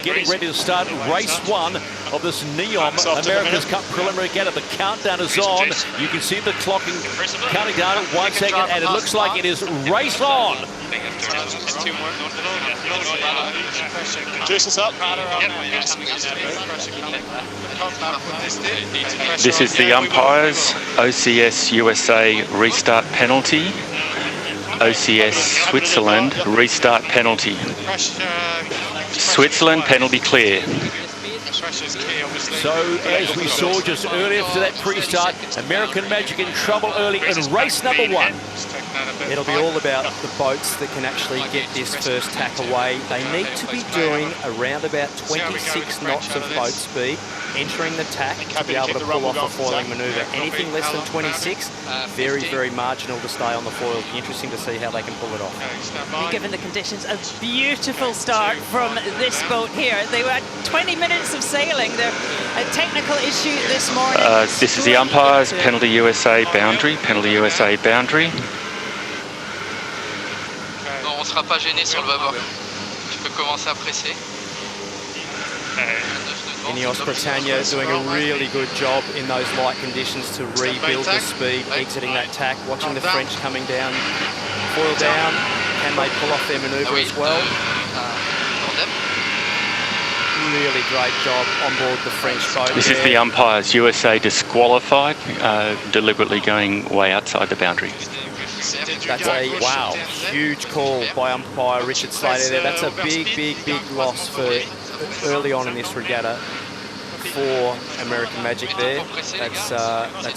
Getting ready to start race one of this NEOM America's Cup preliminary regatta. The countdown is on. You can see the clocking counting down at 1 second, and it looks like it is race on. Juice us up. This is the umpires. OCS USA restart penalty. OCS Switzerland restart penalty. Switzerland penalty clear. So as we saw just earlier to that pre-start, American Magic in trouble early in race number one. It'll be all about the boats that can actually get this first tack away. They need to be doing around about 26 knots of boat speed, entering the tack to be able to pull off a foiling manoeuvre. Anything less than 26, very, very marginal to stay on the foil. It'll be interesting to see how they can pull it off. Given the conditions, a beautiful start from this boat here. They were 20 minutes of sailing. They're a technical issue this morning. This is the umpires, penalty USA boundary, penalty USA boundary. On sera pas gêné sur le bâbord. Tu peux commencer à presser. Ineos Britannia doing a really good job in those light conditions to rebuild the speed, exiting that tack, watching the French coming down, foil down. Can they pull off their manoeuvre as well? Really great job on board the French boat. This is the umpires, USA disqualified, deliberately going way outside the boundary. That's a wow, huge call by umpire Richard Slater there. That's a big, big, big loss for early on in this regatta for American Magic there. That's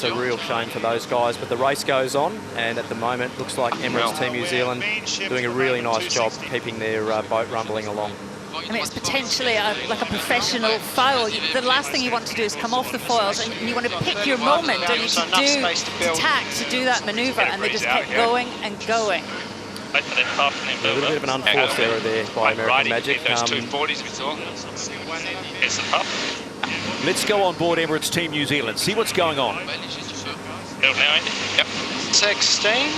a real shame for those guys. But the race goes on, and at the moment looks like Emirates Team New Zealand doing a really nice job keeping their boat rumbling along. I mean, it's potentially like a professional foul. The last thing you want to do is come off the foils, and you want to pick your moment, don't you, to tack, to do that manoeuvre, and they just kept going and going. A little bit of an unforced error there by American Magic. Let's go on board Emirates Team New Zealand, see what's going on. 16.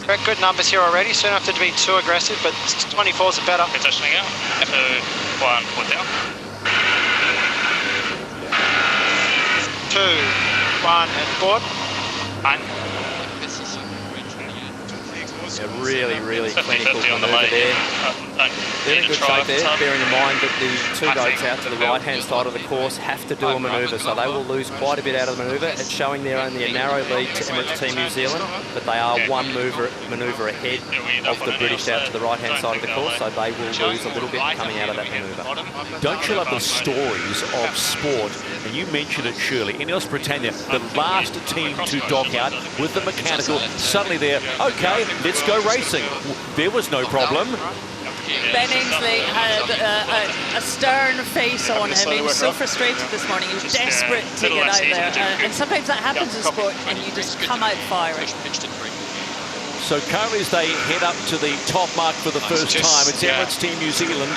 Very good numbers here already, so you don't have to be too aggressive, but 24s are better. 2, 1, and forward. A really, really clinical manoeuvre there. They're in good shape there, bearing in mind that the two boats out to the right-hand side of the course have to do a manoeuvre, so they will lose quite a bit out of the manoeuvre. It's showing they're only a narrow lead to Emirates Team New Zealand, but they are one manoeuvre ahead of the British out to the right-hand side of the course, so they will lose a little bit coming out of that manoeuvre. Don't you love the stories of sport? And you mentioned it, Shirley. Ineos Britannia, the last team to dock out with the mechanical. Suddenly they're, okay, let's go racing. There was no problem. Ben Ainsley had a stern face on him. He was so frustrated this morning. He was desperate to get out there. And sometimes that happens in sport, and you just come out firing. So currently as they head up to the top mark for the first time, it's Emirates Team New Zealand,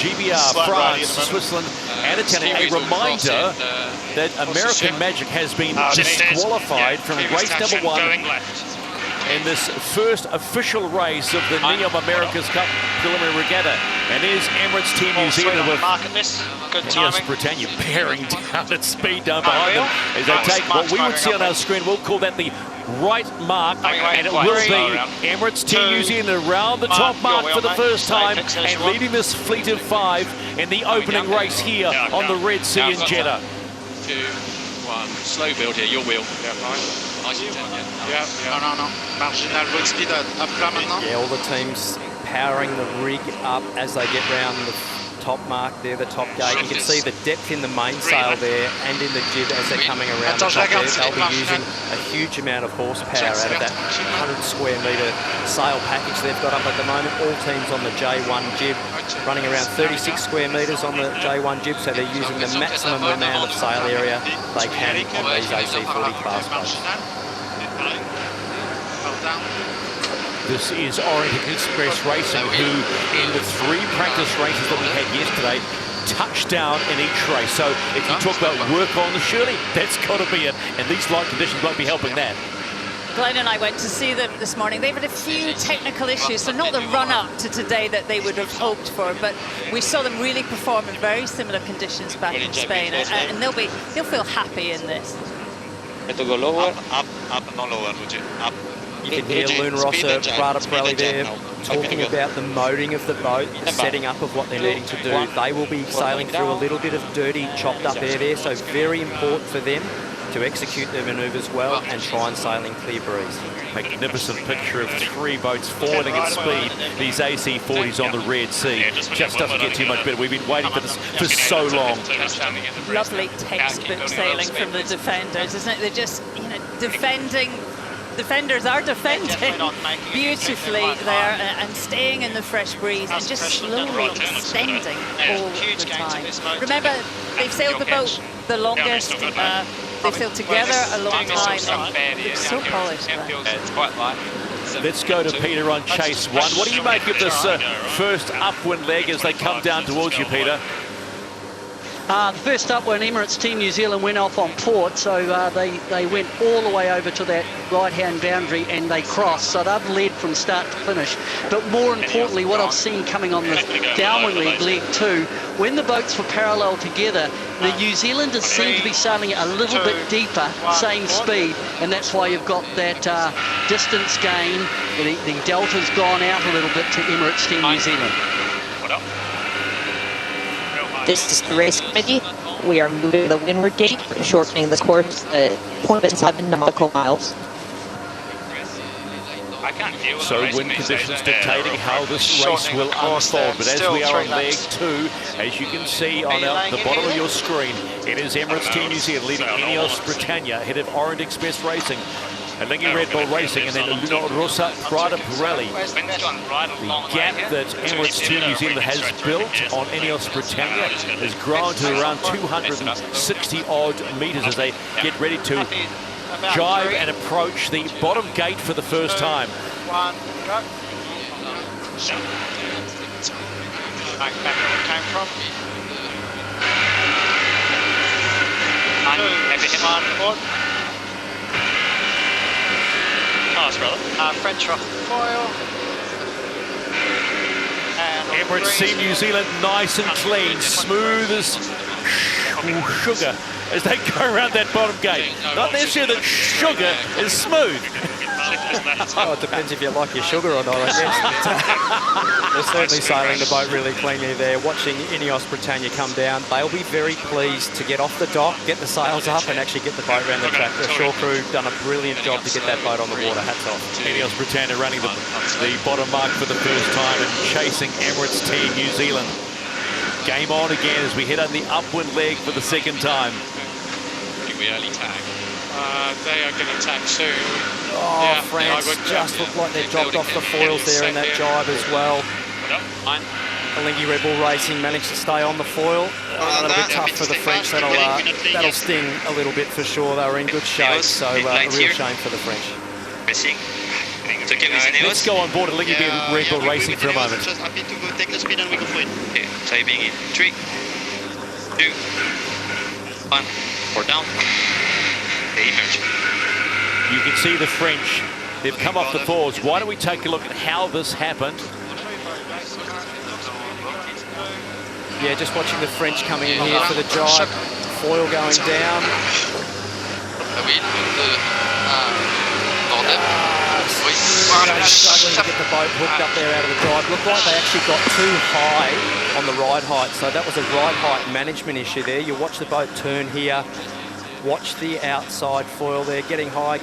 GBR, France, Switzerland, and Italy. A reminder that American Magic has been disqualified from race number one in this first official race of the NEOM America's Cup preliminary regatta. And here's Emirates Team New Zealand with Ineos Britannia bearing down at speed down behind them as they take what we would see on our screen. We'll call that the right mark, and it will be Emirates Team New Zealand around the top mark for the first time and leading this fleet of 5 in the opening race here on the Red Sea in Jeddah. 2, 1. Slow build here, your wheel. Nice and down, No. Marginal boat speed up là maintenant. Yeah, all the teams powering the rig up as they get round the top mark there, the top gate. You can see the depth in the mainsail there and in the jib as they're coming around the top there. They'll be using a huge amount of horsepower out of that 100 square metre sail package they've got up at the moment. All teams on the J1 jib, running around 36 square metres on the J1 jib, so they're using the maximum amount of sail area they can on these AC40 class boats. This is Orient Express Racing, who in the 3 practice races that we had yesterday, touchdown in each race. So if you talk about work on the Shirley, that's got to be it. And these light conditions won't be helping that. Glenn and I went to see them this morning. They've had a few technical issues, so not the run-up to today that they would have hoped for, but we saw them really perform in very similar conditions back in Spain, and they'll feel happy in this. Have to go lower. Up, no lower, Luigi. Up. You can hear Luna Rossa, Prada Pirelli there talking about the motoring of the boat, the setting up of what they're needing to do. They will be sailing through a little bit of dirty, chopped up air there, so very important for them to execute their manoeuvres well and try and sail in clear breeze. Magnificent picture of 3 boats foiling at speed. These AC40s on the Red Sea. Just doesn't get too much better. We've been waiting for this for so long. Lovely textbook sailing from the defenders, isn't it? They're just, defending. Defenders are defending beautifully there and staying in the fresh breeze and just slowly extending all the time. Remember, they've sailed the boat the longest. They've sailed together a long time. They're so polished. It's quite light. Let's go to Peter on chase 1. What do you make of this first upwind leg as they come down towards you, Peter? The first up when Emirates Team New Zealand went off on port, so they went all the way over to that right-hand boundary and they crossed, so they've led from start to finish. But more importantly, what I've seen coming on the downwind leg 2, when the boats were parallel together, the New Zealanders seem to be sailing a little bit deeper, same speed, and that's why you've got that distance gain. The delta's gone out a little bit to Emirates Team New Zealand. This is the race committee. We are moving the windward gate, shortening the course 0.7 nautical miles. So wind conditions dictating how this race will unfold. But as we are on leg 2, as you can see on the bottom of your screen, it is Emirates Team New Zealand leading Ineos Britannia ahead of Orient Express Racing. Alingi Red Bull Racing, and then Luna Rossa Prada Pirelli. The gap that Emirates Team New Zealand has built on Ineos Britannia has grown to around 260 odd metres as they get ready to jive and approach the bottom gate for the first time. One, go. Back where it came from. 1, port. Pass, brother. French off the foil. And Emirates Team New Zealand nice and clean, smooth as sugar as they go around that bottom gate. Not necessarily that sugar is smooth. Oh, it depends if you like your sugar or not, I guess. They're certainly sailing the boat really cleanly there. Watching Ineos Britannia come down, they'll be very pleased to get off the dock, get the sails up and actually get the boat around the track. The shore crew done a brilliant job to get that boat on the water. Hats off. Ineos Britannia running the bottom mark for the first time and chasing Emirates Team New Zealand. Game on again as we head on the upwind leg for the second time. I think we early tag. They are going to tag soon. Oh, yeah, France just look like they dropped off the foils there in that jibe as well. Alingi Red Bull Racing managed to stay on the foil. A little bit tough for the French. That'll sting a little bit for sure. They were in good shape, so a real shame for the French. Let's go on board Alingi Red Bull Racing for a moment. Just happy to go take the speed and we go for it. Okay, timing in 3, 2, 1, 4 down. You can see the French, they've come off the fours. Why don't we take a look at how this happened? Yeah, just watching the French coming in here for the jibe. Foil going down. Struggling to get the boat hooked up there out of the drive. Looked like they actually got too high on the ride height, so that was a ride height management issue there. You watch the boat turn here. Watch the outside foil there, getting high,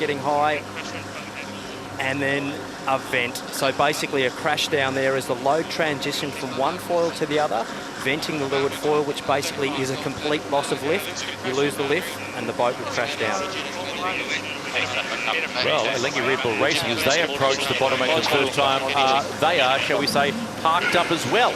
and then a vent. So basically a crash down there as the load transitioned from one foil to the other, venting the leeward foil, which basically is a complete loss of lift. You lose the lift and the boat will crash down. Well, Alingi Red Bull Racing, as they approach the bottom eight for the first time, they are, shall we say, parked up as well.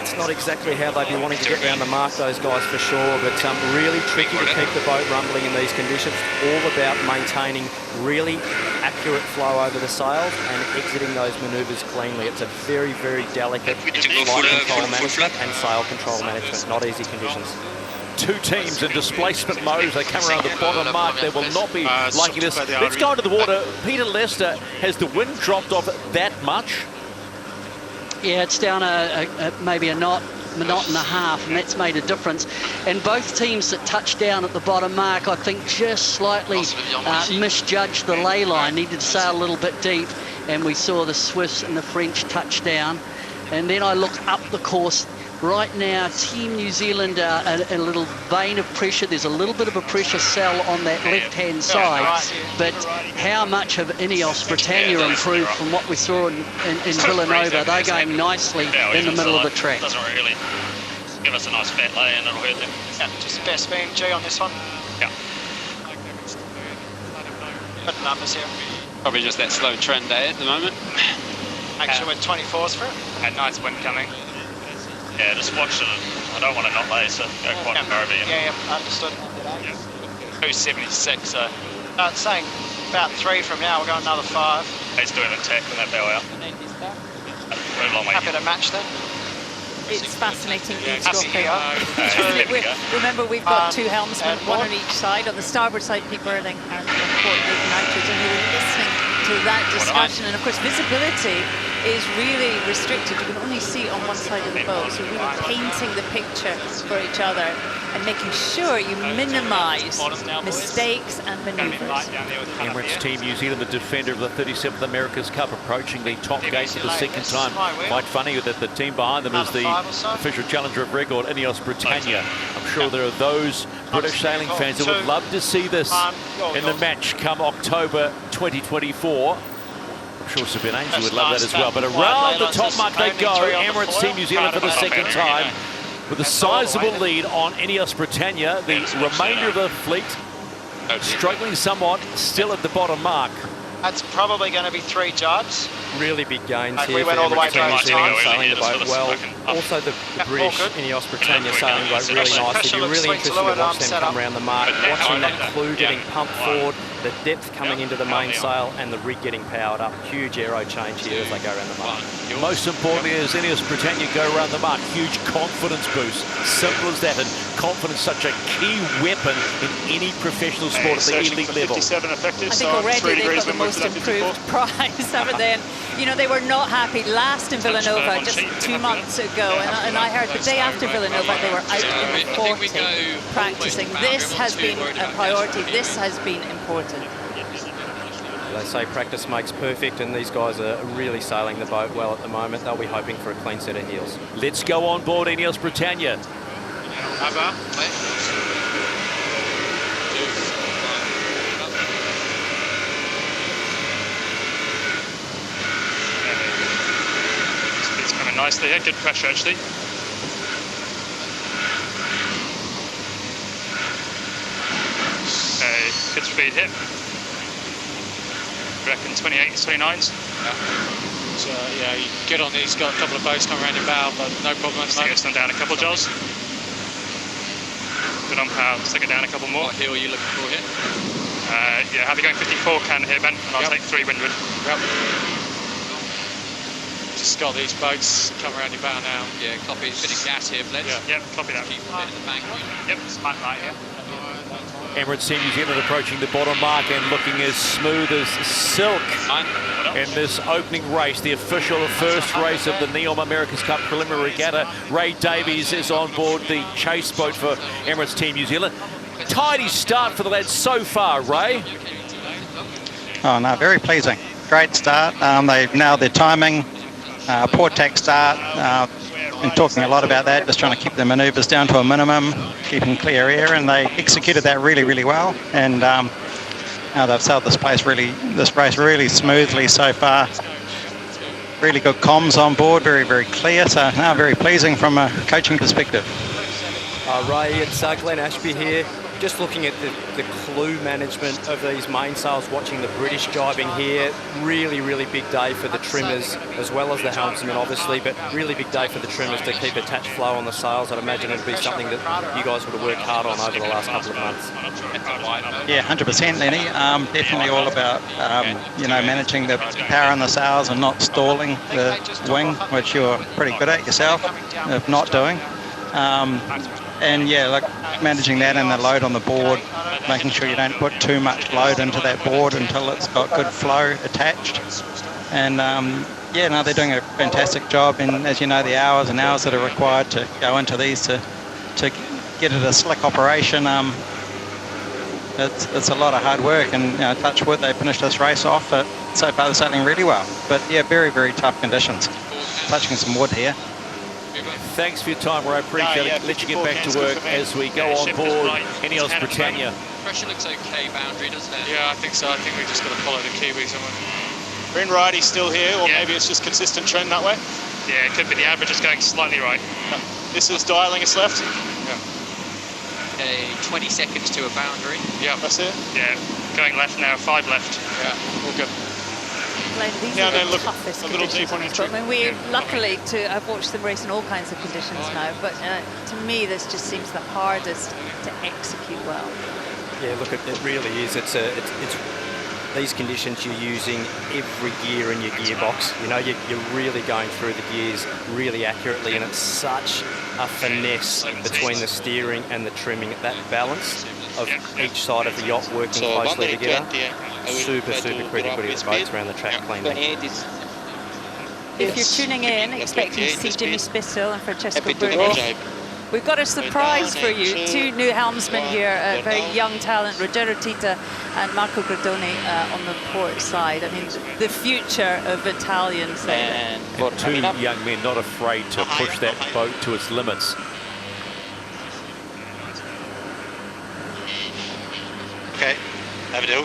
It's not exactly how they'd be wanting to get around the mark, those guys, for sure, but really tricky to keep the boat rumbling in these conditions. All about maintaining really accurate flow over the sails and exiting those manoeuvres cleanly. It's a very, very delicate flight control management and sail control management, not easy conditions. two teams in displacement mode as they come around the bottom mark. They will not be liking this. Let's go into the water. Peter Lester, has the wind dropped off that much? Yeah, it's down maybe a knot and a half, and that's made a difference. And both teams that touched down at the bottom mark, I think, just slightly misjudged the ley line, needed to sail a little bit deep, and we saw the Swiss and the French touch down. And then I look up the course. Right now, Team New Zealand are a little vein of pressure. There's a little bit of a pressure cell on that left-hand side, but how much have Ineos Britannia improved from what we saw in Villanova? They're going nicely in the middle of the track. Doesn't really give us a nice fat lay and it'll hurt them. Yeah, just best BMG on this one. Yeah. Good numbers here. Probably just that slow trend there at the moment. Make sure we're 24s for it. Had nice wind coming. Yeah, just watch it. I don't want to not lay, so go quite Caribbean. Yeah, understood. Yeah. 276, so. It's saying about 3 from now, we'll go another 5. He's doing an attack when that bow out. Happy to match that. It's fascinating Up eavesdropping. here. Remember, we've got two helmsmen, one on each side. On the starboard side, Pete Burling and Port Nitrogen, and we were listening to that discussion. And of course, visibility is really restricted. You can only see on one side of the boat. So really painting the picture for each other and making sure you minimise mistakes and manoeuvres. Emirates Team New Zealand, the defender of the 37th America's Cup, approaching the top gate for the second time. Quite funny that the team behind them is the official challenger of record, Ineos Britannia. I'm sure there are those British sailing fans that would love to see this in the match come October 2024. I'm sure Sabine Ainsley would love that as well. But around the top mark they go. Emirates Team New Zealand for the second time, with a sizable lead on Ineos Britannia. The remainder of the fleet struggling somewhat, still at the bottom mark. That's probably going to be 3 jobs. Really big gains And here we for went all the way Emirates Team New back. Zealand sailing the Yeah, boat well. Also the British Ineos Britannia sailing the boat really nicely. You're really interested to watch them come around the mark, watching that clue getting pumped forward, the depth coming into the mainsail, and the rig getting powered up. Huge aero change here as they go around the mark. Most importantly, as Ineos Britannia go around the mark, huge confidence boost. Simple as that, and confidence such a key weapon in any professional sport at the elite level. I think already they've got the most improved prize, haven't they? And, you know, they were not happy last in Villanova just 2 months ago, and I heard the day after Villanova they were out in the 40 practicing. This has been a priority. This has been important. They say practice makes perfect, and these guys are really sailing the boat well at the moment. They'll be hoping for a clean set of heels. Let's go on board Ineos Britannia. It's coming nicely here, good pressure actually. Okay, good speed here. I reckon 28s, 29s. Yeah. So yeah, you get on. He's got a couple of boats coming around your bow, but no problem. Stick it down a couple Jols. Good on power, stick it down a couple more. What hill are you looking for here? Yeah, have you going 54 can here, Ben? And I'll take 3 windward. Yep. Just got these boats come around your bow now. Yeah, copy. Bit of gas here, Blitz. Yeah, copy that. Keep a bit in the bank. Yep, smack right here. Emirates Team New Zealand approaching the bottom mark and looking as smooth as silk in this opening race, the official first race of the NEOM America's Cup preliminary regatta. Ray Davies is on board the chase boat for Emirates Team New Zealand. Tidy start for the lads so far, Ray. Oh no, very pleasing. Great start. They've nailed their timing. Poor tack start. Been talking a lot about that, just trying to keep the manoeuvres down to a minimum, keeping clear air, and they executed that really, really well. And now they've sailed this race really smoothly so far. Really good comms on board, very, very clear. So now very pleasing from a coaching perspective. Ray, it's Glenn Ashby here. Just looking at the clue management of these mainsails, watching the British jibing here. Really, really big day for the trimmers, as well as the helmsmen, obviously, but really big day for the trimmers to keep attached flow on the sails. I'd imagine it'd be something that you guys would have worked hard on over the last couple of months. Yeah, 100%, Lenny. Definitely all about, managing the power on the sails and not stalling the wing, which you're pretty good at yourself, of not doing. And yeah, like managing that and the load on the board, making sure you don't put too much load into that board until it's got good flow attached. And yeah, no, they're doing a fantastic job. And as you know, the hours and hours that are required to go into these to get it a slick operation, it's a lot of hard work. And touch wood, they finished this race off. But so far, they're sailing really well. But yeah, very, very tough conditions. Touching some wood here. Thanks for your time, Ray. Appreciate it. Let you get back to work as we go on board Ineos Britannia. Pressure looks okay, boundary, doesn't it? Yeah, I think so. I think we've just got to follow the Kiwis. We're in righty still here, or maybe it's just consistent trend that way? Yeah, it could be. The average is going slightly right. This is dialing us left? Yeah. Okay, 20 seconds to a boundary. Yeah, that's it? Yeah, going left now, 5 left. Yeah, all good. These are the toughest conditions. I mean, we luckily I've watched them race in all kinds of conditions now, but to me this just seems the hardest to execute well. Yeah, look, it really is. It's these conditions you're using every gear in your gearbox. You know, you're really going through the gears really accurately, and it's such a finesse between the steering and the trimming. That balance of each side of the yacht working closely together. Super critical to get the boats around the track cleanly. If you're tuning in, expecting to see Jimmy Spithill and Francesco Bruni, we've got a surprise for you. 2 new helmsmen here, a very young talent, Ruggero Tita and Marco Gradoni on the port side. I mean, the future of Italian sailing. And 2 young men not afraid to push that boat to its limits. Okay, have a do.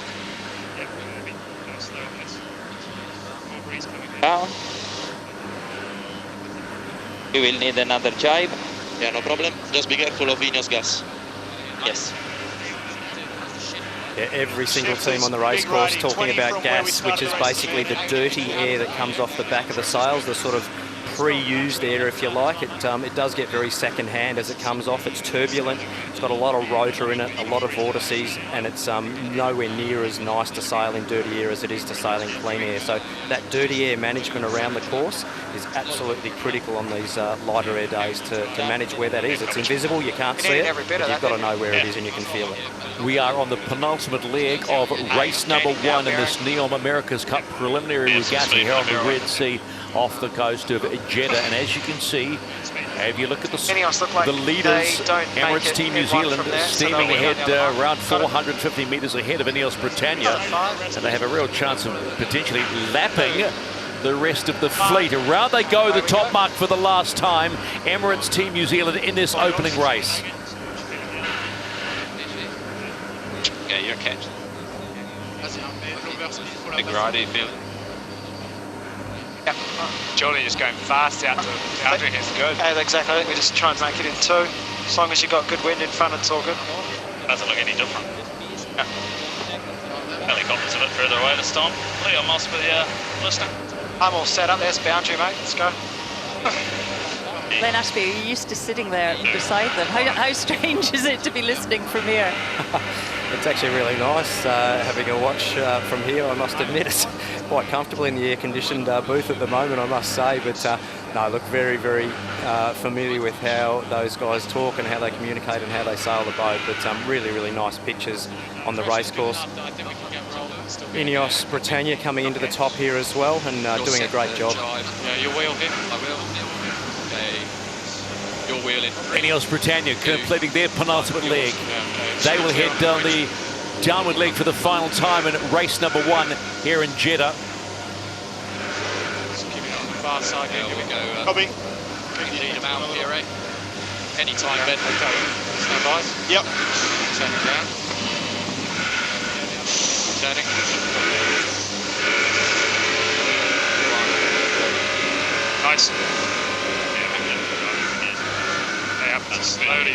Down. You will need another jibe. Yeah, no problem. Just be careful of Ineos gas. Yes. Yeah, every single team on the racecourse talking about gas, which is basically the dirty air that comes off the back of the sails, the sort of pre-used air, if you like. It does get very second-hand as it comes off. It's turbulent. It's got a lot of rotor in it, a lot of vortices, and it's nowhere near as nice to sail in dirty air as it is to sail in clean air. So that dirty air management around the course is absolutely critical on these lighter air days to manage where that is. It's invisible, you can't see it, but you've got to know where it is and you can feel it. We are on the penultimate leg of race number 1 in this Neom America's Cup preliminary regatta here on the Red Sea off the coast of Jeddah. And as you can see, if you look at the leaders, Emirates Team New Zealand steaming ahead around 450 metres ahead of Ineos Britannia, and they have a real chance of potentially lapping the rest of the fleet. Around they go, the top mark for the last time, Emirates Team New Zealand in this opening race. Yeah, you're catching. Big righty feeling. Yep. Jolly just going fast out to the boundary. It's good. Yeah, exactly. I think we just try and make it in 2. As long as you've got good wind in front, it's all good. Doesn't look any different. Yeah. Helicopter's a bit further away this time. Leo Moss for the listener. I'm all set up. There's boundary, mate. Let's go. Len Ashby, are you used to sitting there beside them? How strange is it to be listening from here? It's actually really nice having a watch from here, I must admit. It's quite comfortable in the air-conditioned booth at the moment, I must say. But no, I look very familiar with how those guys talk and how they communicate and how they sail the boat. But really nice pictures on the racecourse. Ineos Britannia coming into the top here as well and doing a great job. Yeah, your wheel here. I will. Okay. Your wheel in. Ineos Britannia completing their penultimate leg. They will head down the downward leg for the final time in race number 1 here in Jeddah. Just keep it on the far side here. Here we go. Copy. You need them out here, eh? Anytime, Ben. Okay. Stand by. Yep. Turning around. Turning. Nice. Slowly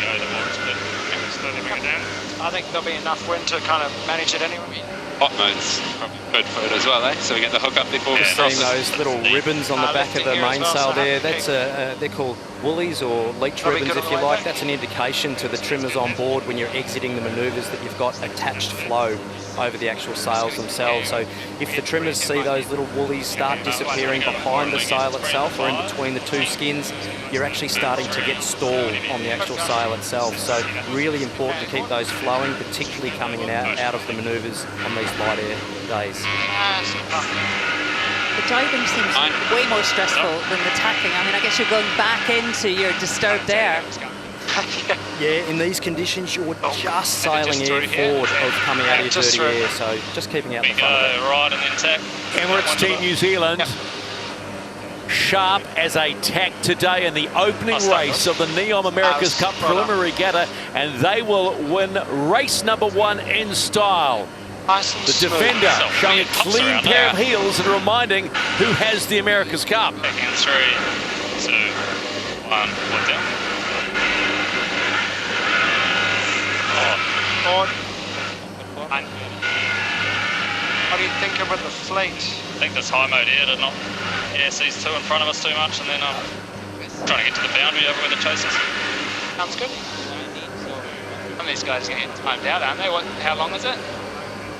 bring it down. I think there'll be enough wind to kind of manage it anyway. Hot mode's good for it as well, eh? So we get the hook up before we cross. Seeing those little ribbons on the back of the mainsail there, that's they're called woolies or leech ribbons, if you like. That's an indication to the trimmers on board when you're exiting the manoeuvres that you've got attached flow over the actual sails themselves. So if the trimmers see those little woolies start disappearing behind the sail itself or in between the two skins, you're actually starting to get stall on the actual sail itself. So really important to keep those flowing, particularly coming in out of the manoeuvres on these light air days. The diving seems way more stressful than the tacking. I mean, I guess you're going back into your disturbed air. Yeah, in these conditions, you're just sailing air forward of coming out of your dirty air, so just keeping out the front of it. Right, and then tack. Emirates Team New Zealand, sharp as a tack today in the opening race of the Neom America's Cup preliminary regatta, and they will win race number 1 in style. The defender showing a clean pair of heels and reminding who has the America's Cup. Back in 3, 2, 1, one down. What do you think about the fleet? I think this high mode here did not sees 2 in front of us too much, and then trying to get to the boundary over where the chase is. Sounds good. Some of these guys are getting timed out, aren't they? How long is it?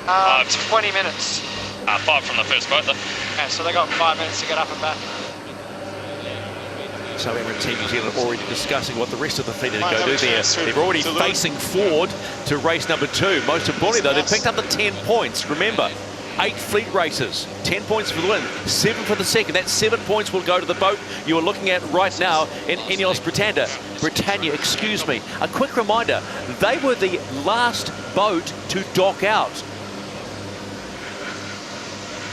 20 minutes. 5 from the first boat, though. Yeah, so they got 5 minutes to get up and back. So Emirates Team New Zealand already discussing what the rest of the fleet are going to go do there. They're already facing forward to race number 2. Most importantly, though, they've picked up the 10 points. Remember, 8 fleet races, 10 points for the win, 7 for the second. That 7 points will go to the boat you are looking at right now in Ineos Britannia, excuse me. A quick reminder, they were the last boat to dock out.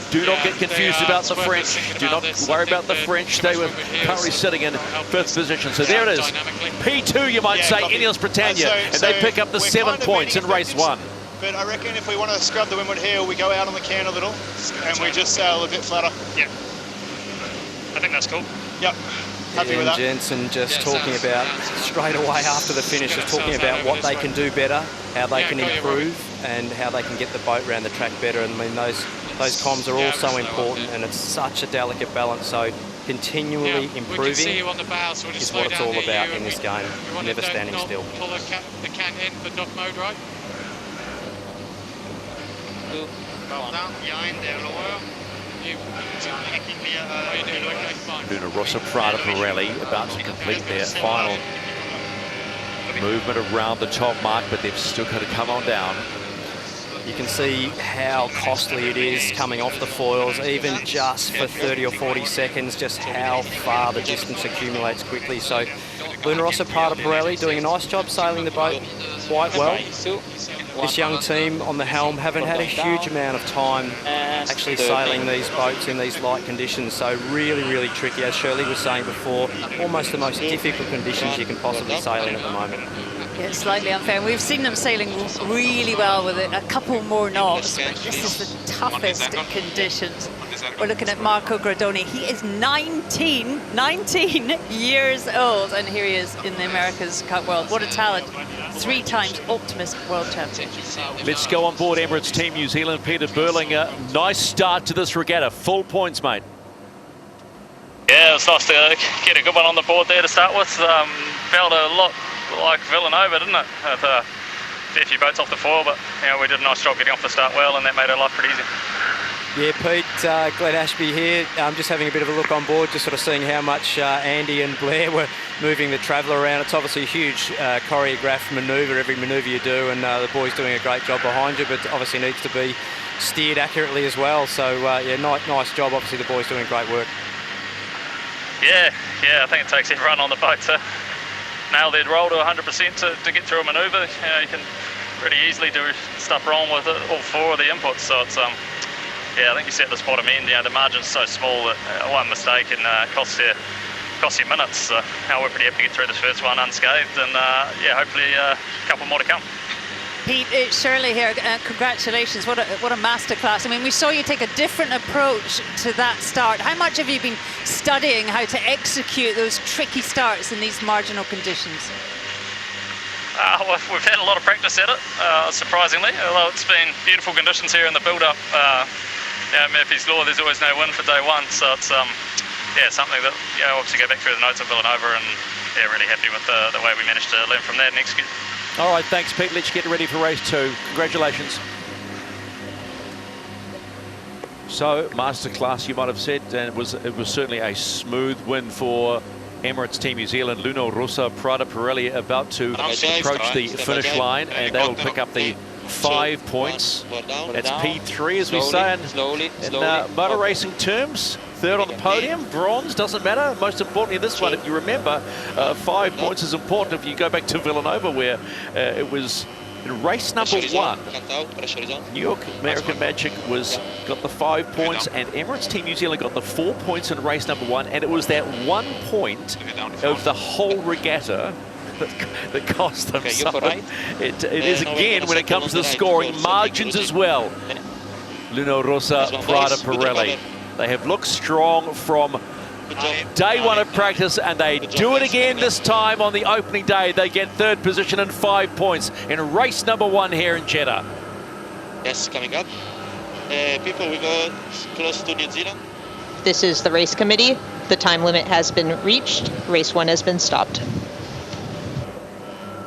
Do not get confused about the French. Do not worry about the French. They were currently sitting in 5th position. So there it is. P2, you might say, Ineos Britannia. And they pick up the 7 points in race 1. But I reckon if we want to scrub the windward heel, we go out on the can a little and we just sail a bit flatter. Yeah. I think that's cool. Yep. Happy with that. Jensen just talking about, straight away after the finish, just talking about what they can do better, how they can improve, and how they can get the boat around the track better. And I mean, those comms are all so important, and it's such a delicate balance. So continually improving is what it's all about in this game. Never standing still. Pull the can in for dock mode, right? Down behind their lower. Luna Rossa Prada Pirelli about to complete their final movement around the top mark, but they've still got to come on down. You can see how costly it is coming off the foils, even just for 30 or 40 seconds, just how far the distance accumulates quickly. So Luna Rossa Prada Pirelli doing a nice job sailing the boat quite well. This young team on the helm haven't had a huge amount of time actually sailing these boats in these light conditions, so really, really tricky. As Shirley was saying before, almost the most difficult conditions you can possibly sail in at the moment. Yeah, it's slightly unfair. We've seen them sailing really well with it, a couple more knots, but this is the toughest conditions. We're looking at Marco Gradoni. He is 19 years old, and here he is in the America's Cup World. What a talent. 3 times Optimist World Champion. Let's go on board Emirates Team New Zealand. Peter Burlinger, nice start to this regatta. Full points, mate. Yeah, it's nice to get a good one on the board there to start with. Felt a lot like Villanova, didn't it? With a fair few boats off the foil, but we did a nice job getting off the start well, and that made our life pretty easy. Yeah, Pete, Glenn Ashby here. Just having a bit of a look on board, just sort of seeing how much Andy and Blair were moving the Traveller around. It's obviously a huge choreographed manoeuvre, every manoeuvre you do, and the boys doing a great job behind you, but obviously needs to be steered accurately as well. So, yeah, nice job. Obviously, the boys doing great work. Yeah, I think it takes everyone on the boat to nail their roll to 100% to get through a manoeuvre. You can pretty easily do stuff wrong with all 4 of the inputs, so it's yeah, I think you set this bottom end, the margin's so small that one mistake can cost you minutes. So we're pretty happy to get through this first one unscathed, and yeah, hopefully a couple more to come. Pete, Shirley here, congratulations, what a masterclass. I mean, we saw you take a different approach to that start. How much have you been studying how to execute those tricky starts in these marginal conditions? We've had a lot of practice at it, surprisingly, although it's been beautiful conditions here in the build-up. Murphy's Law, there's always no wind for day 1, so it's yeah, something that obviously go back through the notes of Villanova and yeah, really happy with the way we managed to learn from that and execute. All right, thanks, Pete. Let's get ready for race 2. Congratulations. So, masterclass, you might have said, and it was certainly a smooth win for Emirates Team New Zealand. Luno Rossa, Prada Pirelli about to approach the finish line, and they will pick up the 5 points. That's P3, as we say in motor racing terms. Third on the podium, bronze, doesn't matter. Most importantly, this one, if you remember, 5 points is important. If you go back to Villanova, where it was in race number 1, New York American Magic got the 5 points, and Emirates Team New Zealand got the 4 points in race number 1, and it was that 1 point of the whole regatta that cost them. So it is again, when it comes to the scoring, margins as well. Luno Rossa, Prada Pirelli. They have looked strong from day 1 of practice, and they do it again this time on the opening day. They get 3rd position and 5 points in race number 1 here in Jeddah. Yes, coming up. People, we go close to New Zealand. This is the race committee. The time limit has been reached. Race 1 has been stopped.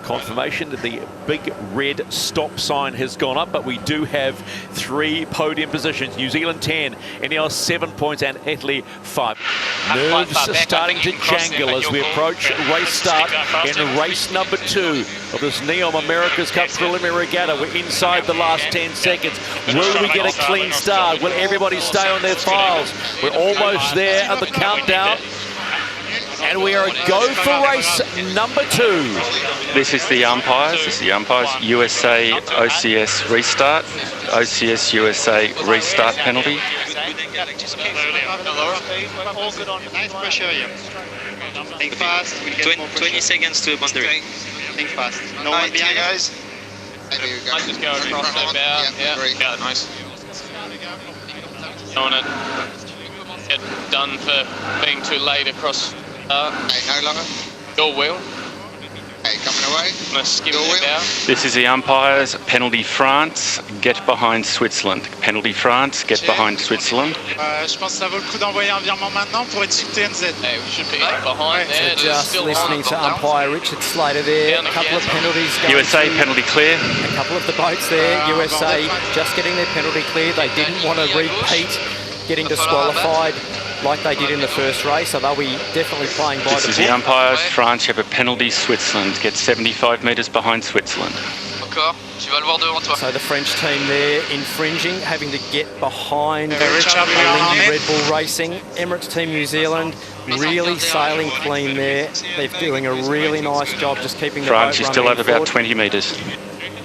Confirmation that the big red stop sign has gone up, but we do have 3 podium positions. New Zealand 10, Ineos 7 points, and Italy 5. Nerves are starting to jangle as we approach race start in race number 2 of this NEOM America's Cup Preliminary Regatta. We're inside the last 10 seconds. Will we get a clean start? Will everybody stay on their files? We're almost there at the countdown. And we are a go for race number 2. This is the umpires. This is the umpires. USA, OCS restart. OCS, USA restart penalty. Nice pressure here. Think fast. 20 seconds to a boundary. Think fast. No one behind guys. Might just go across that bow. Yeah, nice. Don't want to get done for being too late across. No longer. Your wheel. Okay, coming away. This is the umpires. Penalty France. Get behind Switzerland. Penalty France. Get behind Switzerland. Je pense que ça vaut le coup d'envoyer un virement maintenant pour être sur TNZ. Hey, we should be behind there. So just listening to umpire Richard Slater there. A couple of penalties going USA penalty clear. A couple of the boats there. USA just getting their penalty clear. They didn't want to repeat getting disqualified like they did in the first race, so they'll be definitely playing by the book. This is the umpires. France, you have a penalty. Switzerland. Get 75 metres behind Switzerland. So the French team there infringing, having to get behind Red Bull Racing. Emirates Team New Zealand really sailing clean there. They're doing a really nice job just keeping the France, boat you still have running about forward. 20 metres.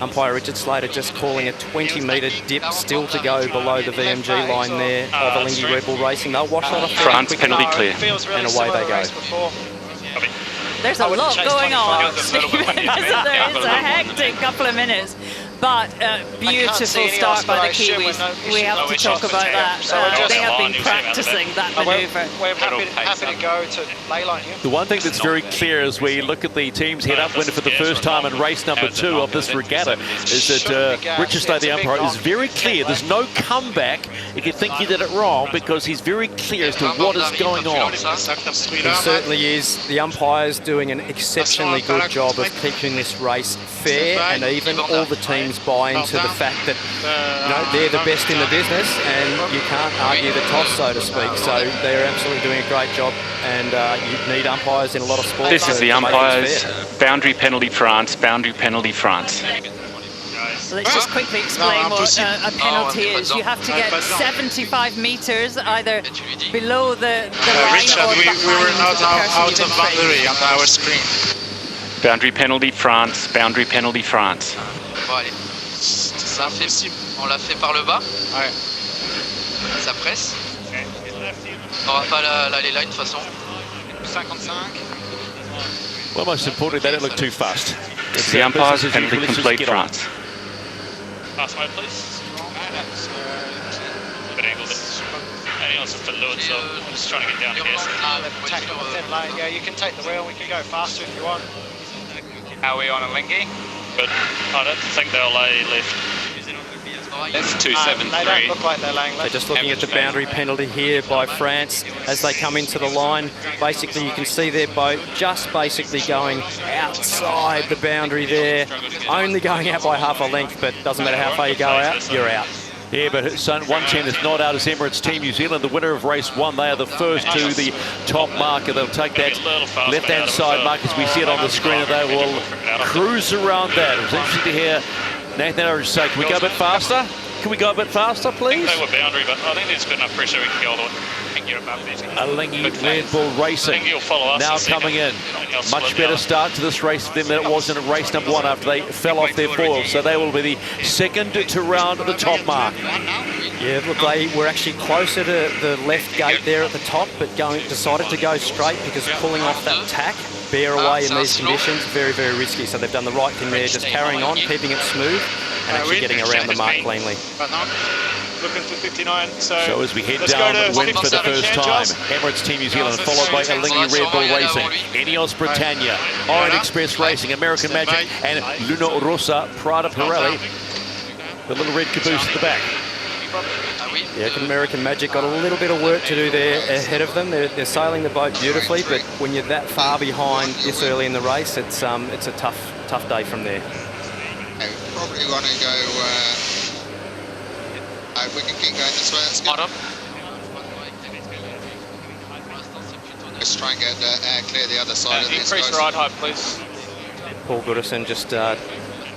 Umpire Richard Slater just calling a 20-metre dip still to go below the VMG line there of Alinghi Red Bull Racing. They'll wash that off. France penalty clear. And away they go. There's a lot going on, Stephen, isn't there? It's a hectic couple of minutes. But beautiful start by the Kiwis. We have to talk about that. They have been practicing that manoeuvre. We're happy to go to Leyline here. The one thing that's very clear as we look at the teams head up winner for the first time in race number 2 of this regatta is that Richard Slater, the umpire, is very clear. There's no comeback if you think you did it wrong, because he's very clear as to what is going on. It certainly is. The umpire's doing an exceptionally good job of keeping this race fair and even. All the teams buy into the fact that they're the best in the business, and you can't argue the toss, so to speak. So they're absolutely doing a great job, and you need umpires in a lot of sports. This is the umpires. Boundary penalty France. Boundary penalty France. So let's just quickly explain what a penalty is. You have to get 75 metres either below the line Richard, or we were not out of boundary on our screen. Boundary penalty France. Boundary penalty France. Bon, allez. On l'a fait par le bas. Ouais. Ça presse. On n'aura pas la line de toute façon. 55. Well, most importantly, they don't look too fast. It's the umpires penalty complete France. Last mode, please. Bit angled. Anything else for load, so I'm just trying to get down here. Tackle the thin lane. Yeah, you can take the wheel. We can go faster if you want. How are we on Alinghi? Good. I don't think they'll lay left. That's 273. They don't look like they're laying left. They're just looking at the boundary penalty here by France as they come into the line. Basically, you can see their boat just basically going outside the boundary there, only going out by half a length, but doesn't matter how far you go out, you're out. Yeah, but one team that's not out is Emirates Team New Zealand, the winner of race 1. They are the first to the top marker. They'll take that left-hand side mark as we see it on the screen, and they will cruise around that. It was interesting to hear Nathan Arrow say, can we go a bit faster? Can we go a bit faster, please? I think they were boundary, but I think there's good enough pressure we can go all the way. I think you're above these. Alinghi Red Bull Racing now coming in. Much better start to this race for them than it was in race number 1 after they fell off their foils. So they will be the second to round the top mark. Yeah, look, they were actually closer to the left gate there at the top, but decided to go straight because pulling off that tack, bear away in these conditions, very, very risky. So they've done the right thing there, just carrying on, keeping it smooth, and actually getting around the mark cleanly. Looking for 59. So as we head down the wind for the first time, Emirates Team New Zealand, followed by Alinghi Red Bull Racing, Ineos Britannia, Orient Express Racing, American Magic, and Luna Rossa Prada Pirelli. The little red caboose at the back. Yeah, American Magic got a little bit of work to do there ahead of them. They're sailing the boat beautifully, but when you're that far behind this early in the race, it's a tough day from there. Probably want to go. If we can keep going this way, that's good. Let's try and get clear the other side of these guys. Increase ride height, please. Paul Goodison just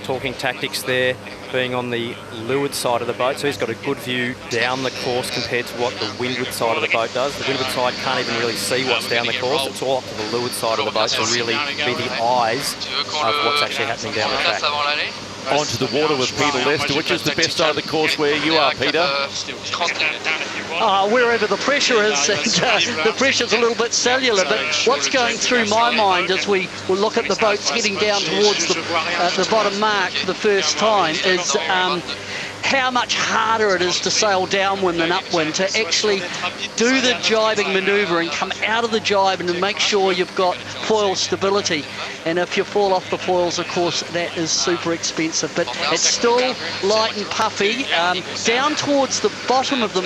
talking tactics there, being on the leeward side of the boat, so he's got a good view down the course compared to what the windward side of the boat does. The windward side can't even really see what's down the course. It's all up to the leeward side of the boat to really be the eyes of what's actually happening down the track. Onto the water with Peter Lester. Which is the best side of the course where you are, Peter? Wherever the pressure is, and the pressure's a little bit cellular, but what's going through my mind as we will look at the boats heading down towards the bottom mark for the first time is how much harder it is to sail downwind than upwind, to actually do the jibing manoeuvre and come out of the jibe and make sure you've got foil stability. And if you fall off the foils, of course, that is super expensive. But it's still light and puffy. Down towards the bottom of the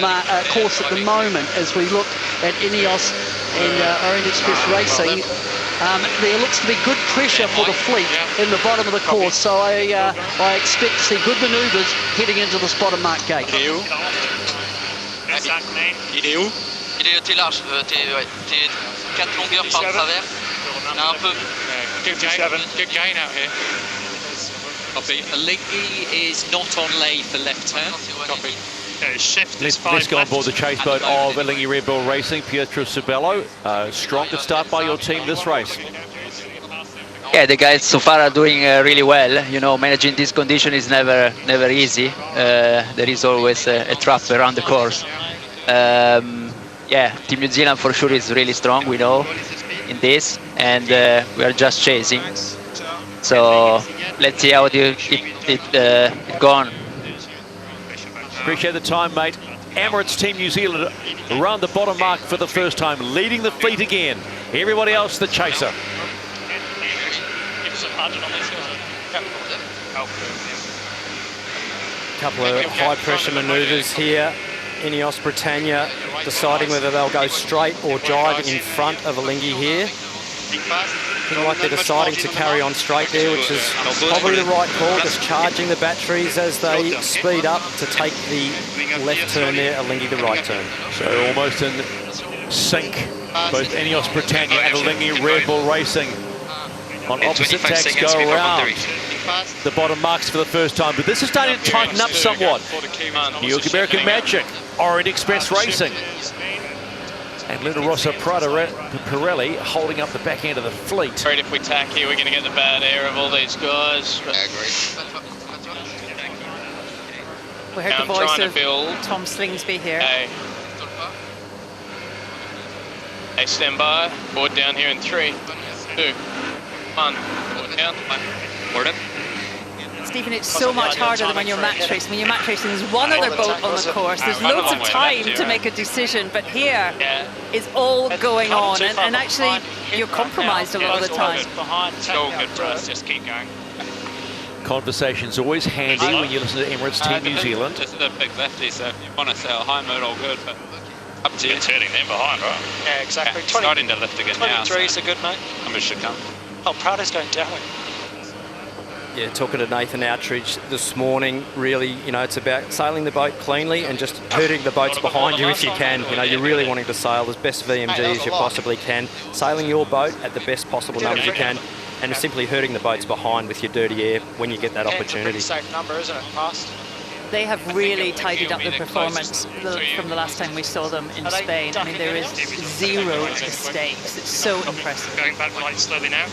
course at the moment, as we look at Ineos and Orient Express Racing, there looks to be good pressure for the fleet in the bottom of the course, so I expect to see good manoeuvres heading into this bottom mark gate. Idéo, t'es large, t'es 4 longueurs par travers, un peu. Good gain out here. Copy. Alinghi is not on lay for left turn. Copy. Let's go on board the chase boat of Alinghi Red Bull Racing. Pietro Sabello, strongest start by your team this race. Yeah, the guys so far are doing really well. You know, managing this condition is never easy. There is always a trap around the course. Yeah, Team New Zealand for sure is really strong, we know, in this, and we are just chasing. So let's see how it go on. Appreciate the time, mate. Emirates Team New Zealand around the bottom mark for the first time, leading the fleet again. Everybody else the chaser. Couple of high pressure manoeuvres here. Ineos Britannia deciding whether they'll go straight or jibe in front of Alinghi here. Looking like they're deciding to carry on straight there, which is probably the right call, just charging the batteries as they speed up to take the left turn there, Alinghi the right turn. So almost in sync, both Ineos Britannia and Alinghi Red Bull Racing on opposite tacks go around the bottom marks for the first time, but this is starting to tighten up somewhat. New York American Magic, Orient Express Racing, and Luna Rossa Prada Pirelli holding up the back end of the fleet. Afraid if we tack here, we're going to get the bad air of all these guys. I agree. We heard the voice of Tom Slingsby here. Hey, stand by. Board down here in 3, 2, 1. Board down. Board up. Stephen, it's so much harder than when you're match racing. When you're match racing, there's one other boat on the course. There's loads of time to make a decision, but here it's all going on, and actually you're compromised a lot of the time. It's all good for us, just keep going. Conversation's always handy when you listen to Emirates Team New Zealand. This is a big lefty, so if you want to sail high mode, all good, but up to you. It's hurting them behind, right? Yeah, exactly. Yeah, starting to lift again 23 now. 23 is a good mate. Numbers should come. Oh, Prado's going down. Yeah, talking to Nathan Outridge this morning, really, you know, it's about sailing the boat cleanly and just hurting the boats behind you if you can. You know, you're really wanting to sail as best VMG as you possibly can, sailing your boat at the best possible numbers you can, and simply hurting the boats behind with your dirty air when you get that opportunity. It's a pretty safe number, isn't it? Fast. They have really tidied up the performance from the last time we saw them in Spain. I mean, there is 0 mistakes. It's so impressive. Going back light slowly now.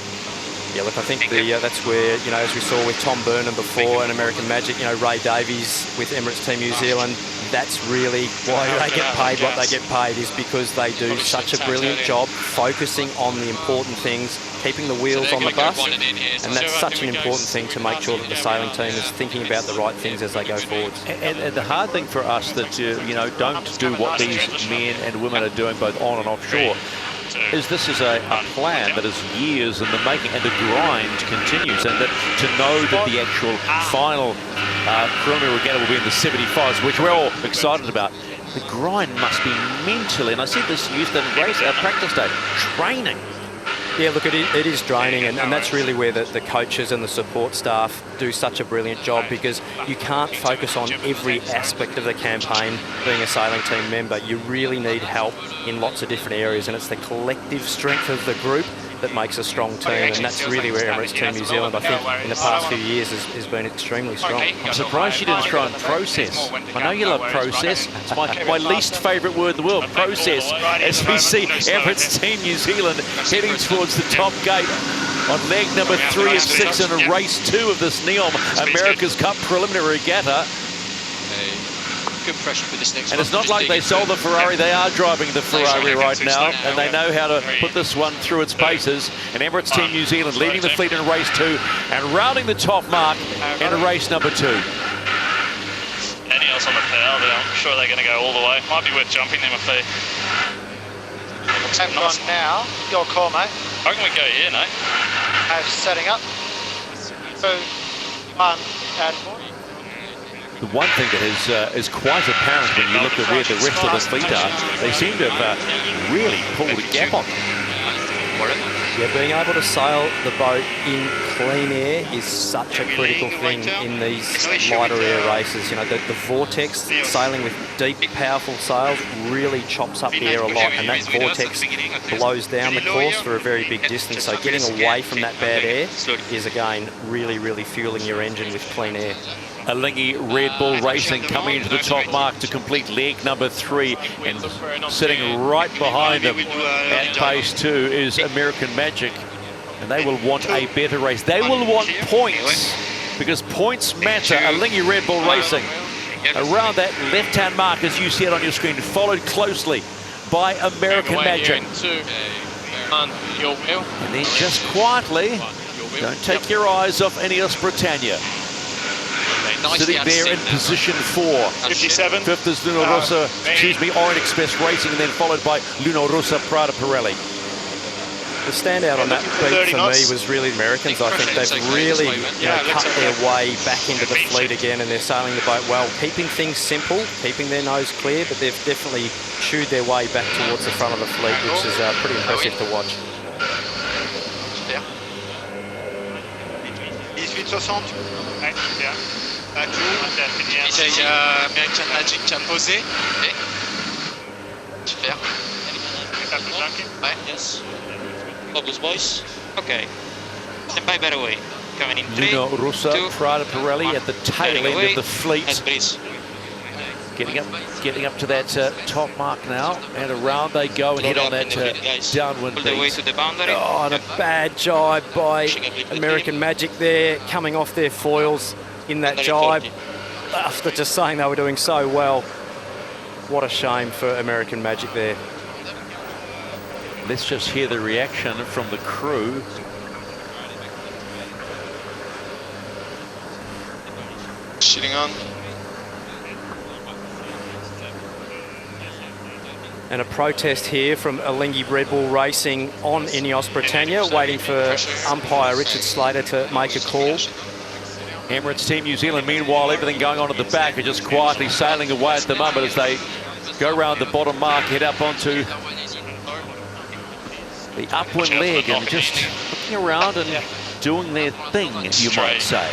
Yeah, look, I think that's where, you know, as we saw with Tom Burnham before and American Magic, you know, Ray Davies with Emirates Team New Zealand, that's really why they get paid what they get paid, is because they do such a brilliant job focusing on the important things, keeping the wheels on the bus, and that's such an important thing to make sure that the sailing team is thinking about the right things as they go forwards. And the hard thing for us that, you know, don't do what these men and women are doing both on and offshore, is this is a plan that is years in the making, and the grind continues, and that to know that the actual final preliminary regatta will be in the 75s, which we're all excited about. The grind must be mentally, and I said this used in race practice day, training. Yeah, look, it is draining, and that's really where the coaches and the support staff do such a brilliant job, because you can't focus on every aspect of the campaign being a sailing team member. You really need help in lots of different areas, and it's the collective strength of the group that makes a strong team, and that's really where Emirates Team New Zealand, I think, in the past few years has been extremely strong. I'm surprised you didn't try and process. I know you love process. It's my least favourite word in the world, process, as we see Emirates Team New Zealand heading towards the top gate on leg number 3 of 6 in a race 2 of this NEOM America's Cup preliminary regatta. Good pressure for this next and it's not like they sold the Ferrari, they are driving the Ferrari right now, and they know how to put this one through its paces. And Emirates Team New Zealand leading the fleet in race 2 and rounding the top mark in race number 2. Any else on the power there, I'm sure they're going to go all the way. Might be worth jumping them if they... Nice. Now, your call, mate. I reckon we go here, no? Setting up. 2, 1, and... The one thing that is quite apparent when you look at where the rest of the fleet are, they seem to have really pulled a gap on them. Yeah, being able to sail the boat in clean air is such a critical thing in these lighter air races. You know, the vortex, sailing with deep, powerful sails, really chops up the air a lot, and that vortex blows down the course for a very big distance. So getting away from that bad air is, again, really, really fueling your engine with clean air. Alinghi Red Bull Racing coming into the top mark to complete leg number 3, and sitting right behind them at pace 2 is American Magic, and they will want a better race. They will want points, because points matter. Alinghi Red Bull Racing around that left-hand mark, as you see it on your screen, followed closely by American Magic. And then just quietly, don't take your eyes off Ineos Britannia. Sitting there in position 4. 57. 5th is Orient Express Racing, and then followed by Luno Rossa Prada Pirelli. The standout on that beat for me was really the Americans. I think they've really cut their way back into the fleet again, and they're sailing the boat well, keeping things simple, keeping their nose clear, but they've definitely chewed their way back towards the front of the fleet, which is pretty impressive to watch. 1860. Il y a American Magic qui a posé. Super. Ouais. Yes. Focus, boys. Okay. Stand by the way. Coming in 3, Luno Rossa 2, Prada Pirelli at the tail end of the fleet. Getting up to that top mark now, and around they go and head on that downwind beat. Oh, and a bad jibe by American Magic there, coming off their foils in that jibe. After just saying they were doing so well. What a shame for American Magic there. Let's just hear the reaction from the crew. Shitting on. And a protest here from Alinghi Red Bull Racing on Ineos Britannia, waiting for umpire Richard Slater to make a call. Emirates Team New Zealand, meanwhile, everything going on at the back, are just quietly sailing away at the moment as they go around the bottom mark, head up onto the upwind leg and just looking around and doing their thing, you might say.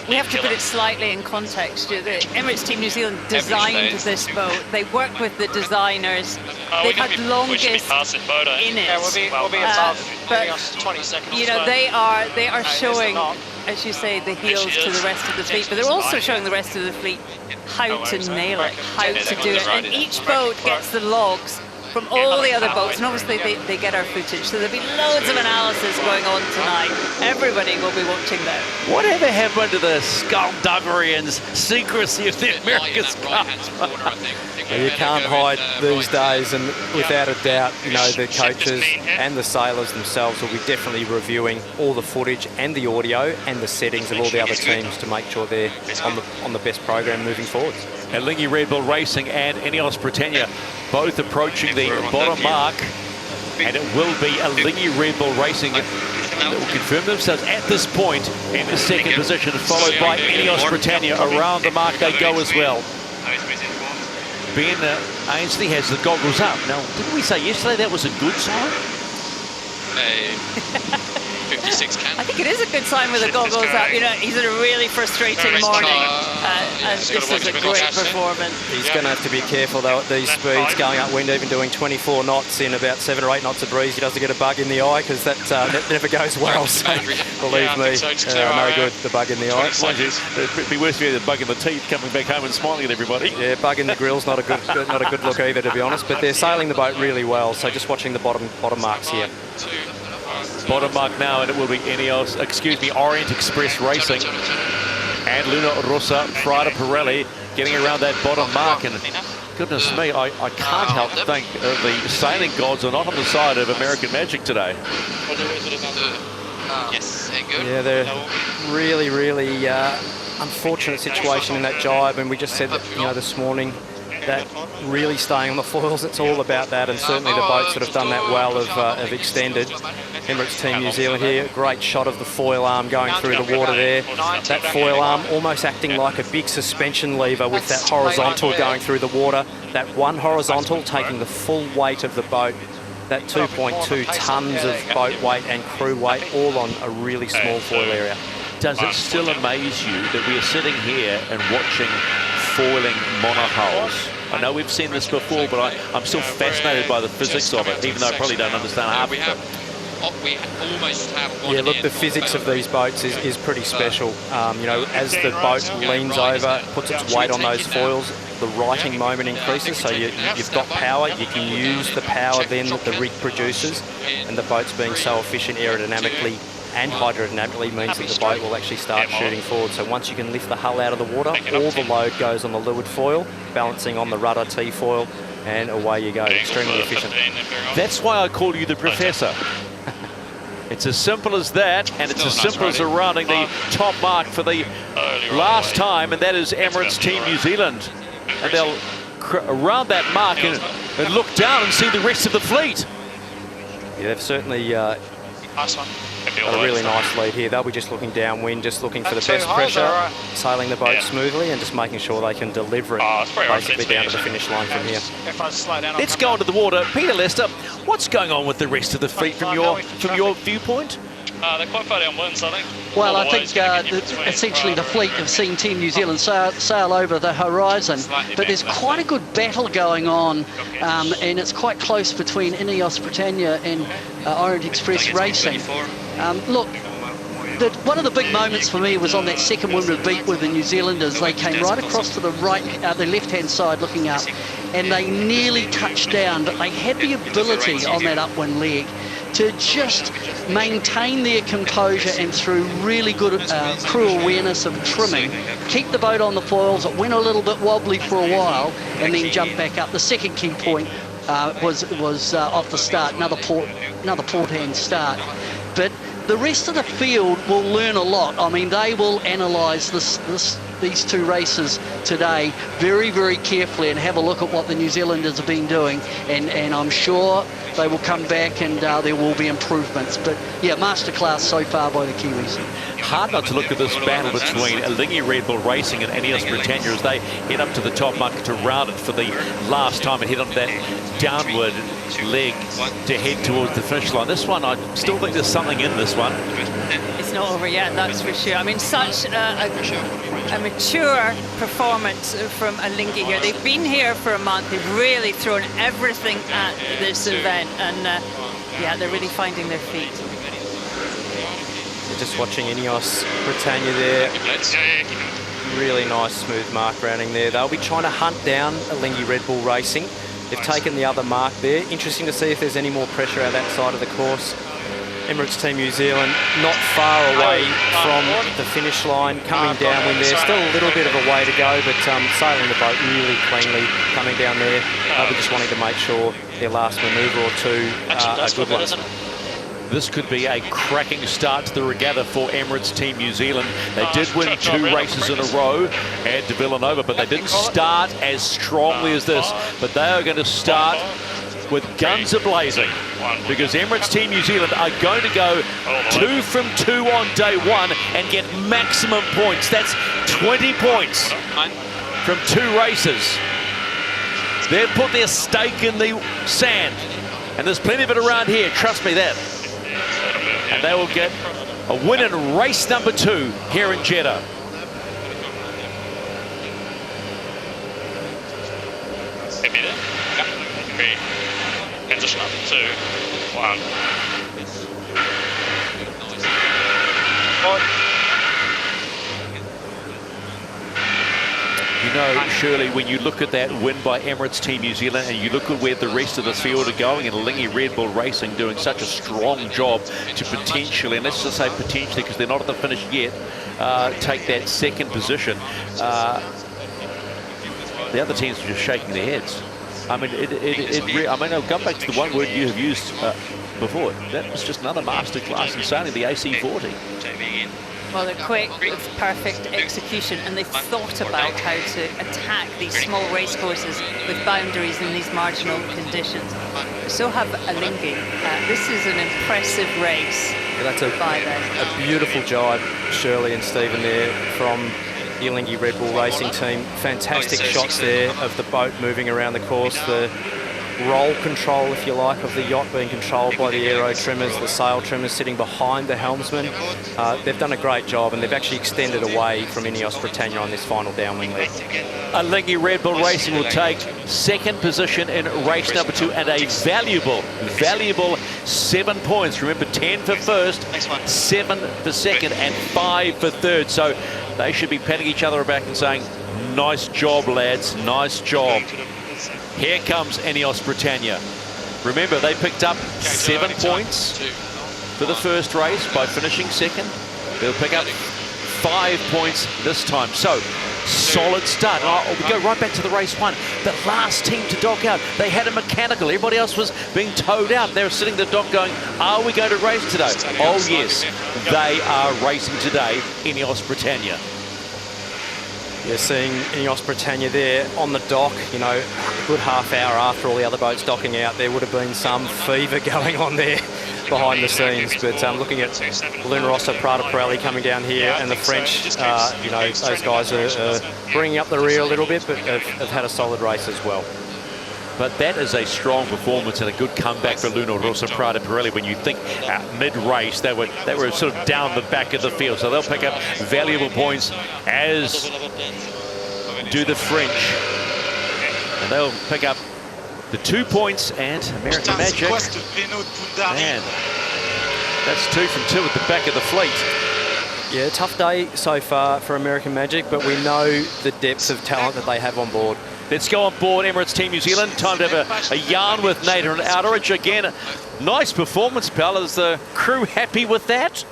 We have to put it slightly in context. The Emirates Team New Zealand designed this boat. They worked with the designers. They've had longest in it. Yeah, we'll be above. But 20 seconds. you know, they are showing, as you say, the heels to the rest of the fleet, but they're also showing the rest of the fleet how to nail it, how to do it. And each boat gets the logs from all the other boats, and obviously they get our footage. So there'll be loads of analysis going on tonight. Everybody will be watching that. Whatever happened to the skullduggery and secrecy of the America's Cup? You can't hide these days, and without a doubt, you know, the coaches and the sailors themselves will be definitely reviewing all the footage and the audio and the settings of all the other teams to make sure they're on the best program moving forwards. Alinghi Red Bull Racing and Ineos Britannia both approaching the bottom mark, and it will be Alinghi Red Bull Racing that will confirm themselves at this point in the second position, followed by Ineos Britannia. Around the mark they go as well. Ben Ainsley has the goggles up. Now, didn't we say yesterday that was a good sign? 56 can. I think it is a good sign with the goggles up. You know, he's had a really frustrating morning, and this is a great performance. He's going to have to be careful though at these speeds, going upwind, even doing 24 knots in about 7 or 8 knots of breeze. He doesn't get a bug in the eye, because that never goes well. So believe me, no good, the bug in the eye. It'd be worse if you had a bug in the teeth coming back home and smiling at everybody. Yeah, bug in the grill's not a good look either, to be honest. But they're sailing the boat really well. So just watching the bottom marks here. Bottom mark now, and it will be Orient Express Racing and Luna Rossa, Prada Pirelli getting around that bottom mark. And goodness me, I can't help think the sailing gods are not on the side of American Magic today. Yeah, they're really unfortunate situation in that jibe, and we just said that, you know, this morning, that really staying on the foils, it's all about that, and certainly the boats that have done that well have extended. Emirates Team New Zealand here, great shot of the foil arm going through the water there. That foil arm almost acting like a big suspension lever with that horizontal going through the water. That one horizontal taking the full weight of the boat, that 2.2 tonnes of boat weight and crew weight, all on a really small foil area. Does it still amaze you that we are sitting here and watching foiling monohulls? I know we've seen this before, but I'm still fascinated by the physics of it, even though I probably don't understand half of it. We almost have one. Yeah, look, the physics of these boats is pretty special. You know, as the boat leans over, puts its weight on those foils, the righting moment increases, so you've got power. You can use the power then that the rig produces, and the boat's being so efficient aerodynamically and hydrodynamically means that the boat will actually start shooting forward. So once you can lift the hull out of the water, all the load goes on the leeward foil, balancing on the rudder T-foil, and away you go. Extremely efficient. That's why I call you the professor. It's as simple as that, and it's as simple as rounding the top mark for the last time, and that is Emirates Team New Zealand. And they'll round that mark and look down and see the rest of the fleet. Yeah, they've certainly got a really nice lead here. They'll be just looking downwind, just looking for the best pressure, sailing the boat smoothly, and just making sure they can deliver it basically down to the finish line from here. Let's go into the water. Peter Lester, what's going on with the rest of the fleet from your viewpoint? They're quite far downwind, so I think. Well, I think essentially the fleet have seen Team New Zealand sail over the horizon, but there's quite a good battle going on, and it's quite close between Ineos Britannia and Orient Express Racing. Look, one of the big moments for me was on that second windward beat with the New Zealanders. They came right across to the the left-hand side looking up, and they nearly touched down, but they had the ability on that upwind leg to just maintain their composure, and through really good crew awareness of trimming, keep the boat on the foils. It went a little bit wobbly for a while and then jumped back up. The second key point was off the start, another port hand start. But the rest of the field will learn a lot. I mean, they will analyse these two races today very, very carefully and have a look at what the New Zealanders have been doing, and I'm sure they will come back and there will be improvements. But yeah, masterclass so far by the Kiwis. hard not to look at this battle between Alinghi Red Bull Racing and Ineos Britannia as they head up to the top marker to round it for the last time and head on that downward leg to head towards the finish line. This one, I still think there's something in this one. It's not over yet, that's for sure. I mean, such a mature performance from Alinghi here. They've been here for a month. They've really thrown everything at this event, and yeah, they're really finding their feet. Just watching Ineos Britannia there. Really nice smooth mark rounding there. They'll be trying to hunt down Alinghi Red Bull Racing. They've taken the other mark there. Interesting to see if there's any more pressure out that side of the course. Emirates Team New Zealand not far away from the finish line, coming downwind there. Still a little bit of a way to go, but sailing the boat really cleanly coming down there. They'll be just wanting to make sure their last manoeuvre or two are good ones. This could be a cracking start to the regatta for Emirates Team New Zealand. They did win 2 races in a row at Villanova, but they didn't start as strongly as this. But they are going to start with guns a-blazing, because Emirates Team New Zealand are going to go 2 from 2 on day 1 and get maximum points. That's 20 points from 2 races. They've put their stake in the sand, and there's plenty of it around here, trust me that. And they will get a win in race number 2 here in Jeddah. Transition up, 2, 1. You know, Shirley, when you look at that win by Emirates Team New Zealand and you look at where the rest of the field are going, and Alinghi Red Bull Racing doing such a strong job to potentially, and let's just say potentially because they're not at the finish yet, take that 2nd position. The other teams are just shaking their heads. I mean, I'll come back to the one word you have used before. That was just another masterclass in sailing the AC40. Well, they're quick, it's perfect execution, and they've thought about how to attack these small race courses with boundaries in these marginal conditions. So have Alinghi. This is an impressive race. Yeah, that's a beautiful jibe, Shirley and Stephen there from the Alinghi Red Bull Racing team. Fantastic shots there of the boat moving around the course, the roll control, if you like, of the yacht being controlled by the aero trimmers, the sail trimmers sitting behind the helmsman. They've done a great job, and they've actually extended away from Ineos Britannia on this final downwind leg. Alinghi Red Bull Racing will take 2nd position in race number 2 and a valuable 7 points. Remember, 10 for 1st, 7 for 2nd, and 5 for 3rd. So they should be patting each other back and saying, nice job, lads, nice job. Here comes Ineos Britannia. Remember, they picked up 7 points for the first race by finishing 2nd. They'll pick up 5 points this time. So, solid start. We go right back to the race 1. The last team to dock out. They had a mechanical. Everybody else was being towed out. They were sitting at the dock going, are we going to race today? Oh, yes, they are racing today, Ineos Britannia. You're seeing Ineos Britannia there on the dock, you know, a good half hour after all the other boats docking out. There would have been some fever going on there behind the scenes. But looking at Luna Rossa, Prada Pirelli coming down here, and the French, you know, those guys are bringing up the rear a little bit, but have had a solid race as well. But that is a strong performance and a good comeback for Luna Rossa Prada Pirelli. When you think mid-race, they were sort of down the back of the field. So they'll pick up valuable points, as do the French. And they'll pick up the 2 points, and American Magic. Man, that's 2 from 2 at the back of the fleet. Yeah, tough day so far for American Magic, but we know the depth of talent that they have on board. Let's go on board Emirates Team New Zealand. Time to have a yarn with Nathan Outeridge. Again, nice performance, pal. Is the crew happy with that?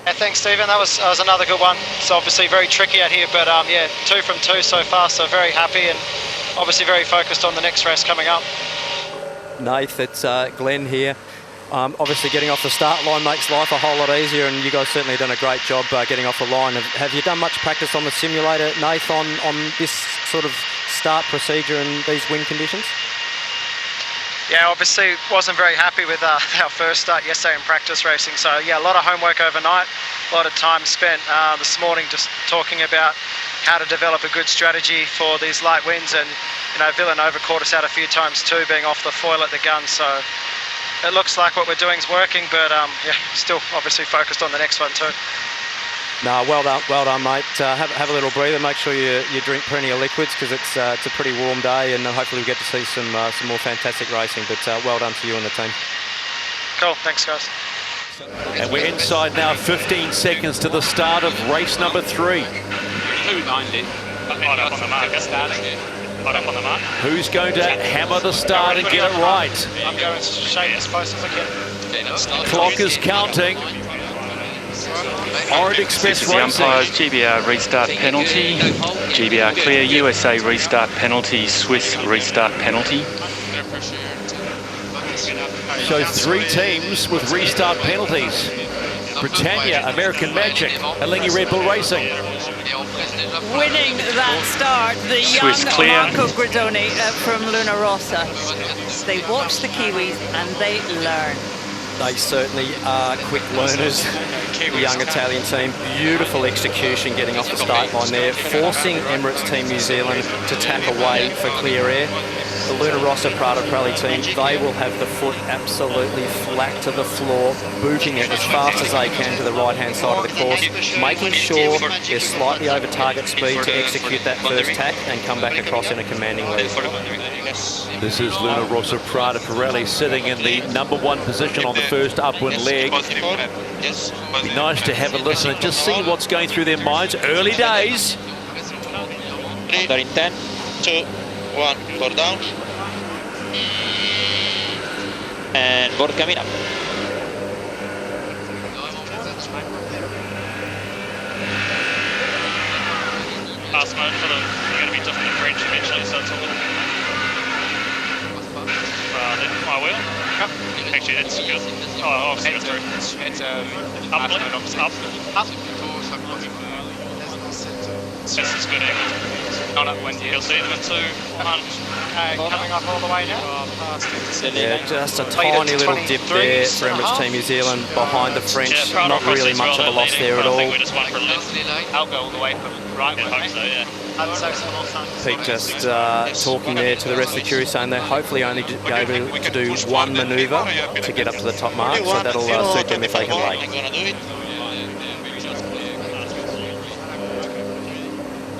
Yeah, thanks, Stephen. That was another good one. It's obviously very tricky out here, but yeah, 2 from 2 so far, so very happy and obviously very focused on the next race coming up. Nath, it's Glenn here. Obviously getting off the start line makes life a whole lot easier, and you guys certainly done a great job getting off the line. Have you done much practice on the simulator, Nath, on this sort of start procedure and these wind conditions? Yeah, obviously wasn't very happy with our first start yesterday in practice racing, so yeah, a lot of homework overnight. lot of time spent this morning just talking about how to develop a good strategy for these light winds, and Villanova caught us out a few times too, being off the foil at the gun, so it looks like what we're doing is working, but yeah, still obviously focused on the next one too. No, well done, mate. Have a little breather. Make sure you drink plenty of liquids, because it's a pretty warm day, and hopefully we get to see some more fantastic racing. But well done to you and the team. Cool, thanks guys. And we're inside now, 15 seconds to the start of race number 3. Who's going to hammer the start and get it right? I'm going straight as close as I can. Clock is counting. Orient Express This is the umpires, GBR restart penalty, GBR clear, USA restart penalty, Swiss restart penalty. So 3 teams with restart penalties. Britannia, American Magic, Alinghi Red Bull Racing. Winning that start, the Swiss young clear. Marco Gradoni from Luna Rossa. They watch the Kiwis and they learn. They certainly are quick learners, the young Italian team. Beautiful execution getting off the start line there, forcing Emirates Team New Zealand to tack away for clear air. The Luna Rossa Prada Pirelli team, they will have the foot absolutely flat to the floor, booting it as fast as they can to the right-hand side of the course, making sure they're slightly over target speed to execute that first tack and come back across in a commanding lead. This is Luna Rossa Prada Pirelli sitting in the #1 position on the first upwind leg. Be nice to have a listen and just see what's going through their minds. Early days. Under in 10, 2, 1, board down. And board coming up. Pass mode for them. They're going to be different in French eventually, so it's a little... my wheel? Yep. Actually, that's good. Oh, obviously it's through. It's up. This is good angle. Not upwind here. You'll see them in 2, 1. Coming up all the way now. Yeah, just a tiny little dip there for Emirates Team New Zealand behind the French. Not really much of a loss there at all. I'll go all the way from right. I hope so, yeah. Pete just talking there to the rest of the crew, saying they're hopefully only able to do 1 manoeuvre to get up to the top mark, so that'll suit them if they can late.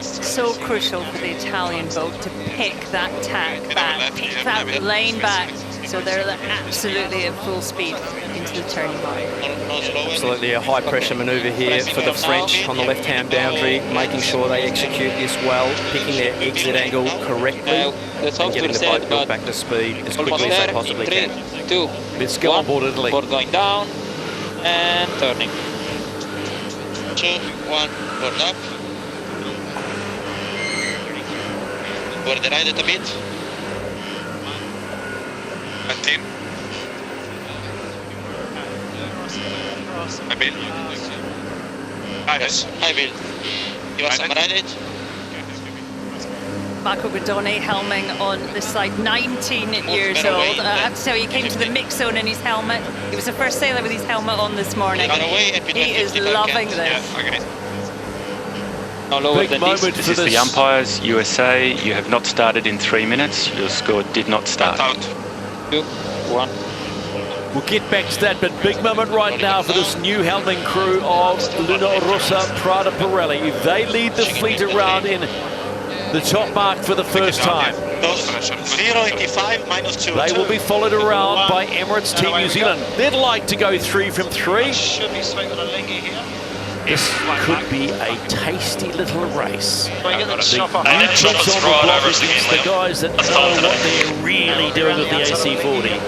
So crucial for the Italian boat to pick that tack back, pick that lane back, so they're absolutely at full speed into the turning line. Absolutely a high pressure manoeuvre here for the French on the left hand boundary, making sure they execute this well, picking their exit angle correctly and getting the boat built back to speed as quickly as they possibly can. 2, Let's go on board Italy. Board going down and turning. 2, 1, board up. Board the right a bit. 19. I build. Yes, I build. You want some right? Marco Gradoni helming on this side, 19 years old. I have to tell you, he came to the mix zone in his helmet. He was the first sailor with his helmet on this morning. He is loving this. Big moment This is the umpires, USA. You have not started in 3 minutes. Your score did not start. 2, 1. We'll get back to that, but big moment right now for this new helming crew of Luna Rossa Prada Pirelli. If they lead the fleet around in the top mark for the first time, 0.85 minus 2. they will be followed around by Emirates Team New Zealand. They'd like to go 3 from 3. Should be swinging a Alinghi here. This could be a tasty little race. The new kids on the block against the guys that know what they're really doing with the AC40.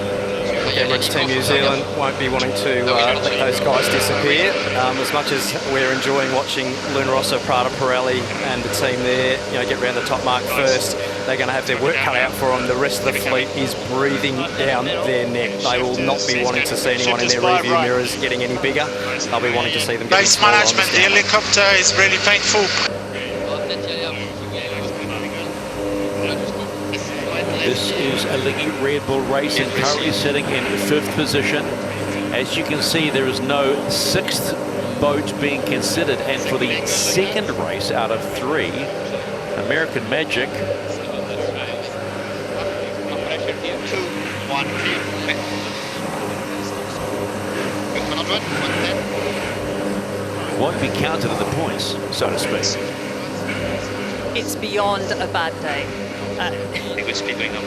Emirates Team New Zealand won't be wanting to let those guys disappear. As much as we're enjoying watching Luna Rossa Prada Pirelli and the team there, get round the top mark first, they're going to have their work cut out for them. The rest of the fleet is breathing down their neck. They will not be wanting to see anyone in their rearview mirrors getting any bigger. They'll be wanting to see them getting smaller. Base management, the helicopter is really painful. This is Alinghi Red Bull Racing, currently sitting in 5th position. As you can see, there is no 6th boat being considered. And for the second race out of 3, American Magic. 2, 1, clear. 100, 110. Won't be counted in the points, so to speak. It's beyond a bad day.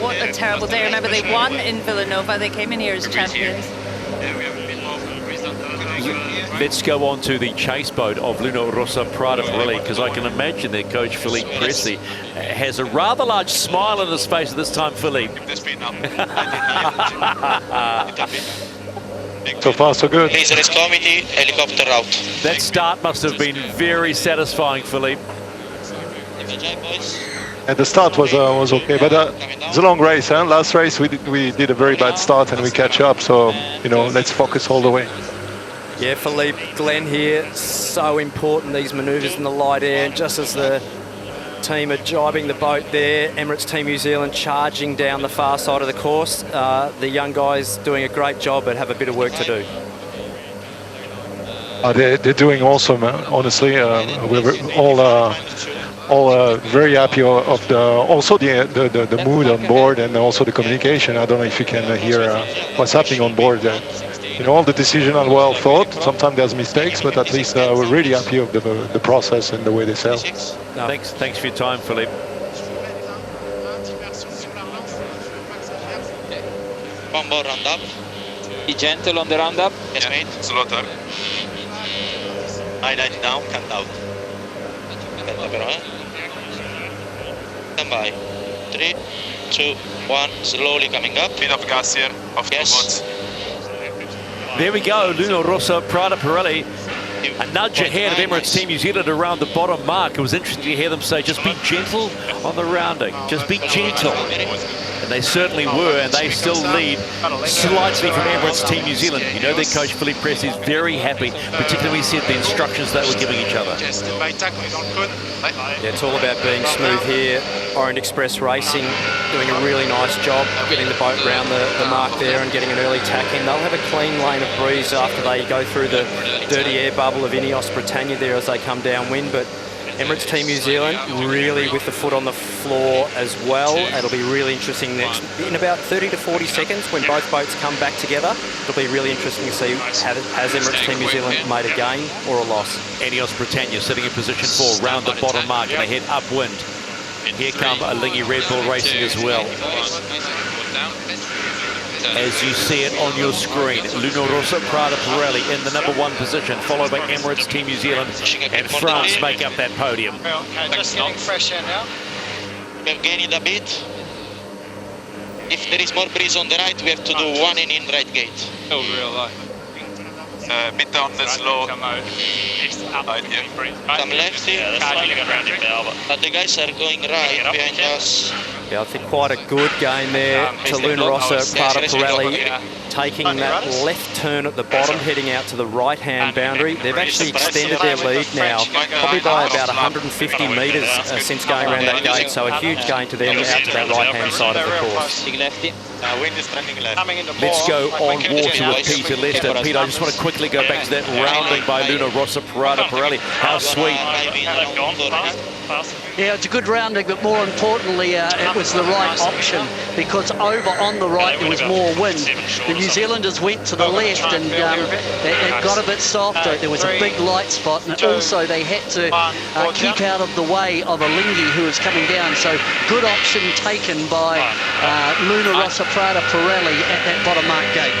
What a terrible day. Remember, they won in Villanova. They came in here as champions. Let's go on to the chase boat of Luno Rossa Prada Pirelli, because I can imagine their coach, Philippe Presley, has a rather large smile on his face at this time, Philippe. So far, so good. Please, race committee, helicopter route. That start must have been very satisfying, Philippe. And the start was okay, but it's a long race. Huh? Last race we did a very bad start and we catch up. So let's focus all the way. Yeah, Philippe, Glenn here. So important, these manoeuvres in the light air. And just as the team are jibing the boat there, Emirates Team New Zealand charging down the far side of the course. The young guys doing a great job, but have a bit of work to do. They're doing awesome, honestly. We're all very happy of the mood on board and also the communication. I don't know if you can hear what's happening on board. All the decisions are well thought. Sometimes there's mistakes, but at least we're really happy of the process and the way they sail. No, thanks for your time, Philippe. One more round up. Be gentle on the roundup. Yes, mate. Slaughter. Highlight down, cut out. Stand by. 3, 2, 1. Slowly coming up. Bit of gas here. Yes. There we go, Luno Rossa Prada Pirelli. A nudge ahead of Emirates Team New Zealand around the bottom mark. It was interesting to hear them say, just be gentle on the rounding. Just be gentle. And they certainly were, and they still lead slightly from Emirates Team New Zealand. You know their coach, Philippe Presley, is very happy, particularly when he said the instructions they were giving each other. Yeah, it's all about being smooth here. Orient Express Racing doing a really nice job getting the boat round the mark there and getting an early tack in. They'll have a clean lane of breeze after they go through the dirty air bubble of Ineos Britannia there as they come downwind. But Emirates Team New Zealand really with the foot on the floor as well. It'll be really interesting next in about 30 to 40 seconds when both boats come back together. It'll be really interesting to see has Emirates Team New Zealand made a gain or a loss. Ineos Britannia sitting in position 4 round the bottom mark and they head upwind. Here come a Lingy Red Bull Racing as well. As you see it on your screen, Luno Rossa Prada Pirelli in the #1 position, followed by Emirates Team New Zealand, and France make up that podium. Okay, just getting fresh air now. We're gaining a bit. If there is more breeze on the right, we have to do one in right gate. Oh, real life. Bit down the slow. Come left here. But the guys are going right behind us. Yeah, I think quite a good game there to Luno Rossa Prada Pirelli, taking that left turn at the bottom, heading out to the right-hand boundary. They've actually extended their lead now, probably by about 150 metres since going around that gate, so a huge gain to them out to that right-hand side of the course. Wind is trending left. Let's go on water with Peter Lester. Peter, I just want to quickly go back to that rounding by Luno Rossa Prada Pirelli. How sweet. Yeah, it's a good rounding, but more importantly, it was the right option because over on the right there was more wind. The New Zealanders went to the left and it got a bit softer. There was a big light spot, and also they had to keep out of the way of a Lingy who was coming down. So good option taken by Luno Rossa Prada Pirelli at that bottom mark gate.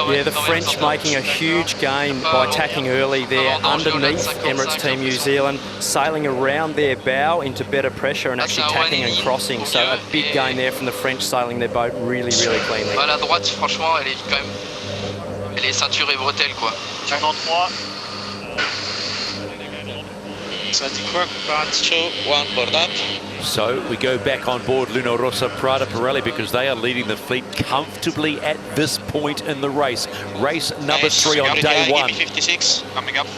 Yeah, the French making a huge gain by tacking early there underneath Emirates Team New Zealand, sailing around their bow into better pressure and actually tacking and crossing. So a big gain there from the French sailing their boat really, really cleanly. La droite, franchement, elle est quand même... Elle est ceinture et bretelle, quoi. 53. So 2, 1 board up. So we go back on board Luno Rossa Prada Pirelli because they are leading the fleet comfortably at this point in the race. Race number 3 on day 1. 56 coming up.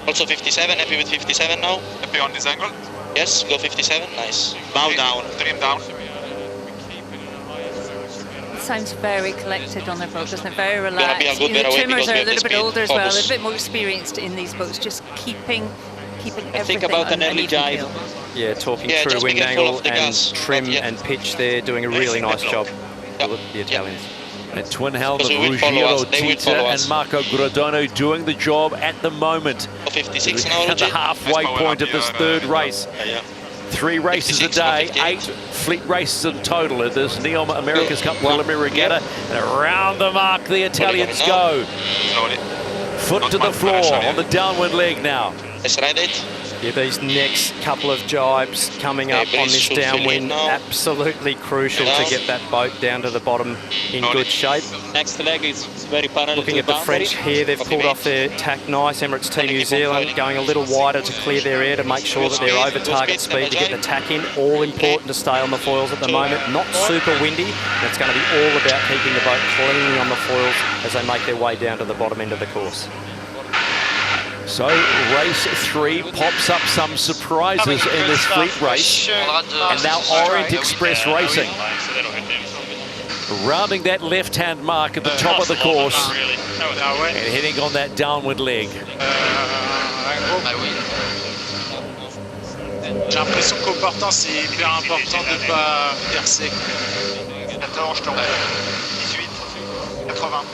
Also 57, happy with 57 now? Happy on this angle? Yes, go 57, nice. Bow down. Trim down. sounds very collected on their boat, doesn't it? Very relaxed. Be a good The getaway trimmers because are we a have the little bit speed. older as well, a Focus. little bit more experienced in these boats, just keeping everything Think about on an early even jibe. keel. Yeah, talking Yeah, true just be wind careful angle of the and gas. trim Yeah. and pitch there, doing a really nice job, the Italians. And twin helm of Because we will follow Ruggiero us, they will Tita follow and us. Marco Gradano doing the job at the moment. 56 now, At the Luigi. halfway point of this third race. Yeah. 3 races a 56, day, 58. 8 fleet races in total at this Neom America's Cup Preliminary Regatta. And around the mark the Italians go. Foot to the floor on the downwind leg now. Let's ride it. Yeah, these next couple of jibes coming up on this downwind, absolutely crucial to get that boat down to the bottom in good shape. Next leg is very parallel. Looking at the French here, they've pulled off their tack nice. Emirates Team New Zealand going a little wider to clear their air to make sure that they're over target speed to get the tack in. All important to stay on the foils at the moment. Not super windy. And it's going to be all about keeping the boat cleanly on the foils as they make their way down to the bottom end of the course. So race 3 pops up some surprises in this fleet race. And now Orient Express Racing. Rounding that left-hand mark at the top of the course. And heading on that downward leg. J'ai l'impression qu'au portant, c'est hyper important de ne pas percer. 14, je tombe. 18, 80.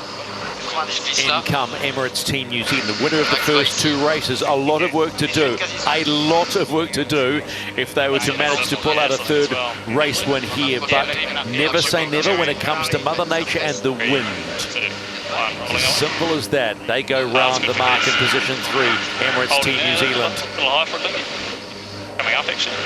In come Emirates Team New Zealand, the winner of the first 2 races. A lot of work to do, a lot of work to do if they were to manage to pull out a third race win here. But never say never when it comes to Mother Nature and the wind. As simple as that. They go round the mark in position 3, Emirates Team New Zealand. Coming up, actually.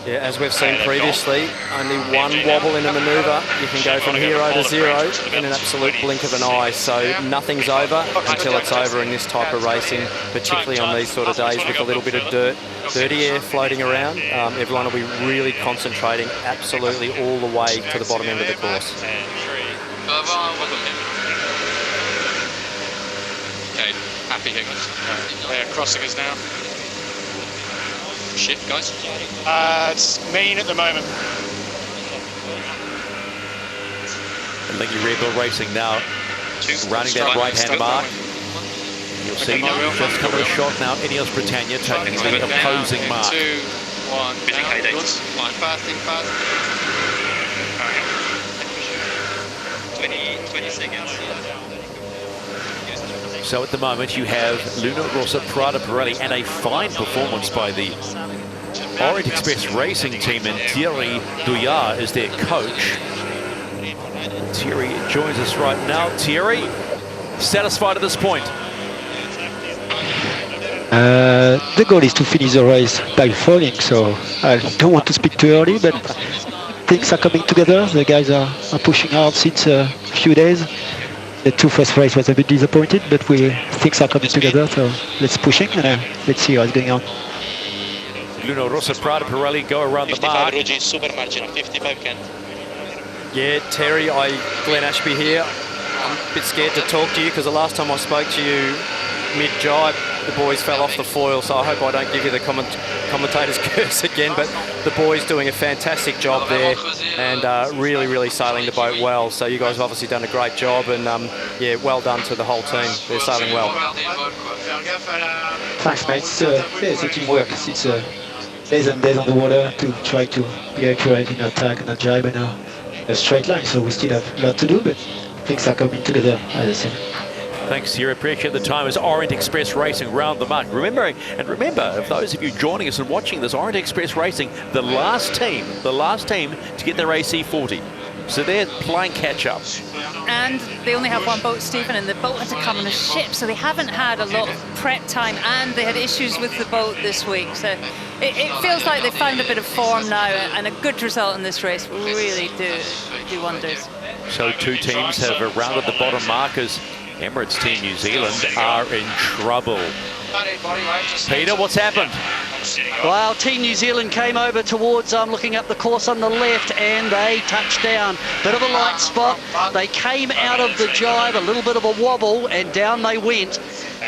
Yeah, as we've seen previously, only one wobble in a manoeuvre. You can go from 0 to 0 in an absolute blink of an eye. So nothing's over until it's over in this type of racing, particularly on these sort of days with a little bit of dirty air floating around. Everyone will be really concentrating absolutely all the way to the bottom end of the course. Okay, happy Higgins. They're crossing us now. Shift, guys. It's mean at the moment. Lingy Rebel Racing now rounding that right-hand mark. You'll see just coming a shot now. Ineos Britannia taking the opposing mark. 2, 1, fine, fast, in fast. 20 seconds. So at the moment you have Luna Rossa Prada Pirelli and a fine performance by the Orient Express Racing team, and Thierry Douillard is their coach. Thierry joins us right now. Thierry, satisfied at this point? The goal is to finish the race by falling, so I don't want to speak too early, but things are coming together. The guys are pushing hard since a few days. The 2 first race was a bit disappointed, but things are coming together, so let's pushing and let's see how it's going on. Luna Rossa Prada Pirelli go around the mark. 55 Ruggi, super margin, 55 Kent. Yeah, Terry, Glenn Ashby here. I'm a bit scared to talk to you because the last time I spoke to you mid-jibe, the boys fell off the foil, so I hope I don't give you the commentator's curse again, but the boys doing a fantastic job there and really, really sailing the boat well. So you guys have obviously done a great job, and yeah, well done to the whole team. They're sailing well. Thanks, mate. It's a teamwork. It's days and days on the water to try to be accurate in attack and a jibe and a straight line, so we still have a lot to do, but things are coming together, as I said. Thanks, Thierry. Appreciate the time as Orient Express Racing round the mark. Remember, if those of you joining us and watching this, Orient Express Racing, the last team to get their AC40. So they're playing catch up. And they only have one boat, Stephen, and the boat had to come on a ship, so they haven't had a lot of prep time, and they had issues with the boat this week. So it feels like they've found a bit of form now, and a good result in this race will really do wonders. So 2 teams have rounded the bottom markers. Emirates Team New Zealand are in trouble. Peter, what's happened? Well, Team New Zealand came over towards, I'm looking up the course on the left, and they touched down. Bit of a light spot. They came out of the jibe, a little bit of a wobble, and down they went.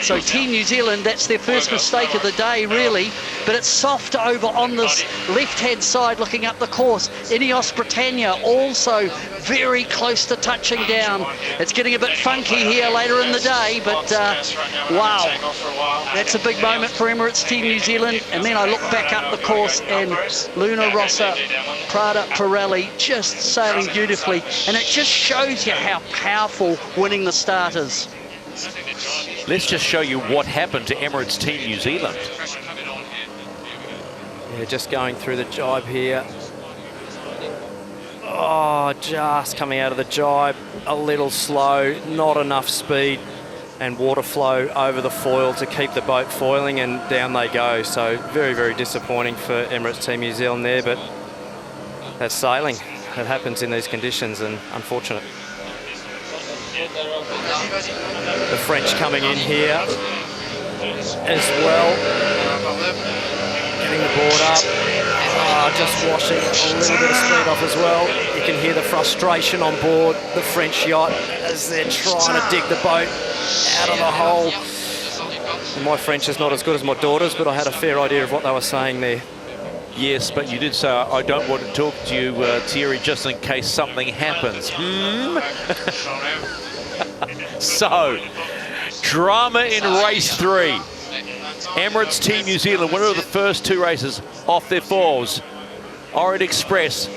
So Team New Zealand, that's their first mistake of the day, really. But it's soft over on this left-hand side looking up the course. Ineos Britannia also very close to touching down. It's getting a bit funky here later in the day, but wow, that's a big moment for Emirates Team New Zealand. And then I look back up the course and Luna Rossa, Prada Pirelli just sailing beautifully. And it just shows you how powerful winning the start is. Let's just show you what happened to Emirates Team New Zealand. Yeah, just going through the jibe here. Oh, just coming out of the jibe, a little slow, not enough speed and water flow over the foil to keep the boat foiling, and down they go. So very, very disappointing for Emirates Team New Zealand there, but that's sailing. It happens in these conditions, and unfortunate. The French coming in here as well. Getting the board up. Just washing a little bit of speed off as well. You can hear the frustration on board the French yacht as they're trying to dig the boat out of the hole. And my French is not as good as my daughter's, but I had a fair idea of what they were saying there. Yes, but you did say, I don't want to talk to you, Thierry, just in case something happens. So, drama in race 3. Emirates Team New Zealand, winner of the first 2 races, off their fours. Orient Express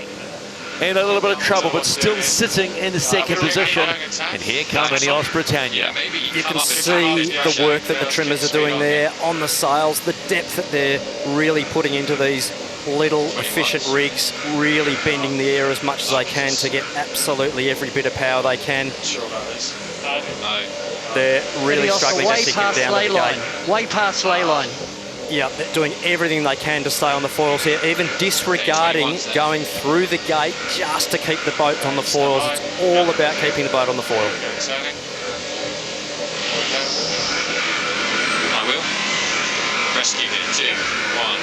in a little bit of trouble, but still sitting in the second position. And here come Ineos Britannia. You can see the work that the trimmers are doing there on the sails, the depth that they're really putting into these little efficient rigs, really bending the air as much as they can to get absolutely every bit of power they can. They're really struggling to stick it down the gate. Way past ley line. Yeah, they're doing everything they can to stay on the foils here, even disregarding going through the gate just to keep the boat on the foils. It's all about keeping the boat on the foil. I will. Rescue here, 2, 1.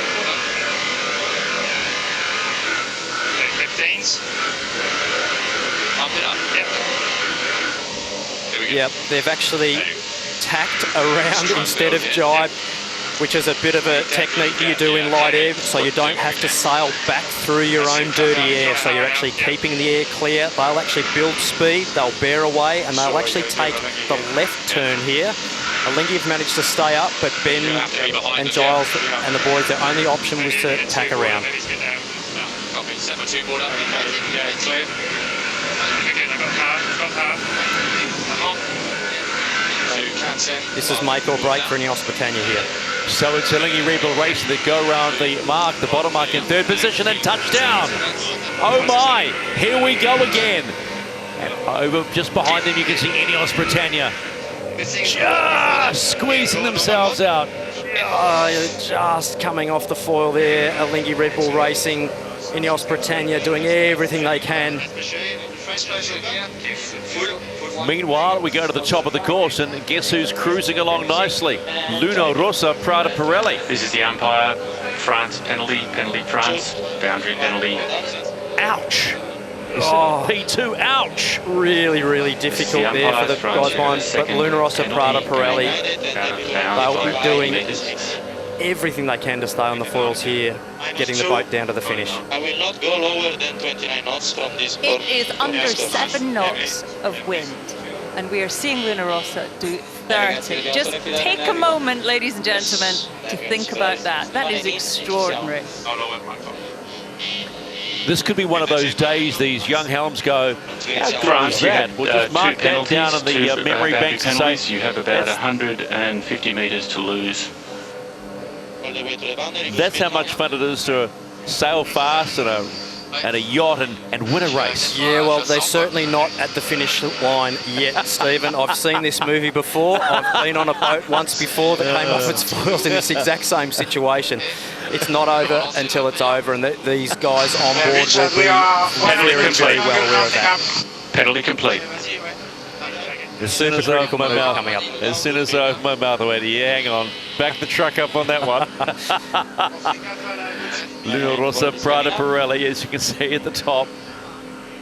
15s. Pump it up. Yep. Yep, they've actually tacked around instead of jibe, which is a bit of a technique that you do in light air, so you don't have to sail back through your own dirty air. So you're actually keeping the air clear. They'll actually build speed, they'll bear away, and they'll actually take the left turn here. Alinghi have managed to stay up, but Ben and Giles and the boys, their only option was to tack around. Copy, 7-2 board up. Yeah, clear. This is make or break for Ineos Britannia here. So it's Alinghi Rebel racing that go around the mark, the bottom mark in third position, and touchdown. Oh my, here we go again. And over just behind them you can see Ineos Britannia just squeezing themselves out. Just coming off the foil there. Alinghi Red Bull Racing, Ineos Britannia doing everything they can. Meanwhile, we go to the top of the course, and guess who's cruising along nicely? Luna Rossa, Prada Pirelli. This is the umpire. France penalty, penalty France, boundary penalty. Ouch. P2, ouch. Really, really difficult there for the guys behind, but Luna Rossa, Prada Pirelli, they'll be doing everything they can to stay on the foils here, getting the boat down to the finish. I will not go lower than 29 knots from this boat. It is under 7 knots of wind, and we are seeing Luna Rossa do 30. Just take a moment, ladies and gentlemen, to think about that. That is extraordinary. This could be one of those days these young helms go, how good is that? We'll just mark that down on the memory banks and say, you have about 150 metres to lose. That's how much fun it is to sail fast and a yacht and win a race. Yeah, well, they're certainly not at the finish line yet, Stephen. I've seen this movie before. I've been on a boat once before that came off its foils in this exact same situation. It's not over until it's over, and these guys on board will be very well aware of that. Penalty complete. As soon as I open my mouth, I went, yeah, hang on. Back the truck up on that one. Luna Rossa, Prada Pirelli, as you can see at the top.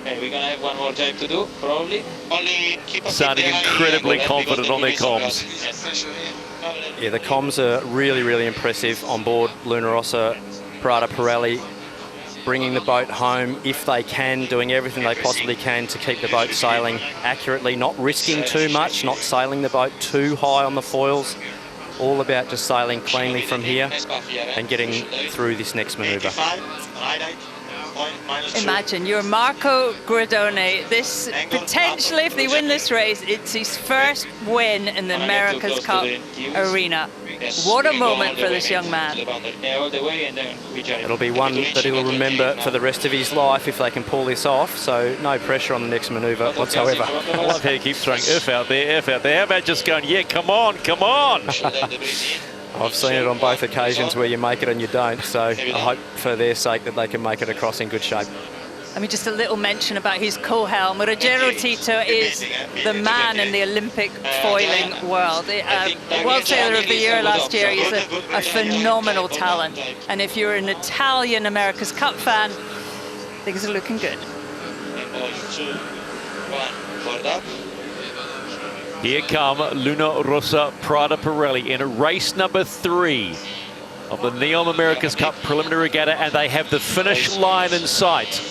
Okay, we're gonna have one more jibe to do, probably. Only keep Sounding incredibly confident on their comms. Yeah, the comms are really, really impressive on board Luna Rossa Prada Pirelli, bringing the boat home if they can, doing everything they possibly can to keep the boat sailing accurately, not risking too much, not sailing the boat too high on the foils. All about just sailing cleanly from here and getting through this next manoeuvre. Imagine you're Marco Gradone. This potentially, if they win this race, it's his first win in the America's Cup arena. What a moment for this young man. It'll be one that he'll remember for the rest of his life if they can pull this off, so no pressure on the next manoeuvre whatsoever. I love how he keeps throwing F out there, F out there. How about just going, yeah, come on, come on. I've seen it on both occasions where you make it and you don't, so I hope for their sake that they can make it across in good shape. I mean, just a little mention about his co-helm. Rogero Tito is the man in the Olympic foiling world. World Sailor of the Year last year. He's a phenomenal talent. And if you're an Italian America's Cup fan, things are looking good. Here come Luna Rossa Prada Pirelli in race number 3 of the Neom America's Cup Preliminary Regatta, and they have the finish line in sight.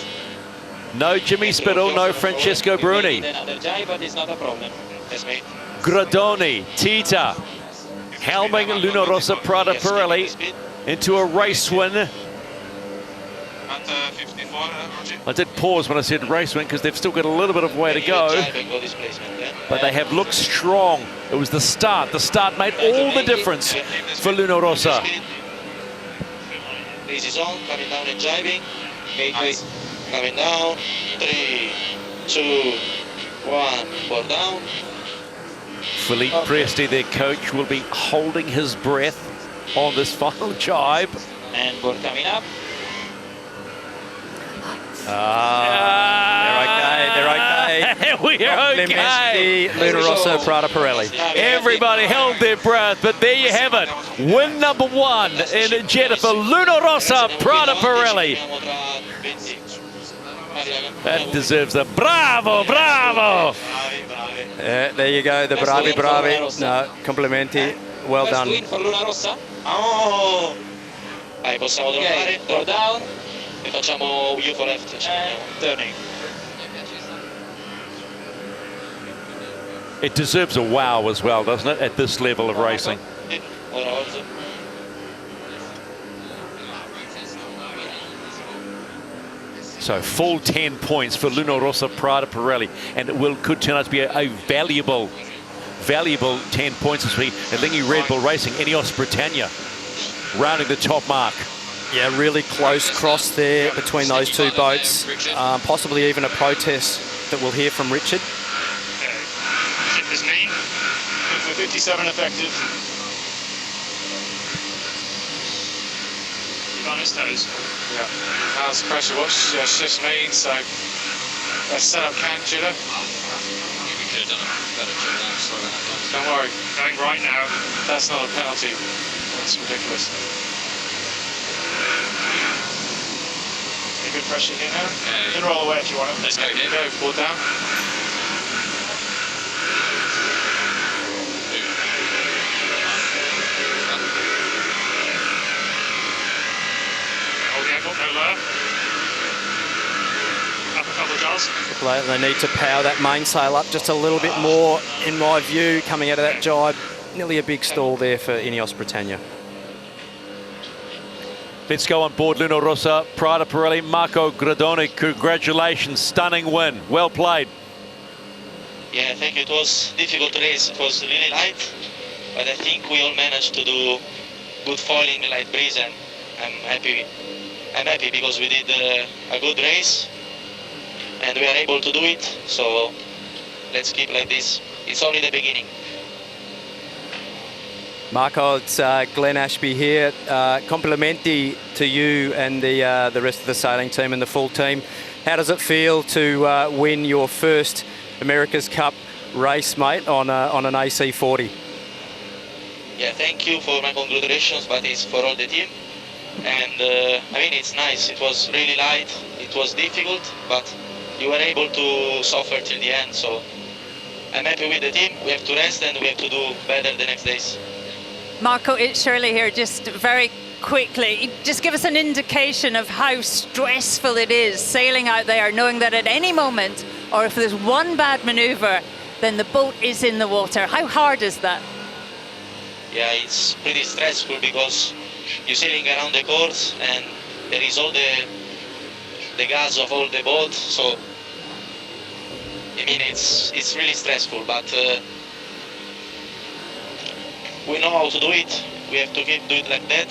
No Jimmy Spittle, no Francesco Bruni. Gradoni, Tita, helming Luna Rossa Prada Pirelli into a race win. I did pause when I said race win because they've still got a little bit of way to go, but they have looked strong. It was the start. The start made all the difference for Luna Rossa. This is on, coming down and jibing. Coming down, 3, 2, 1, four down. Philippe Presti, their coach, will be holding his breath on this final jibe. And board coming up. They're okay. We are okay. Luna Rossa Prada Pirelli. Everybody held their breath, but there you have it. Win number 1 in Jeddah for Luna Rossa Prada Pirelli. That deserves a bravo, bravo. There you go, the bravi, bravi. No, complimenti. Well done. Win for Luna Rossa. Oh! Possiamo Okay, go down. E facciamo U for left. Turning. It deserves a wow as well, doesn't it, at this level of racing? So full 10 points for Luna Rossa Prada Pirelli, and it could turn out to be a valuable 10 points this week. Lingy Red Bull Racing, Ineos Britannia, rounding the top mark. Yeah, really close cross there between those two boats. Possibly even a protest that we'll hear from Richard. His knee. 57 effective. On his toes. Yeah, how's the pressure watch? Yeah, shifts mean, so let's set up can Jeddah. We could have done a better job now, sorry about that. Don't worry. Going right now. That's not a penalty. That's ridiculous. Any good pressure here now? You can roll away if you want it. Let's go here. Go, pull down. They need to power that mainsail up just a little bit more, in my view, coming out of that jibe. Nearly a big stall there for Ineos Britannia. Let's go on board Luna Rossa Prada Pirelli. Marco Gradoni, congratulations, stunning win. Well played. Yeah, I think it was a difficult race. It was really light, but I think we all managed to do good foiling, light breeze, and I'm happy. I'm happy because we did a good race, and we are able to do it. So let's keep like this. It's only the beginning. Marco, it's Glenn Ashby here. Complimenti to you and the rest of the sailing team and the full team. How does it feel to win your first America's Cup race, mate, on an AC40? Yeah, thank you for my congratulations, but it's for all the team. And I mean, it's nice. It was really light. It was difficult, but you were able to suffer till the end. So I'm happy with the team. We have to rest and we have to do better the next days. Marco, it's Shirley here. Just very quickly, just give us an indication of how stressful it is sailing out there, knowing that at any moment, or if there's one bad maneuver, then the boat is in the water. How hard is that? Yeah, it's pretty stressful because you're sailing around the course and there is all the gas of all the boat. So I mean, it's really stressful, but we know how to do it. We have to keep doing it like that,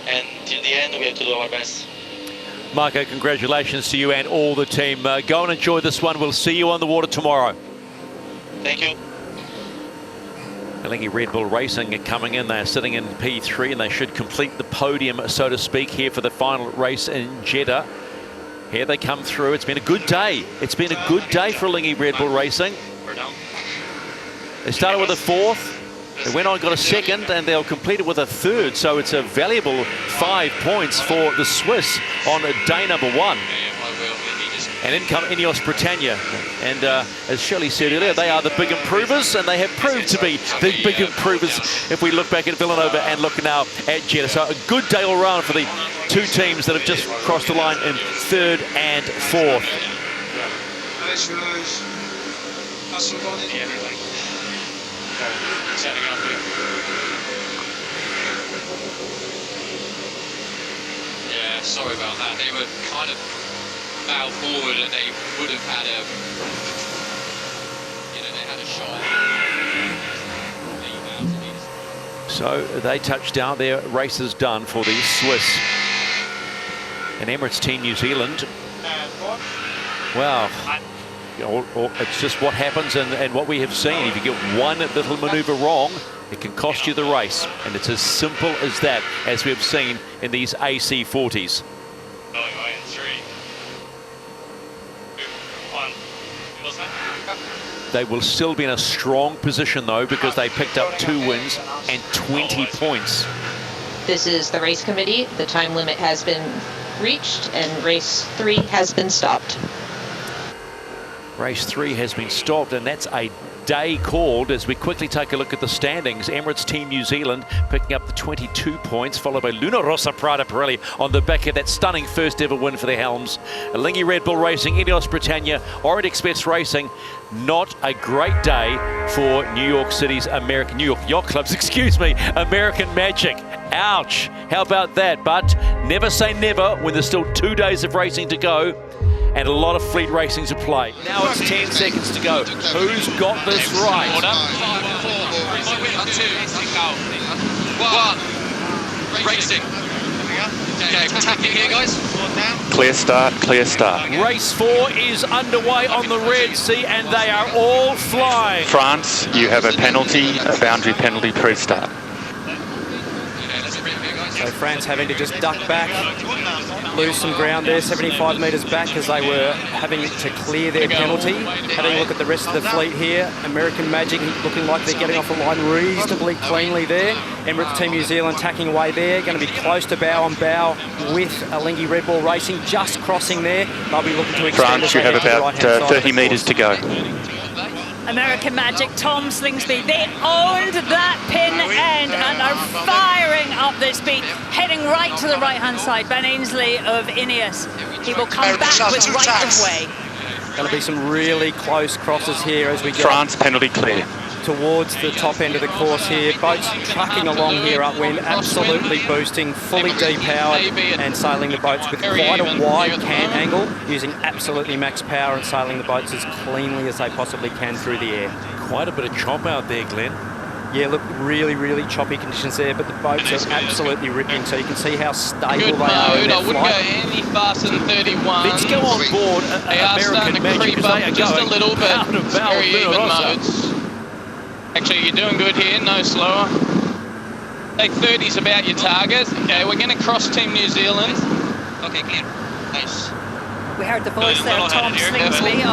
and till the end we have to do our best. Marco, congratulations to you and all the team. Go and enjoy this one. We'll see you on the water tomorrow. Thank you. Alinghi Red Bull Racing are coming in. They're sitting in P3 and they should complete the podium, so to speak, here for the final race in Jeddah. Here they come through. It's been a good day. It's been a good day for Alinghi Red Bull Racing. They started with a fourth. They went on, got a second, and they'll complete it with a third. So it's a valuable 5 points for the Swiss on day number 1. And in come Ineos Britannia. And as Shirley said earlier, they are the big improvers, and they have proved to be the big improvers if we look back at Villanova and look now at Jeddah. So a good day all round for the two teams that have just crossed the line in 3rd and 4th. Yeah, sorry about that. They were kind of bow forward and they would have had a, you know, they had a shot. So they touched down. Their race is done for the Swiss. And Emirates Team New Zealand, well, it's just what happens and what we have seen. If you get one little maneuver wrong, it can cost you the race. And it's as simple as that, as we have seen in these AC40s. They will still be in a strong position, though, because they picked up 2 wins and 20 points. This is the race committee. The time limit has been reached and race 3 has been stopped. Race 3 has been stopped, and that's a day called as we quickly take a look at the standings. Emirates Team New Zealand picking up the 22 points, followed by Luna Rossa Prada Pirelli on the back of that stunning first ever win for the Helms. Alinghi Red Bull Racing, Ineos Britannia, Orient Express Racing. Not a great day for New York City's New York Yacht Clubs, excuse me, American Magic. Ouch, how about that? But never say never when there's still 2 days of racing to go and a lot of fleet racing to play. Now it's 10 seconds to go. Who's got this right? 5, 4, 3, 2, 1. Racing. Okay, attacking here, guys. Clear start, clear start. Race 4 is underway on the Red Sea, and they are all flying. France, you have a penalty, a boundary penalty pre-start. So France having to just duck back, lose some ground there, 75 metres back as they were having to clear their penalty. Having a look at the rest of the fleet here, American Magic looking like they're getting off the line reasonably cleanly there. Emirates Team New Zealand tacking away there, going to be close to bow on bow with Alinghi Red Bull Racing, just crossing there. They'll be looking to extend. France, you have about 30 metres to go. American Magic, Tom Slingsby, they owned that pin end and are firing up this beat, heading right to the right-hand side. Ben Ainsley of Ineos, he will come back with right of way. Going to be some really close crosses here as we get France penalty clear towards the top end of the course here. Boats trucking along here upwind, absolutely boosting, fully depowered and sailing the boats with quite a wide cant angle, using absolutely max power and sailing the boats as cleanly as they possibly can through the air. Quite a bit of chop out there, Glenn. Yeah, look, really, really choppy conditions there, but the boats are absolutely ripping, so you can see how stable Good they are in mode. their I wouldn't flight. go any faster than 31. Let's go on board They are starting to creep up just a little bit. Very even modes. Actually, you're doing good here, no slower. Take 30's about your target. Okay, we're going to cross Team New Zealand. Okay, clear. Nice. We heard the voice there, Tom Slingsby,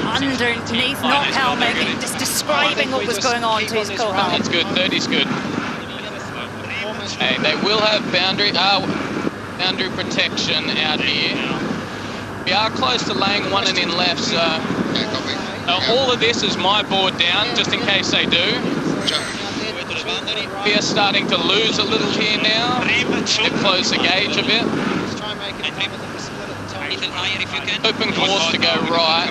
underneath, not helming, just describing what was going on to his co-helm. That's good, 30's good. Okay, they will have boundary protection out here. We are close to laying one and in left, so all of this is my board down, just in case they do. We are starting to lose a little here now. They've closed the gauge a bit. Open course to go right.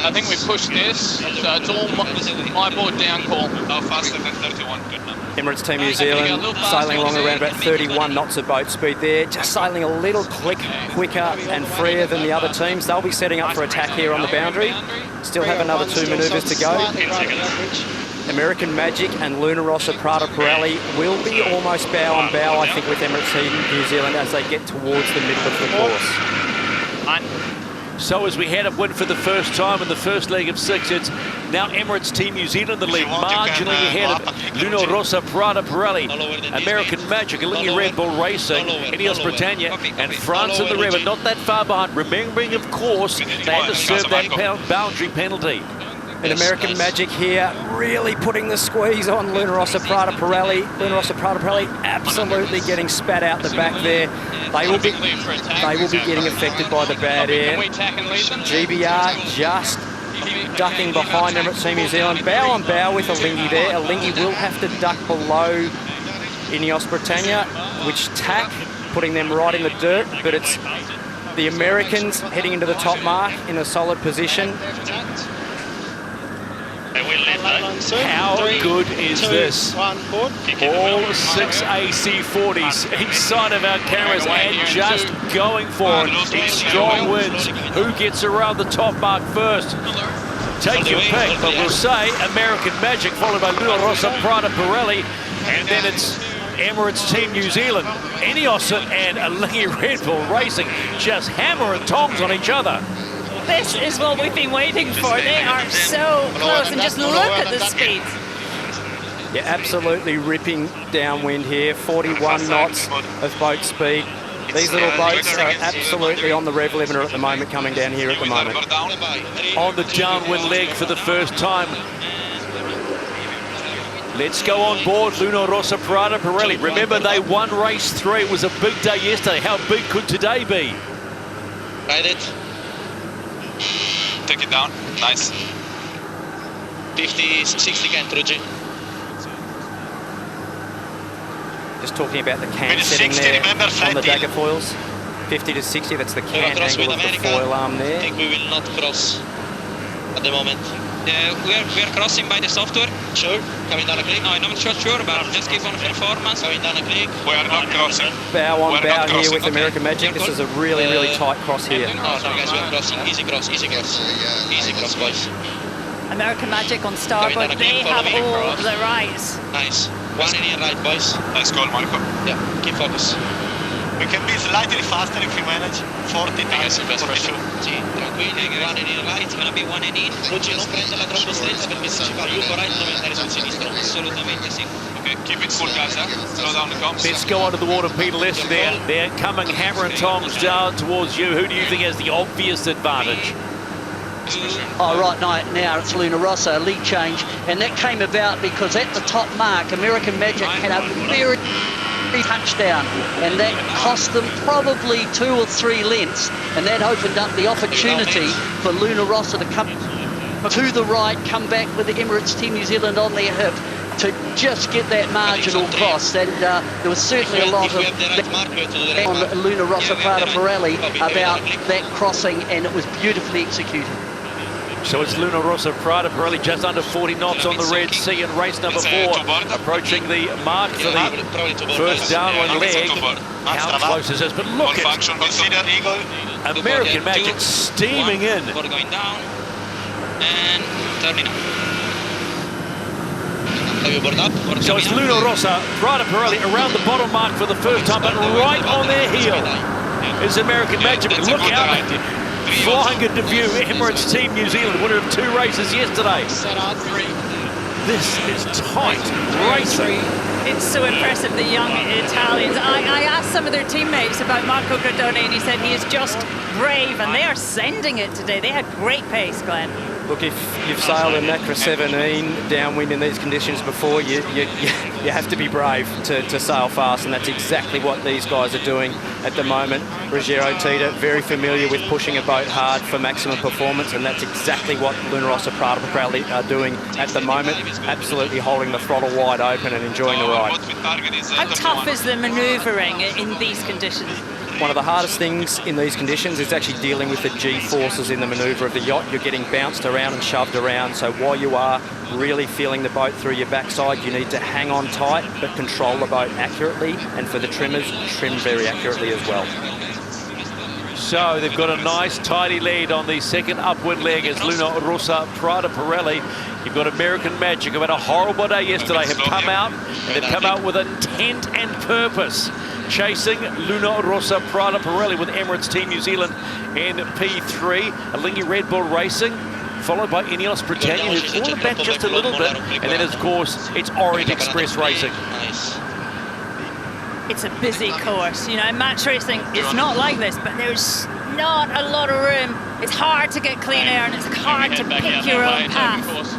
I think we pushed this, so it's all my board down call. Emirates Team New Zealand sailing along around about 31 knots of boat speed there, just sailing a little quicker and freer than the other teams. They'll be setting up for attack here on the boundary. Still have another 2 manoeuvres to go. American Magic and Luna Rossa Prada Pirelli will be almost bow on bow, I think, with Emirates Team New Zealand as they get towards the middle of the course. So as we head upwind for the first time in the first leg of 6, it's now Emirates Team New Zealand the lead, marginally ahead of Luna Rossa Prada Pirelli, American Magic, Alinghi Red Bull Racing, Ineos Britannia, and France and the River not that far behind, remembering, of course, they had to serve that boundary penalty. And American Magic here really putting the squeeze on Luna Rossa Prada Pirelli. Luna Rossa Prada Pirelli absolutely getting spat out the back there. They will be getting affected by the bad air. GBR just ducking behind Emirates Team New Zealand. Bow on bow with Alinghi there. Alinghi will have to duck below Ineos Britannia, which tack, putting them right in the dirt, but it's the Americans heading into the top mark in a solid position. How good is this? All 6 AC40s inside of our cameras and just going for it in strong winds. Who gets around the top mark first? Take your pick, but we'll say American Magic followed by Luna Rossa Prada Pirelli, and then it's Emirates Team New Zealand, Ineos and Alinghi Red Bull Racing just hammer and tongs on each other. This is what we've been waiting for. They are so close, and just look at the speeds. Yeah, absolutely ripping downwind here. 41 knots of boat speed. These little boats are absolutely on the rev limiter at the moment, coming down here at the moment. On the downwind leg for the first time. Let's go on board Luna Rossa Prada Pirelli. Remember, they won race 3. It was a big day yesterday. How big could today be? Ride it. Take it down. Nice. 50, 60 can, Truji. Just talking about the can setting there on the dagger foils. 50 to 60, that's the can angle of the foil arm there. I think we will not cross at the moment. We are crossing by the software. Sure. Coming down a creek. No, I'm not sure, but just keep on performance. Coming down a creek. We are not crossing. Bow on bow here with American Magic. This is a really, really tight cross here. No, guys, we are crossing. Easy cross, easy cross. Easy cross, boys. American Magic on starboard. They have all the rights. Nice. One in here, right, boys. Nice call, Marco. Yeah, keep focus. We can be slightly faster if we manage 40 times. 42. Sì, tranquilli, one in here right, gonna be one in in. Luci, non prenderla troppo stretta perché se ci fa il lupo right dove andare sul sinistro. Assolutamente sì. Okay, keep it cool, guys. Slow down the comps. Let's go onto the water, Peter Lester there. They're coming hammer and tongs down towards you. Who do you think has the obvious advantage? Oh, right now it's Luna Rossa, a lead change, and that came about because at the top mark, American Magic had a very touchdown, and that cost them probably 2 or 3 lengths, and that opened up the opportunity for Luna Rossa to come to the right, come back with the Emirates Team New Zealand on their hip to just get that marginal cross. And there was certainly a lot of on Luna Rossa Prada Pirelli about that crossing, and it was beautifully executed. So it's Luna Rossa Prada Pirelli just under 40 knots on the Red Sea in race number 4, approaching the mark for the first downwind leg. How close is this? But look at American Magic steaming in. Going down and turning up. Have you board up? So it's Luna Rossa Prada Pirelli around the bottom mark for the first time, but right on their heel is American Magic. Look out. Flying into view, Emirates Team New Zealand, winner of 2 races yesterday. This is tight racing. It's so impressive, the young Italians. I asked some of their teammates about Marco Gardone, and he said he is just brave, and they are sending it today. They had great pace, Glenn. Look, if you've sailed a Nacra 17 downwind in these conditions before, you have to be brave to sail fast, and that's exactly what these guys are doing at the moment. Ruggiero Tita, very familiar with pushing a boat hard for maximum performance, and that's exactly what Luna Rossa Prada Pirelli are doing at the moment, absolutely holding the throttle wide open and enjoying the ride. How tough is the manoeuvring in these conditions? One of the hardest things in these conditions is actually dealing with the G-forces in the manoeuvre of the yacht. You're getting bounced around and shoved around, so while you are really feeling the boat through your backside, you need to hang on tight but control the boat accurately, and for the trimmers, trim very accurately as well. So they've got a nice tidy lead on the second upwind leg as Luna Rossa Prada Pirelli. You've got American Magic, who had a horrible day yesterday, have come out, and they've come out with intent and purpose, chasing Luna Rossa Prada Pirelli with Emirates Team New Zealand in P3. Alinghi Red Bull Racing, followed by Ineos Britannia, who've fallen back just a little bit, and then of course it's Orient Express Racing. It's a busy course, you know, match racing, it's not like this, but there's not a lot of room. It's hard to get clean air and it's hard to pick your own path.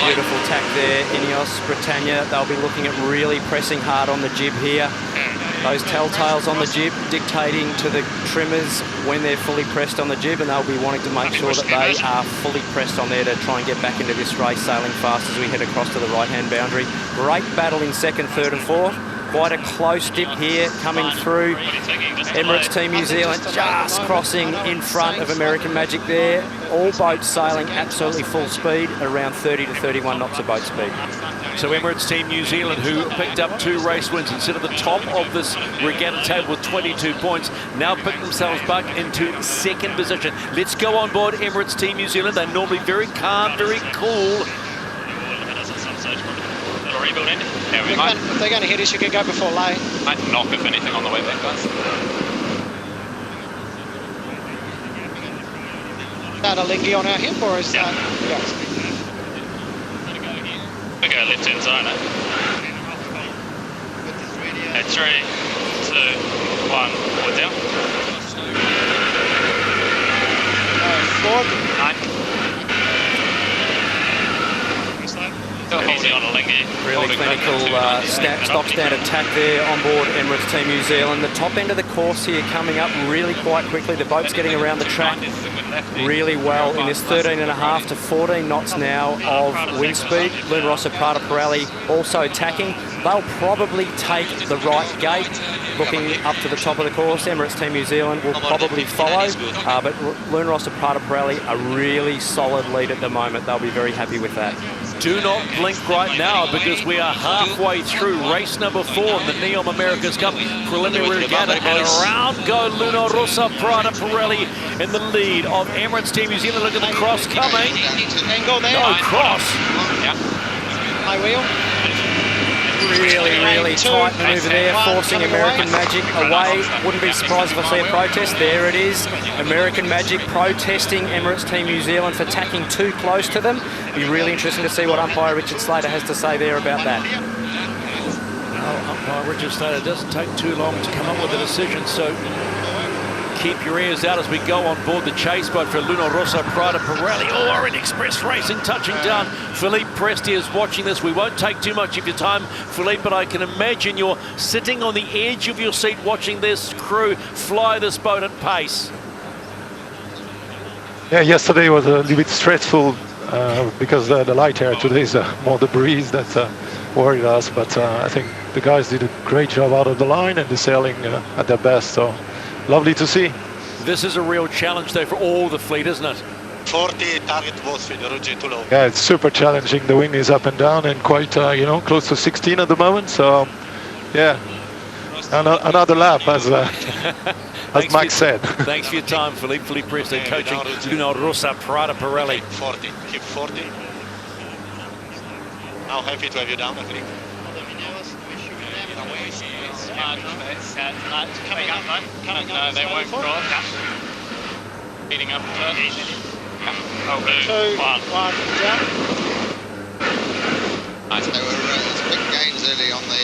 Beautiful tack there, Ineos Britannia. They'll be looking at really pressing hard on the jib here. Those telltales on the jib dictating to the trimmers when they're fully pressed on the jib, and they'll be wanting to make sure that they are fully pressed on there to try and get back into this race, sailing fast as we head across to the right-hand boundary. Great battle in second, third and fourth. Quite a close dip here coming through. Emirates Team New Zealand just crossing in front of American Magic there. All boats sailing absolutely full speed, around 30 to 31 knots of boat speed. So Emirates Team New Zealand, who picked up 2 race wins and sit at the top of this regatta table with 22 points, now pick themselves back into second position. Let's go on board Emirates Team New Zealand. They're normally very calm, very cool. If they're going to hit us, you can go before lay. Might knock if anything on the way back, guys. Is that a Lingy on our hip, or is that... Yeah. We go left hand zone, eh? At 3, 2, 1, forward down. Forward. 9. Easy on a Lingy. Really clinical stock standard tack there on board Emirates Team New Zealand. The top end of the course here coming up really quite quickly. The boat's getting around the track really well in this 13.5 to 14 knots now of wind speed. Luna Rossa Prada Pirelli also tacking. They'll probably take the right gate looking up to the top of the course. Emirates Team New Zealand will probably follow, but Luna Rossa Prada Pirelli a really solid lead at the moment. They'll be very happy with that. Do not blink right now, because we are halfway through race number 4 in the Neom America's Cup preliminary regatta, and around go Luna Rossa Prada Pirelli in the lead of Emirates Team New Zealand. Look at the cross coming. Angle there. No cross. High wheel. Really tight manoeuvre there, forcing American Magic away. Wouldn't be surprised if I see a protest. There it is. American Magic protesting Emirates Team New Zealand for tacking too close to them. Be really interesting to see what umpire Richard Slater has to say there about that. Well, umpire Richard Slater doesn't take too long to come up with a decision, so keep your ears out as we go on board the chase boat for Luna Rossa Prada Pirelli. Orient Express Racing touching down. Philippe Presti is watching this. We won't take too much of your time, Philippe, but I can imagine you're sitting on the edge of your seat watching this crew fly this boat at pace. Yeah, yesterday was a little bit stressful because the light air. Today is more the breeze that worried us, but I think the guys did a great job out of the line and the sailing at their best, so lovely to see. This is a real challenge though for all the fleet, isn't it? 40 target was too low. Yeah, it's super challenging. The wind is up and down and quite, close to 16 at the moment, so yeah, another lap as Max said. Thanks for your time, Philippe. Philippe Presti coaching Luna Rossa Prada Pirelli. 40, keep 40. Now happy to have you down, I think. No, they won't cross. Heating up. 2, 1, down. Nice. There were big gains early on the...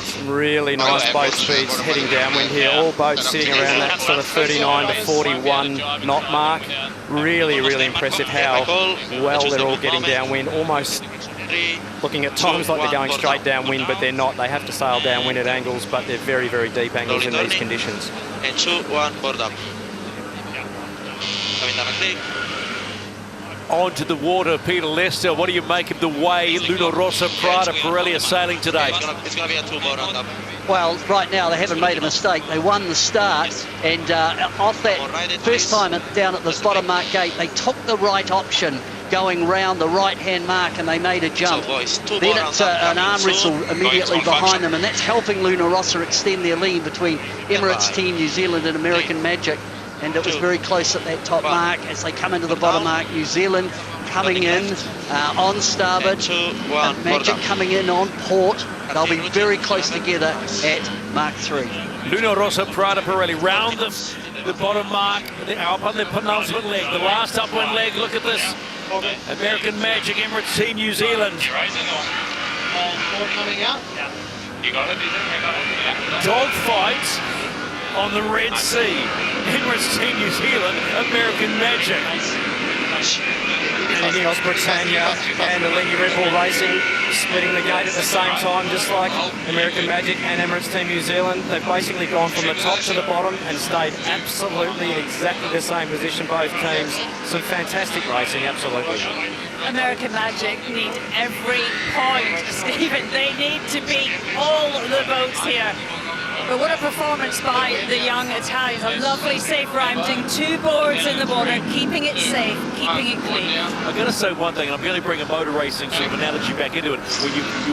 Some really nice boat speeds heading downwind here. All boats sitting around that sort of 39 to 41 knot mark. Really, really impressive how well they're all getting downwind. Almost looking at times like they're going straight downwind, but they're not. They have to sail downwind at angles, but they're very, very deep angles in these conditions. And 2, 1, board up. Coming down a click. Onto the water, Peter Lester. What do you make of the way Luna Rossa, Prada, Pirelli are sailing today? It's going to be a 2-board roundup. Well, right now they haven't made a mistake. They won the start, and off that first time down at the bottom mark gate, they took the right option going round the right-hand mark, and they made a jump. Then it's an arm wrestle immediately behind them, and that's helping Luna Rossa extend their lead between Emirates Team New Zealand and American Magic. And it was very close at that top mark as they come into the bottom mark. New Zealand coming in on starboard, Magic coming in on port. They'll be very close together at Mark 3. Luna Rossa, Prada, Pirelli round the bottom mark, up on the penultimate leg, the last upwind leg. Look at this. American Magic, Emirates Team New Zealand. Coming out. You got it, Dogfight on the Red Sea. Emirates Team New Zealand, American Magic. Ineos Britannia and the League Red Bull Racing splitting the gate at the same time, just like American Magic and Emirates Team New Zealand. They've basically gone from the top to the bottom and stayed absolutely in exactly the same position, both teams. Some fantastic racing, absolutely. American Magic need every point, Stephen. They need to beat all the boats here. But what a performance by the young Italians. A lovely safe rounding, 2 boards in the water, keeping it safe, keeping it clean. I'm going to say one thing, and I'm going to bring a motor racing sort of analogy back into it.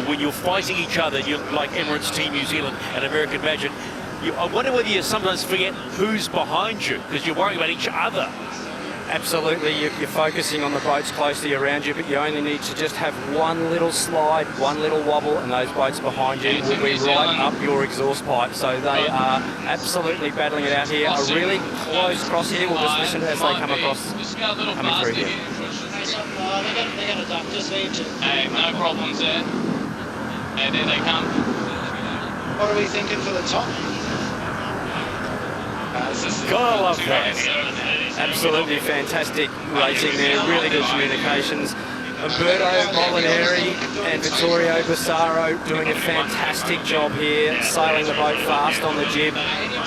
When you're fighting each other, you're like Emirates Team New Zealand and American Magic, I wonder whether you sometimes forget who's behind you because you're worrying about each other. Absolutely, you're focusing on the boats closely around you, but you only need to just have one little slide, one little wobble, and those boats behind you will be right up your exhaust pipe. So they are absolutely battling it out here. A really close cross here. We'll just listen as they come across, coming through here. They're going to duck, just leave it. Hey, no problems there. Hey, there they come. What are we thinking for the top? Gotta love that. Absolutely fantastic racing there, really good communications. Umberto Molinari and Vittorio Bassaro doing a fantastic job here, sailing the boat fast on the jib.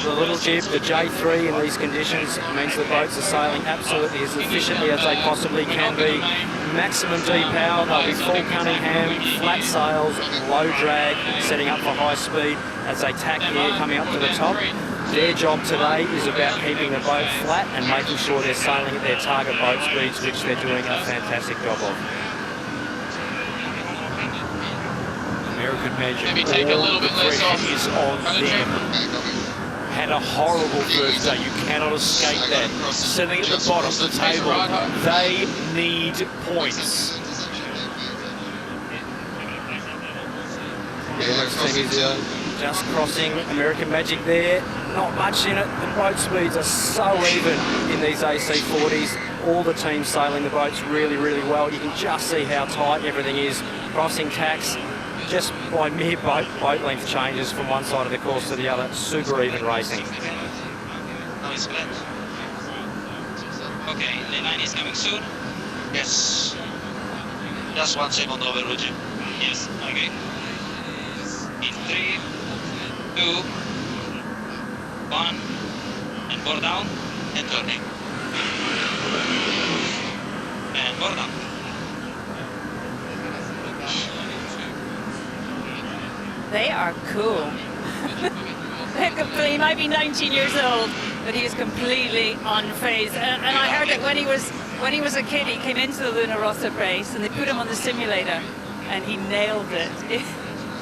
The little jib, the J3 in these conditions means the boats are sailing absolutely as efficiently as they possibly can be. Maximum D power, they'll be full Cunningham, flat sails, low drag, setting up for high speed as they tack here coming up to the top. Their job today is about keeping the boat flat and making sure they're sailing at their target boat speeds, which they're doing a fantastic job of. American Magic, Maybe take a little bit less off. Is on them. Had a horrible first day. You cannot escape that. Sitting at the bottom of the table, they need points. Just crossing American Magic there. Not much in it. The boat speeds are so even in these AC40s. All the teams sailing the boats really, really well. You can just see how tight everything is. Crossing tacks, just by mere boat length changes from one side of the course to the other. Super even racing. Okay, the line is coming soon. Yes. Just 1 second over, Roger. Yes, okay. In 3, 2, 1, and board down, and turning. And board down. They are cool. He might be 19 years old, but he is completely unfazed. And I heard that when he was a kid, he came into the Luna Rossa race, and they put him on the simulator, and he nailed it.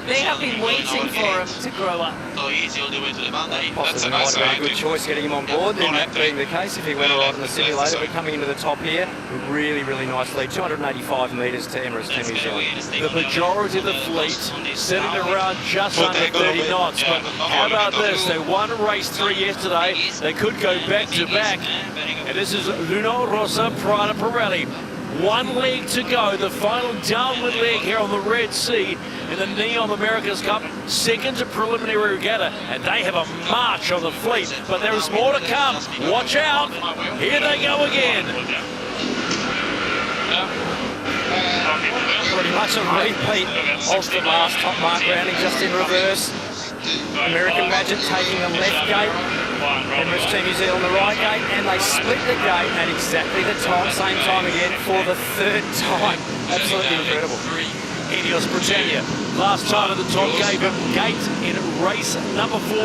They have been waiting for him to grow up. So easy all the way to the boundary. Possibly might have been a good choice getting him on board, then that being the case if he went right on the simulator. But coming into the top here, really, really nice lead, 285 metres to Emirates Team New Zealand. The majority of the fleet sitting around just under 30 knots. But how about this? They won race 3 yesterday. They could go back to back. And this is Luna Rossa Prada Pirelli. 1 leg to go, the final downward leg here on the Red Sea in the Neon America's Cup, second to preliminary regatta, and they have a march on the fleet, but there is more to come. Watch out, here they go again. Pretty much a repeat of the last top mark rounding, just in reverse. American Magic taking the left gate, Emirates Team New Zealand the right gate, and they split the gate at exactly the time, same time again, for the 3rd time. Absolutely incredible. Ineos Britannia, last time at the top gate in race number 4.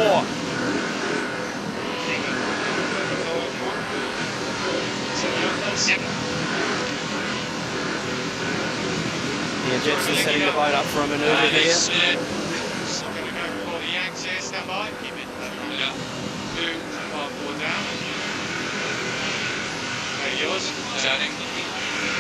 Ian Jensen setting the boat up for a manoeuvre here.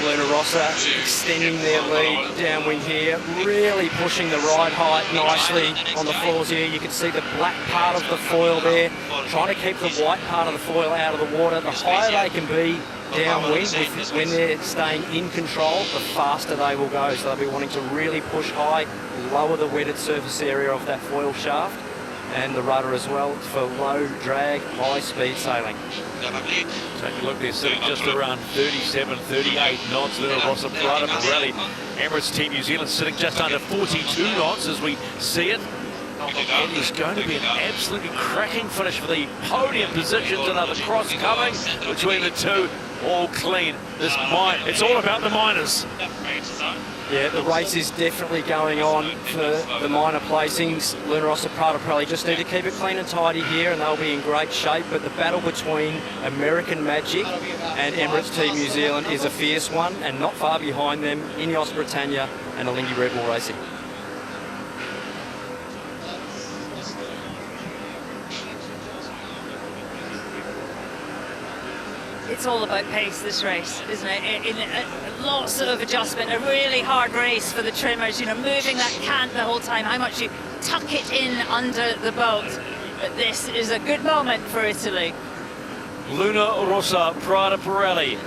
Luna Rossa extending their lead downwind here, really pushing the ride height nicely on the floors here. You can see the black part of the foil there, trying to keep the white part of the foil out of the water. The higher they can be downwind when they're staying in control, the faster they will go. So they'll be wanting to really push high, lower the wetted surface area of that foil shaft and the rudder as well for low drag, high speed sailing. Take a look, they're sitting just around 37, 38 knots. Luna Rossa Prada Pirelli. Emirates Team New Zealand sitting just under 42 knots as we see it. It is going to be an absolutely cracking finish for the podium positions. Another cross coming between the two. All clean. It's all about the minors. Yeah, the race is definitely going on for the minor placings. Luna Rossa Prada Pirelli just need to keep it clean and tidy here and they'll be in great shape. But the battle between American Magic and Emirates Team New Zealand is a fierce one, and not far behind them, Ineos Britannia and Alinghi Red Bull Racing. It's all about pace, this race, isn't it? Lots of adjustment, a really hard race for the trimmers, you know, moving that cant the whole time, how much you tuck it in under the boat. But this is a good moment for Italy. Luna Rossa Prada Pirelli.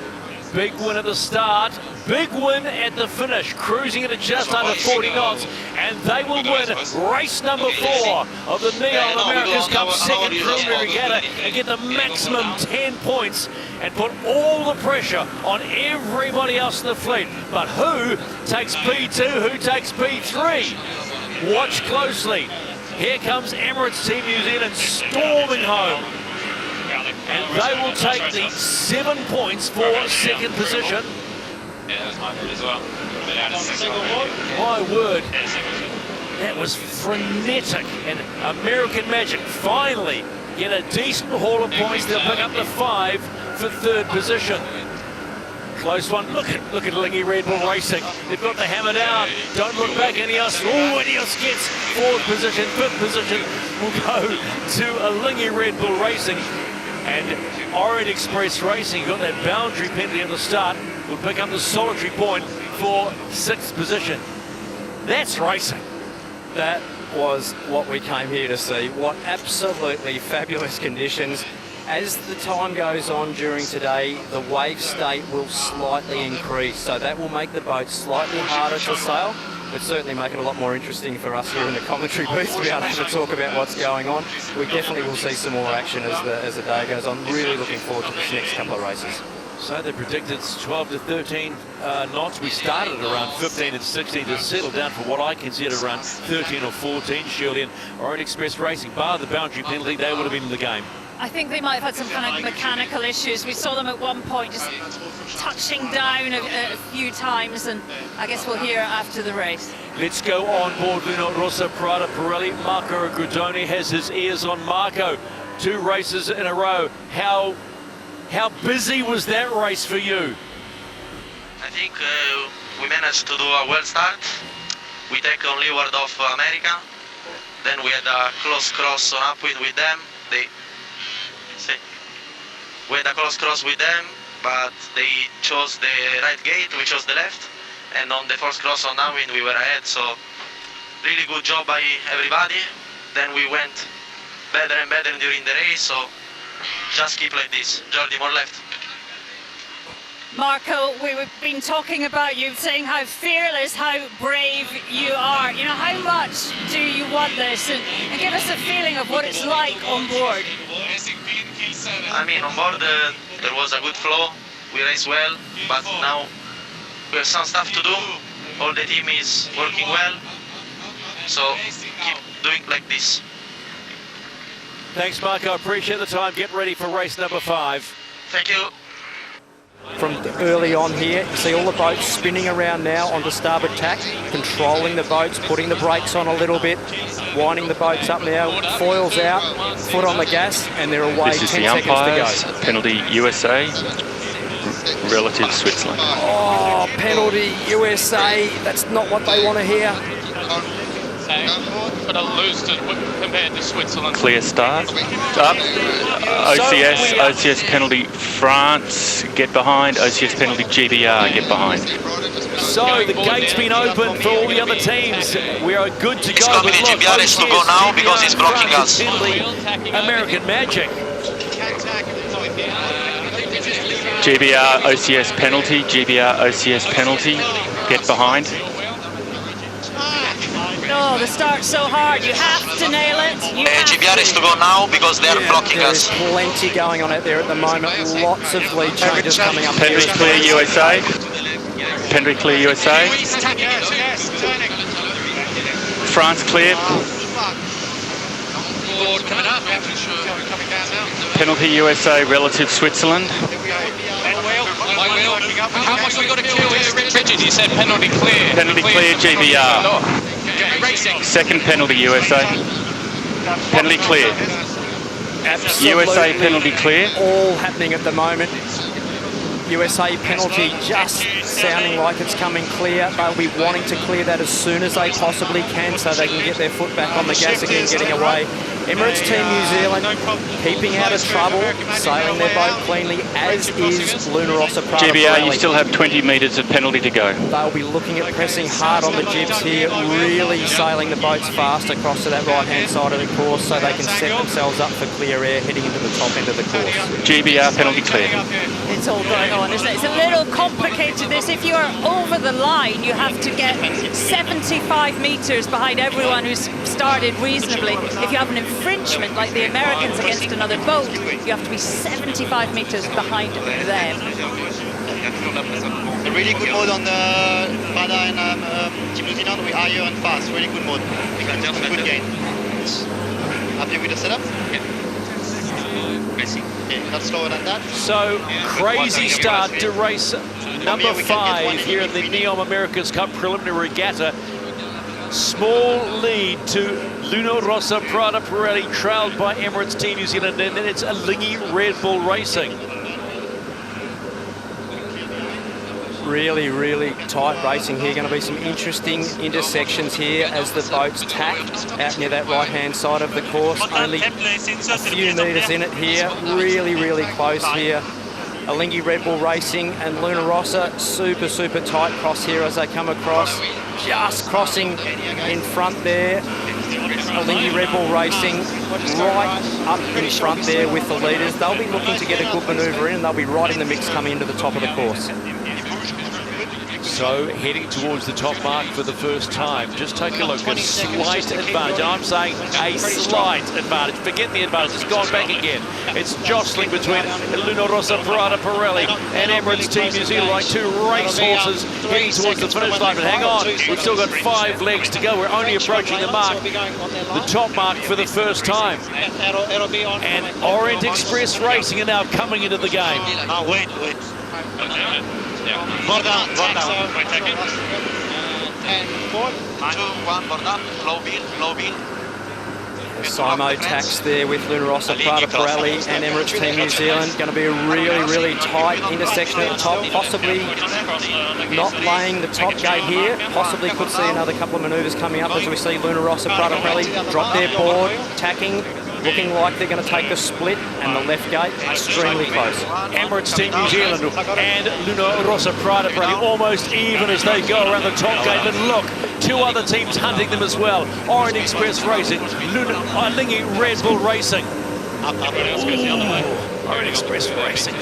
Big win at the start, big win at the finish, cruising it at just under 40 knots, and they will win race number 4 of the Neon America's Cup second preliminary regatta and get the maximum 10 points and put all the pressure on everybody else in the fleet. But who takes P2, who takes P3? Watch closely. Here comes Emirates Team New Zealand storming home. And they will take the 7 points for second position. My word, that was frenetic. And American Magic finally get a decent haul of points. They'll pick up the 5 for third position. Close one. Look at Alinghi Red Bull Racing. They've got the hammer down. Don't look back, Ineos. Oh, Ineos gets 4th position. 5th position will go to Alinghi Red Bull Racing. And Orient Express Racing got that boundary penalty at the start, will pick up the solitary point for 6th position. That's racing. That was what we came here to see. What absolutely fabulous conditions. As the time goes on during today, the wave state will slightly increase, so that will make the boat slightly harder to sail, but certainly make it a lot more interesting for us here in the commentary booth to be able to talk about what's going on. We definitely will see some more action as the day goes on. Really looking forward to this next couple of races. So they predicted 12 to 13 knots. We started at around 15 and 16 to settle down for what I consider around 13 or 14. Shirley and Orient Express Racing, bar the boundary penalty, they would have been in the game. I think they might have had some kind of mechanical issues. We saw them at one point just touching down a few times, and I guess we'll hear after the race. Let's go on board Luna Rossa Prada Pirelli. Marco Gridoni has his ears on. Marco, 2 races in a row. How busy was that race for you? I think we managed to do a well start. we take on leeward of America. Then we had a close cross on upwind with them. We had a close cross with them, but they chose the right gate, we chose the left. And on the first cross on downwind we were ahead, so really good job by everybody. Then we went better and better during the race, so just keep like this. Jordi, more left. Marco, we've been talking about you, saying how fearless, how brave you are. You know, how much do you want this? And give us a feeling of what it's like on board. I mean, on board there was a good flow, we raced well, but now we have some stuff to do. All the team is working well, so keep doing like this. Thanks, Marco. Appreciate the time. Get ready for race number 5. Thank you. From early on here, you see all the boats spinning around now onto starboard tack, controlling the boats, putting the brakes on a little bit, winding the boats up now, foils out, foot on the gas, and they're away. This is 10 the seconds umpires, to go. penalty USA, relative Switzerland. Oh, penalty USA. That's not what they want to hear. But a loose compared to Switzerland. Clear start. Up. OCS penalty France, get behind. OCS penalty GBR, get behind. So the gate's been open for all the other teams. We are good to go. It's company GBR is to go now because it's blocking us. American Magic. GBR OCS penalty, GBR OCS penalty, get behind. No, the start's so hard. You have to nail it. GBR is to go now because they're blocking us. There's plenty going on out there at the moment. Lots of lead changes coming up. Penry clear USA. Penry clear USA. France clear. Penalty USA relative Switzerland. How much we got to kill here? Richard, you said penalty clear. Penalty clear GBR. Second penalty USA. Penalty clear. Absolutely. USA penalty clear. All happening at the moment. USA penalty just sounding like it's coming clear. They'll be wanting to clear that as soon as they possibly can so they can get their foot back on the gas again, getting away. Emirates Team New Zealand keeping out of trouble, sailing their boat cleanly, as is Luna Rossa Prada. GBR, you still have 20 metres of penalty to go. They'll be looking at pressing hard on the jibs here, really sailing the boats fast across to that right-hand side of the course so they can set themselves up for clear air heading into the top end of the course. GBR penalty clear. It's all going on, isn't it? It's a little complicated, this. If you are over the line, you have to get 75 metres behind everyone who's started reasonably. If you have an infringement like the Americans against another boat, you have to be 75 metres behind them. A really good mode on the Prada and Team New Zealand. We higher and fast. Really good mode. Good gain. Happy with the setup? Okay, not slower than that. So crazy start to race number 5 here in the Neom Americas Cup preliminary regatta. Small lead to Luna Rossa Prada Pirelli, trailed by Emirates Team New Zealand, and then it's Alingi Red Bull Racing. Really, really tight racing here. Going to be some interesting intersections here as the boats tack out near that right-hand side of the course. Only a few metres in it here. Really, really close here. Alingi Red Bull Racing and Luna Rossa, super, super tight cross here as they come across. Just crossing in front there. Alingi Red Bull Racing right up in front there with the leaders. They'll be looking to get a good manoeuvre in and they'll be right in the mix coming into the top of the course. So heading towards the top mark for the first time. Just take a look, a slight advantage. I'm saying a slight advantage. Forget the advantage, it's gone back again. It's jostling between Luna Rossa Prada Pirelli and Emirates Team New Zealand, like two racehorses heading towards the finish line. But hang on, we've still got 5 legs to go. We're only approaching the mark, the top mark for the first time. And Orient Express Racing are now coming into the game. Wait. Board down. 10, 4, 2, 1, board up, low bill. Simo tax there with Luna Rossa, Prada Pirelli and Emirates Team New Zealand. Going to be a really, really tight intersection at the top. Possibly not laying the top gate here. Possibly could see another couple of manoeuvres coming up as we see Luna Rossa, Prada Pirelli drop their board, tacking, looking like they're going to take the split, and the left gate extremely close. Emirates Team New Zealand and Luna Rossa Prada Pirelli almost even as they go around the top gate. But look, two other teams hunting them as well. Orient Express Racing, Lingy Red Bull Racing. Orient Express Racing.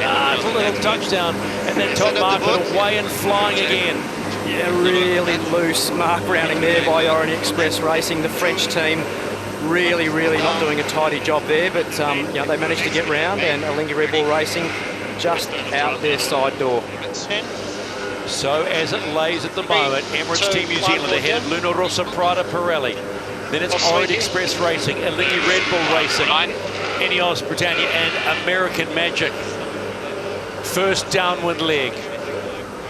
A little touchdown and then top mark, but away and flying again. Yeah, really loose mark rounding there by Orient Express Racing, the French team. Really not doing a tidy job there, but you know, they managed to get round, and Lingy Red Bull Racing just out their side door. So as it lays at the moment, Emirates Team New Zealand ahead of Luna Rossa Prada Pirelli. Then it's Orient Express Racing, Lingy Red Bull Racing, Ineos Britannia and American Magic. First downwind leg.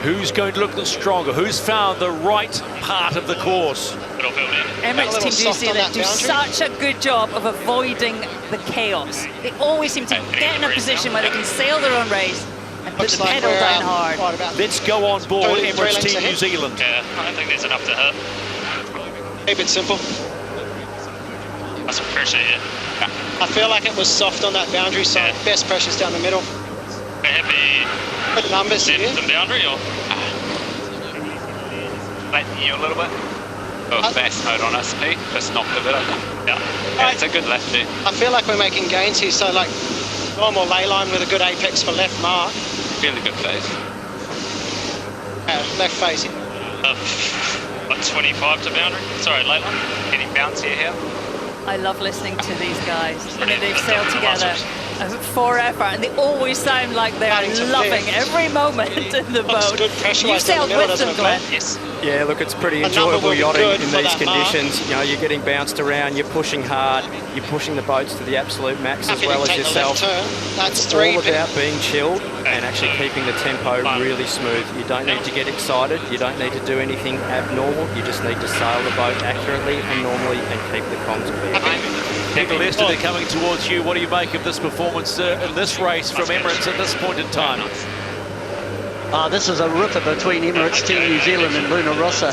Who's going to look the stronger? Who's found the right part of the course? Emirates Team New Zealand do such a good job of avoiding the chaos. They always seem to get in a position where they can sail their own race and put the pedal down hard. Let's go on board Emirates Team New Zealand. Yeah, I don't think there's enough to hurt. Keep it simple. That's some pressure here. I feel like it was soft on that boundary, so best pressure's down the middle. Heavy. Put numbers here. The boundary or? Flatten you a little bit. Oh, fast mode on us, Pete. Just knocked a bit over. Yeah, it's a good left there. I feel like we're making gains here, so like normal lay line with a good apex for left mark. Really good phase. Left phase here. Like 25 to boundary. Sorry, lay line. Any bounce here? I love listening to these guys. I mean, they've sailed together forever, and they always sound like they're loving every moment in the boat. You've sailed with them, Glenn. Yes. Yeah, look, it's pretty enjoyable yachting in these conditions. You know, you're getting bounced around, you're pushing hard, you're pushing the boats to the absolute max as well as yourself. That's all about being chilled and actually keeping the tempo really smooth. You don't need to get excited, you don't need to do anything abnormal, you just need to sail the boat accurately and normally and keep the comms clear. Nick Lester, they're coming towards you. What do you make of this performance in this race from Emirates at this point in time? This is a ripper between Emirates Team New Zealand and Luna Rossa,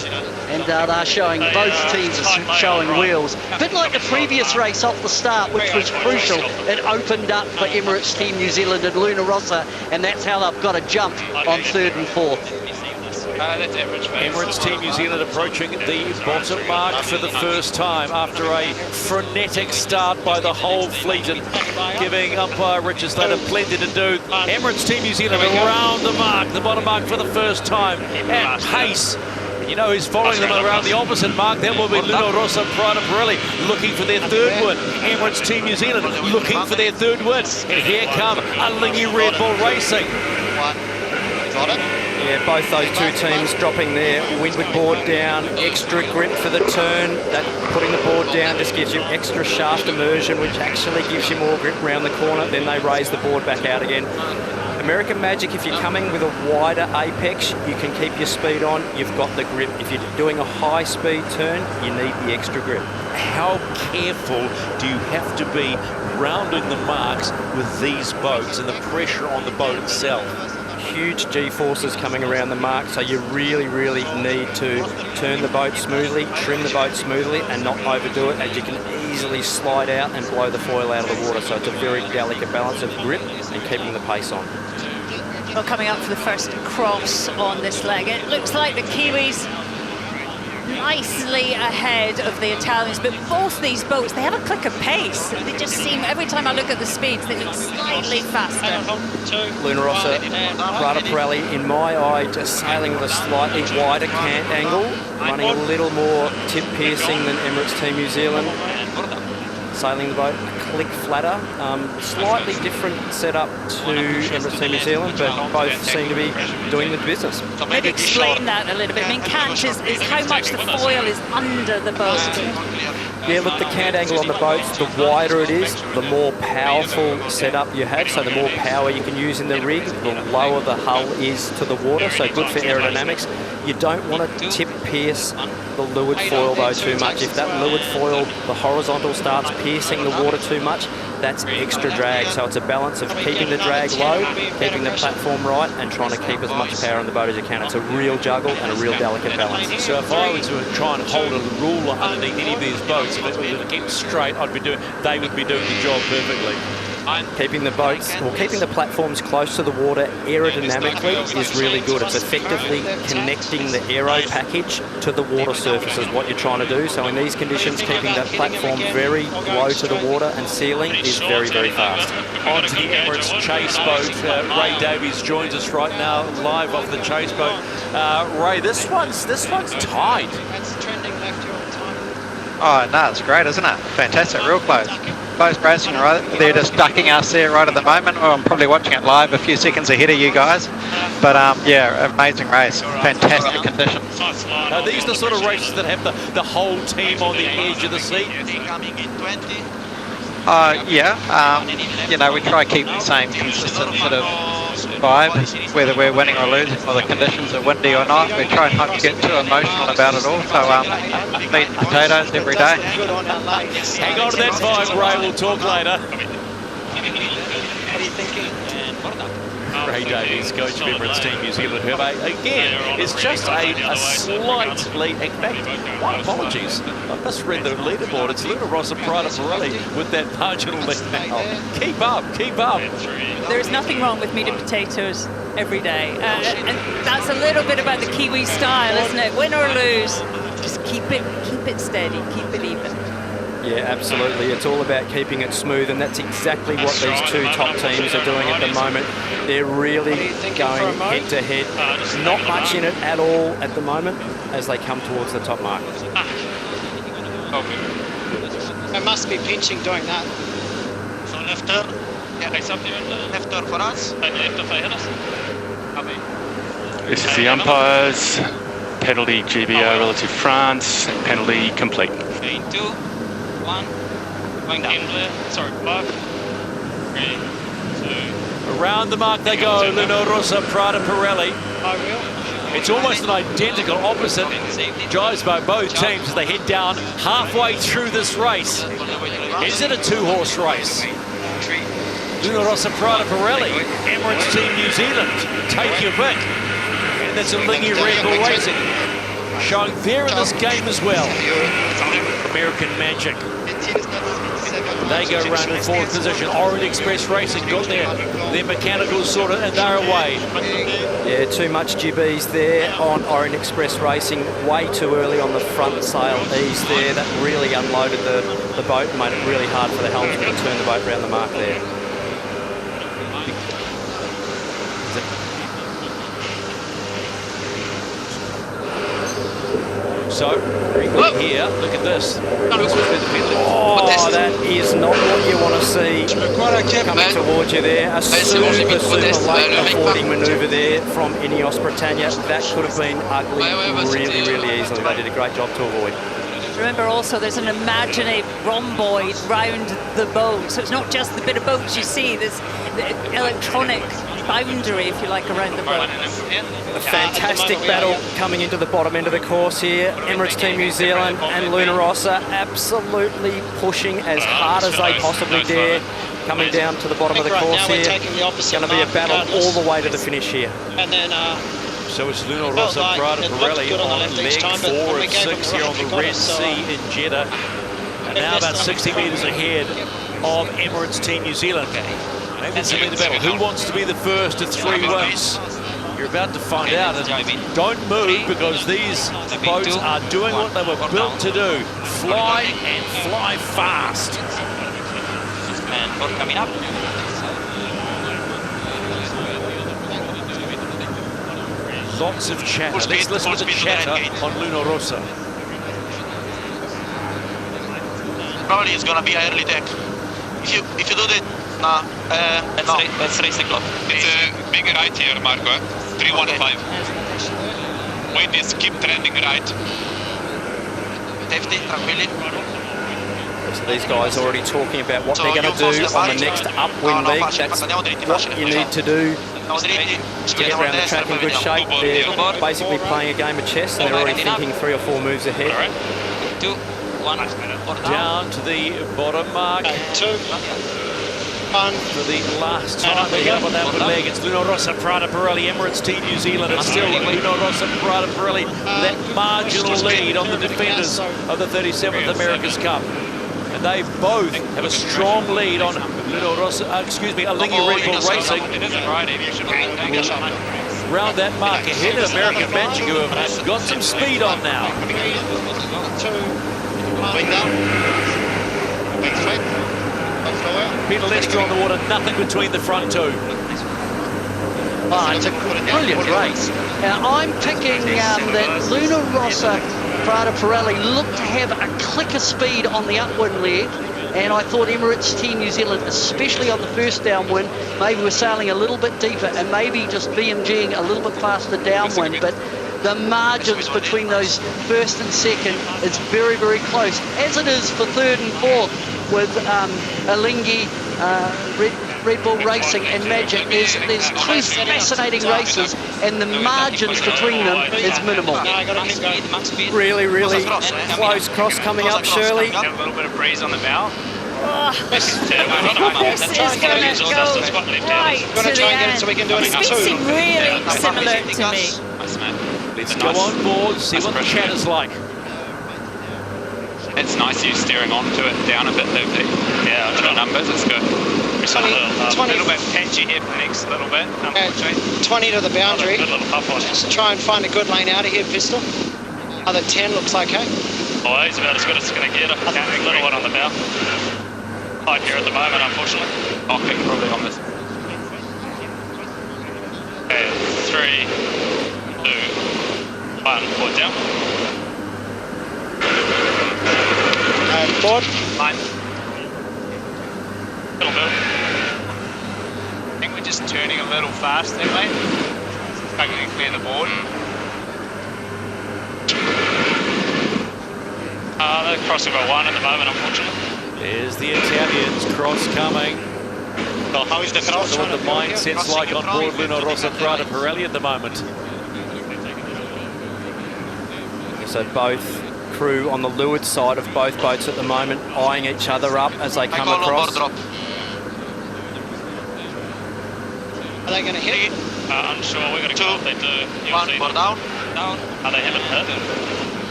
and they're showing, both teams are showing wheels. A bit like the previous race off the start, which was crucial. It opened up for Emirates Team New Zealand and Luna Rossa, and that's how they've got a jump on third and fourth. That's average. Emirates Team New Zealand approaching the bottom mark for the first time after a frenetic start by the whole fleet and giving umpire Richard Slater plenty to do. Emirates Team New Zealand around the mark, the bottom mark for the first time at pace. You know who's following them around the opposite mark? That will be Luna Rossa Prada Pirelli looking for their third win. Emirates Team New Zealand looking for their third win. And here come Lingy Red Bull Racing. Got it. Yeah, both those two teams dropping their windward board down, extra grip for the turn. That putting the board down just gives you extra shaft immersion, which actually gives you more grip around the corner. Then they raise the board back out again. American Magic, if you're coming with a wider apex, you can keep your speed on, you've got the grip. If you're doing a high speed turn, you need the extra grip. How careful do you have to be rounding the marks with these boats and the pressure on the boat itself? Huge G-forces coming around the mark, so you really need to turn the boat smoothly, trim the boat smoothly and not overdo it, as you can easily slide out and blow the foil out of the water. So it's a very delicate balance of grip and keeping the pace on. Well, coming up for the first cross on this leg, it looks like the Kiwis nicely ahead of the Italians, but both these boats, they have a quicker pace. They just seem, every time I look at the speeds, they look slightly faster. Luna Rossa, Prada Pirelli, in my eye, just sailing with a slightly wider cant angle, running a little more tip piercing than Emirates Team New Zealand. Sailing the boat a click flatter. Slightly different setup to Emirates Team New Zealand, but both seem to be doing the business. Maybe explain that a little bit. I mean, cant is how much the foil is under the boat. Yeah, look, the cant angle on the boats, the wider it is, the more powerful setup you have. So the more power you can use in the rig, the lower the hull is to the water. So good for aerodynamics. You don't want to tip pierce the leeward foil though too much. If that leeward foil, the horizontal, starts piercing the water too much, that's extra drag. So it's a balance of keeping the drag low, keeping the platform right, and trying to keep as much power in the boat as you can. It's a real juggle and a real delicate balance. So if I were to try and hold a ruler underneath any of these boats, if it were to keep straight, they would be doing the job perfectly. Keeping the boats, or keeping the platforms close to the water aerodynamically is really good. It's effectively connecting the aero package to the water surface is what you're trying to do. So in these conditions, keeping that platform very low to the water and sealing is very, very fast. On to the Emirates chase boat. Ray Davies joins us right now, live off the chase boat. Ray, this one's tight. Oh, no, it's great, isn't it? Fantastic, real close. Both racing right, they're just ducking us there right at the moment. Oh, I'm probably watching it live a few seconds ahead of you guys. But yeah, amazing race, fantastic conditions. Are these the sort of races that have the whole team on the edge of the seat? Yeah, you know, we try to keep the same consistent sort of vibe, whether we're winning or losing, or the conditions are windy or not. We try not to get too emotional about it all. So meat and potatoes every day. Hang on to that vibe, Ray. We'll talk later. Ray Davies, coach of Emirates Team New Zealand, who again is just a slight lead. In fact, my apologies, I misread the leaderboard. It's Luna Rossa, Prada Pirelli with that marginal lead now. Keep up, keep up. There's nothing wrong with meat and potatoes every day. And that's a little bit about the Kiwi style, isn't it? Win or lose, just keep it steady, keep it even. Yeah, absolutely. It's all about keeping it smooth, and that's exactly what these two top teams are doing at the moment. They're really going head to head. Not much in it at all at the moment as they come towards the top mark. It must be pinching doing that. So left turn. Left turn for us. This is the umpires. Penalty GBR relative France. Penalty complete. 3, 2, 1. Going down. Sorry, back. 3, 2. Around the mark they go, Luna Rossa, Prada Pirelli. It's almost an identical opposite drives by both teams as they head down halfway through this race. Is it a two-horse race? Luna Rossa, Prada Pirelli, Emirates Team New Zealand, take your pick. And that's a Lingy Red Bull Racing, showing there in this game as well. American Magic. They go around in fourth position. Orient Express Racing got their mechanicals sorted and they're away. Yeah, too much GBs there on Orient Express Racing. Way too early on the front sail ease there. That really unloaded the boat and made it really hard for the helmsman to turn the boat around the mark there. So, here, look at this. Oh, that is not what you want to see coming towards you there. A super late avoiding manoeuvre there from Ineos Britannia. That could have been ugly really easily. They did a great job to avoid. Remember also there's an imaginary rhomboid round the boat. So it's not just the bit of boats you see, there's the electronic boundary, if you like, around the boat. A fantastic battle coming into the bottom end of the course here. Emirates Team New Zealand and Luna Rossa absolutely pushing as hard as they possibly dare. Coming down to the bottom of the course here. It's going to be a battle all the way to the finish here. And then so it's Luna Rossa, Prada Pirelli on leg 4 of 6 here on the Red Sea in Jeddah. And now about 60 metres ahead of Emirates Team New Zealand. Maybe it's a battle. Who wants to be the first to 3 wins? You're about to find out. And don't move because these boats are doing what they were built to do. Fly and fly fast. And boat coming up. Lots of chatter. Let's listen to the chatter on Luna Rossa. Probably it's gonna be an early deck. If you do that, let's raise the clock. It's a big right here, Marco. 315. Wind is keep trending right. Safety, tranquilly. So these guys are already talking about what they're going to do on the next upwind leg. That's what you need to do to get around the track in good shape. They're basically playing a game of chess and they're already thinking 3 or 4 moves ahead. 2, 1, down to the bottom mark. 2, 1. For the last time they get up on that one leg, it's Luno Rossa Prada Pirelli, Emirates Team New Zealand. It's still Luno Rossa Prada Pirelli, that marginal lead on the defenders of the 37th America's Cup. And they both have a strong lead on Luno Rossa, Alinghi Red Bull Racing. Round that mark ahead of American Magic, who have got some speed on now. 2, 1. Down. Big straight. Peter Lester on the water, nothing between the front two. Oh, it's a brilliant race. Now, I'm picking that Luno Rossa Prada Pirelli looked to have a click of speed on the upwind leg, and I thought Emirates Team New Zealand, especially on the first downwind, maybe were sailing a little bit deeper and maybe just BMGing a little bit faster downwind, but the margins between those first and second is very, very close, as it is for third and fourth with Alinghi, Red Bull Racing and Magic. There's two fascinating races and the margins between them is minimal. Really, really close cross coming up, Shirley. Get a little bit of breeze on the bow. This is going to go right to the end. So we can do it in It's 2. been really similar to me. Let's go on board, see what the chat is like. It's nice you steering onto it down a bit there, Pete. Yeah, the numbers, it's good. It's a little bit patchy here for next, a little bit, unfortunately. 20 to the boundary. Good little puff on. Just try and find a good lane out of here, Pistol. Other 10 looks okay. Oh, he's about as good as it's going to get. A little one on the bow. Hide here at the moment, unfortunately. Okay, probably on this. Okay, 3, 2, 1, forward down. Board. Line. Little bit. I think we're just turning a little fast there, mate. Struggling to clear the board. They're crossing by 1 at the moment, unfortunately. There's the Italians cross coming. How is the cross? What the mindset's like on board Luno Rossa Prada Pirelli at the moment. So both crew on the leeward side of both boats at the moment, eyeing each other up as they come across. Are they going to hit? Unsure, we're going to go if they do. 1, for down. Are they haven't hit?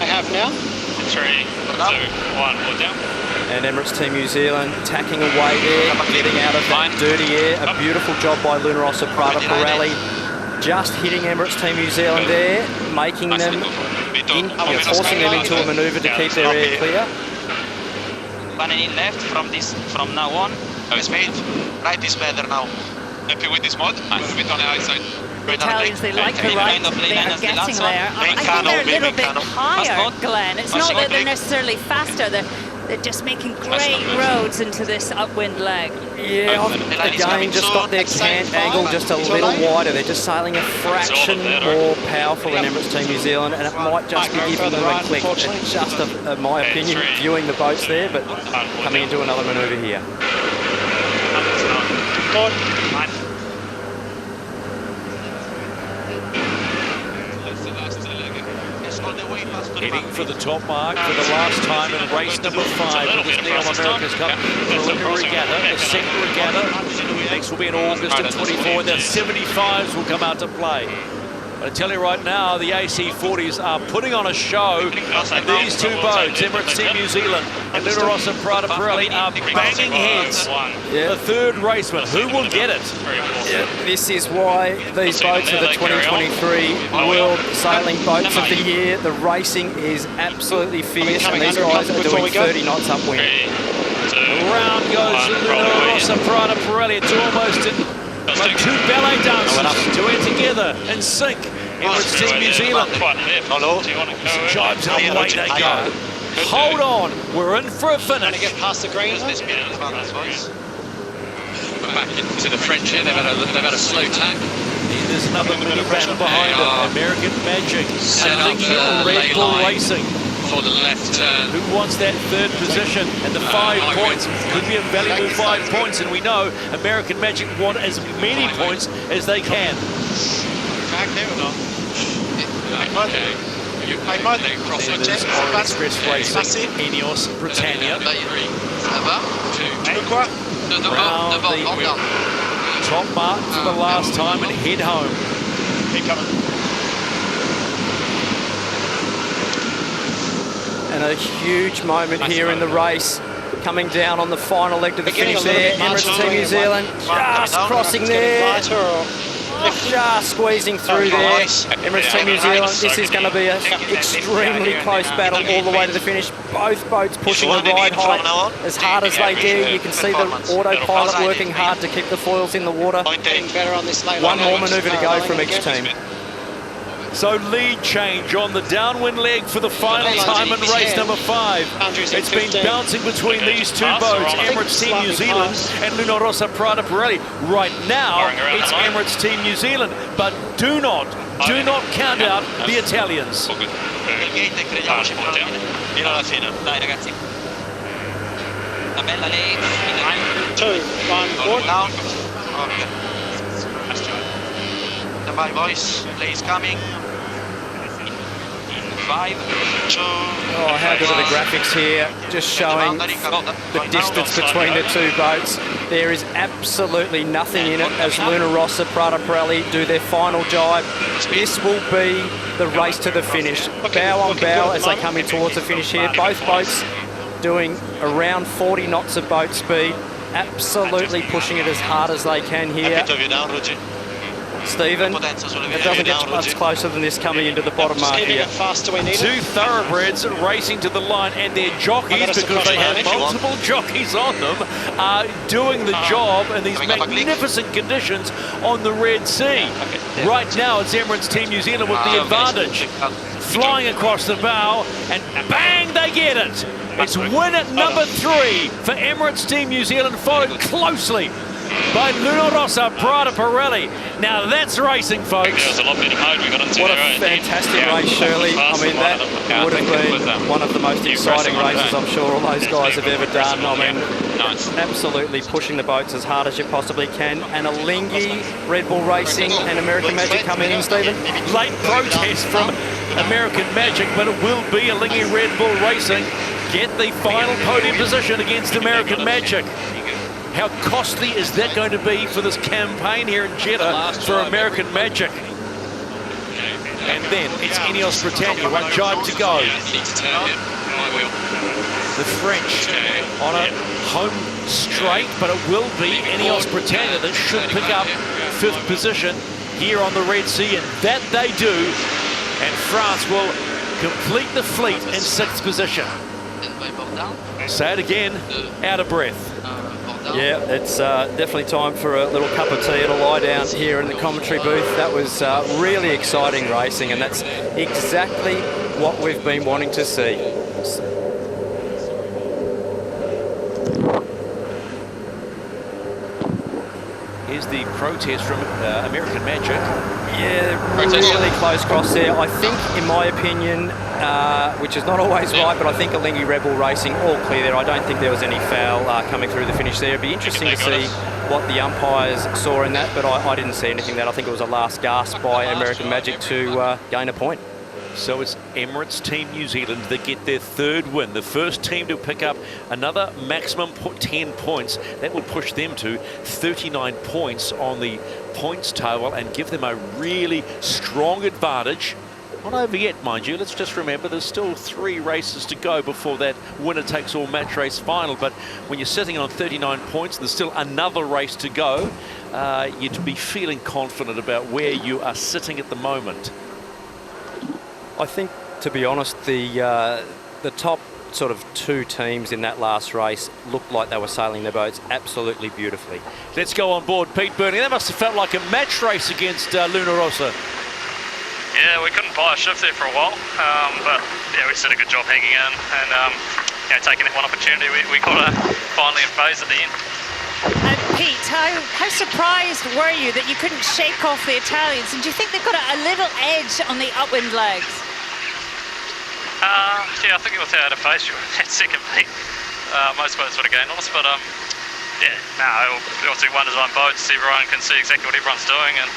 They have now. 3, 2, 1, for down. And Emirates Team New Zealand tacking away there, getting out of that dirty air. A beautiful job by Luno Rossa Prada Pirelli. Just hitting Emirates Team New Zealand there, making them, forcing them into a manoeuvre to keep their air clear. One in left from now on. Speed. Right is better now. Happy with this mod? Move it on the high side. The Italians, they like the right they are getting there. I think they're a little bit higher, Glenn. It's not that they're necessarily faster. They're just making great roads into this upwind leg. Yeah, again, just got their cant angle just a little wider. They're just sailing a fraction more powerful than Emirates Team New Zealand, and it might just be giving them a click. It's just, my opinion, viewing the boats there, but coming into another manoeuvre here. Heading for the top mark for the last time in race number 5 of this Neom America's Cup preliminary regatta. The second regatta next will be in August of 24. The 75s will come out to play. But I tell you right now, the AC40s are putting on a show. And these two boats, Emirates Team New Zealand and Luno Rossa Prada Pirelli, are banging heads. Yeah. The third raceman, who will get it? Yeah. This is why these boats are the 2023 World Sailing Boats of the Year. The racing is absolutely fierce, and these guys are doing 30 knots upwind. Around goes Luno Rossa Prada Pirelli. It's almost in. Like two ballet dancers to end together and sync. Emirates Team New Zealand. Jibes on the way they go. Hold on, we're in for a finish. Going to get past the green. We're back into the French here. They've had a slow tack. There's another mini battle behind it. American Magic and Red Bull Racing. for the left turn. Who wants that third position? And the 5 points could be a valuable 5 points, and we know American Magic want as many points as they can. There's Orient Express Racing, Ineos, Britannia. Round the top mark for the last time and head home. Keep coming. And a huge moment here in the race. Coming down on the final leg to the finish there. Emirates Team New Zealand just crossing there. Just squeezing through there. Emirates Team New Zealand, this is going to be an extremely close battle all the way to the finish. Both boats pushing the ride height as hard as they do. You can see the autopilot working hard to keep the foils in the water. One more manoeuvre to go from each team. So lead change on the downwind leg for the final time in race number 5. It's been bouncing between these two boats, Emirates Team New Zealand and Luna Rossa Prada Pirelli. Right now, it's Emirates Team New Zealand, but do not count out the Italians. Stand by, boys. Please coming. 5, 2. Oh, how good are the graphics here? Just showing the distance between the two boats. There is absolutely nothing in it as Luna Rossa, Prada Pirelli do their final jibe. This will be the race to the finish. Bow on bow as they come in towards the finish here. Both boats doing around 40 knots of boat speed. Absolutely pushing it as hard as they can here. Stephen, it doesn't get much closer than this coming into the bottom mark here. Two thoroughbreds racing to the line, and their jockeys, because they have multiple jockeys on them, are doing the job in these magnificent conditions on the Red Sea. Right now, it's Emirates Team New Zealand with the advantage. Flying across the bow, and bang, they get it. It's win at number 3 for Emirates Team New Zealand, followed closely by Luna Rossa Prada Pirelli. Now that's racing, folks. What a fantastic race, Shirley. I mean, that would have been one of the most exciting races I'm sure all those guys have ever done. I mean, absolutely pushing the boats as hard as you possibly can. And Alinghi, Red Bull Racing and American Magic coming in, Stephen. Late protest from American Magic, but it will be Alinghi Red Bull Racing get the final podium position against American Magic. How costly is that going to be for this campaign here in Jeddah for American Magic? And then it's Ineos Britannia, one jibe to go. The French on a home straight, but it will be Ineos Britannia that should pick up 5th position here on the Red Sea, and that they do. And France will complete the fleet in 6th position. Say it again, out of breath. Yeah, it's definitely time for a little cup of tea and a lie down here in the commentary booth. That was really exciting racing, and that's exactly what we've been wanting to see. Here's the protest from American Magic. Yeah, really close cross there. I think, in my opinion, which is not always right, but I think Alinghi Red Bull Racing all clear there. I don't think there was any foul coming through the finish there. It'd be interesting to see what the umpires saw in that, but I didn't see anything that. I think it was a last gasp by American Magic to gain a point. So it's Emirates Team New Zealand that get their 3rd win. The first team to pick up another maximum 10 points. That will push them to 39 points on the points table and give them a really strong advantage. Not over yet, mind you. Let's just remember there's still 3 races to go before that winner-takes-all match race final. But when you're sitting on 39 points, there's still another race to go. You'd be feeling confident about where you are sitting at the moment. I think, to be honest, the top sort of 2 teams in that last race looked like they were sailing their boats absolutely beautifully. Let's go on board Pete Burney. That must have felt like a match race against Luna Rossa. Yeah, we couldn't buy a shift there for a while, but yeah, we did a good job hanging in and taking that one opportunity we got finally in phase at the end. Pete, how surprised were you that you couldn't shake off the Italians? And do you think they've got a little edge on the upwind legs? Yeah, I think we'll tear out a face. That second beat. Most boats would have gained on us, but yeah, no, obviously one design boats, everyone can see exactly what everyone's doing, and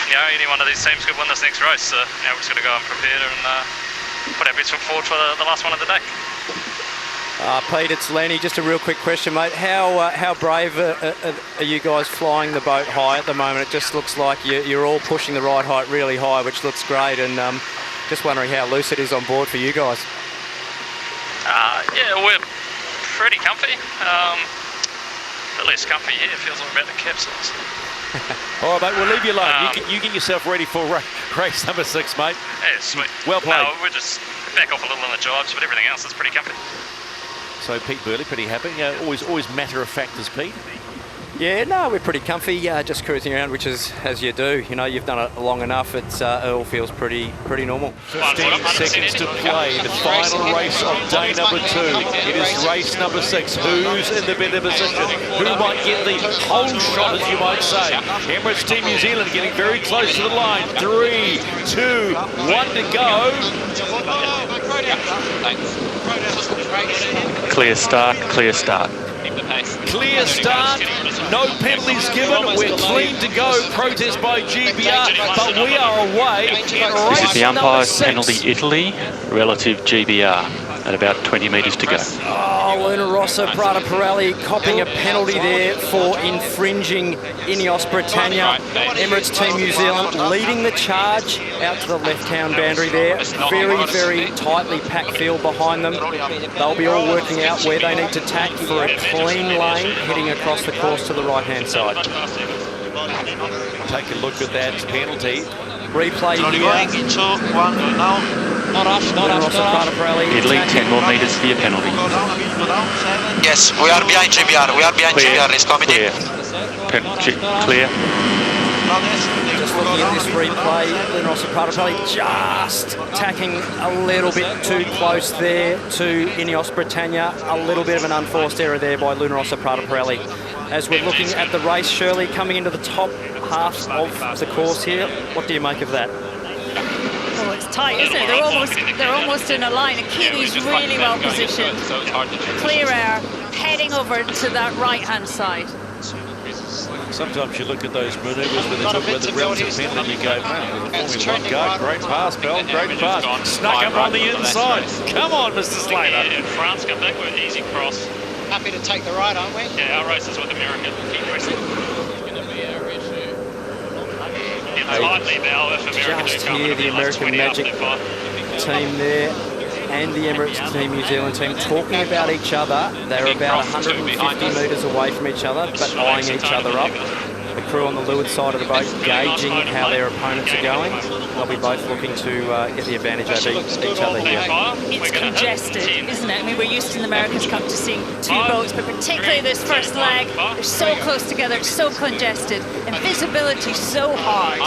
you know, any one of these teams could win this next race. So you know, we're just going to go and prepare and put our best foot forward for the last one of the day. Pete, it's Lenny. Just a real quick question, mate. How brave are you guys flying the boat high at the moment? It just looks like you're all pushing the ride height really high, which looks great, and just wondering how loose it is on board for you guys. Yeah, we're pretty comfy. The less comfy here, it feels like about the capsules. All right, mate, we'll leave you alone. You get yourself ready for race number 6, mate. Yeah, sweet. Well played. We're just back off a little on the jibes, but everything else is pretty comfy. So Pete Burley, pretty happy. Always matter of fact as Pete. Yeah, no, we're pretty comfy. Just cruising around, which is as you do. You know, you've done it long enough. It all feels pretty normal. 15 seconds to play. The final race of day number 2. It is race number 6. Who's in the better position? Who might get the whole shot, as you might say? Emirates Team New Zealand getting very close to the line. 3, 2, 1 to go. Clear start, clear start. Clear start, no penalties given, we're clean to go. Protest by GBR, but we are away in This is race the umpire's number 6. penalty Italy relative GBR at about 20 metres to go. Oh, Luna Rossa Prada Pirelli copping a penalty there for infringing Ineos Britannia. Emirates Team New Zealand leading the charge out to the left-hand boundary there. Very tightly packed field behind them. They'll be all working out where they need to tack for a clean lane heading across the course to the right-hand side. Take a look at that penalty. Replay here. 2, 1, go down. No rush. Italy, 10 more metres for your penalty. Yes, we are behind GBR. We are behind GBR. Race committee. Clear. Just looking at this replay, Luna Rossa Prada Pirelli just tacking a little bit too close there to Ineos Britannia. A little bit of an unforced error there by Luna Rossa Prada Pirelli. As we're looking at the race, Shirley coming into the top half of the course here. What do you make of that? Oh, it's tight, isn't it? They're almost in a line. And Kiwi's really well positioned. Clear air, heading over to that right-hand side. Sometimes you look at those manoeuvres where they talk about the relative penalty and you go, man, the Formula 1 car, great pass, Bell, great pass. Snuck up on the inside. Come on, Mr. Slater. Yeah, France come back with an easy cross. Happy to take the ride, aren't we? Yeah, our races with America. Keep racing. Tightly now if America Just here, the American Magic team there and the Emirates Team New Zealand team talking about each other. They're about 150 metres away from each other, but eyeing each other up. The crew on the leeward side of the boat gauging how their opponents are going. They'll be both looking to get the advantage over each other here. It's congested, isn't it? I mean, we're used to the Americans come to seeing 2 boats, but particularly this first leg, they're so close together, it's so congested, and visibility so hard.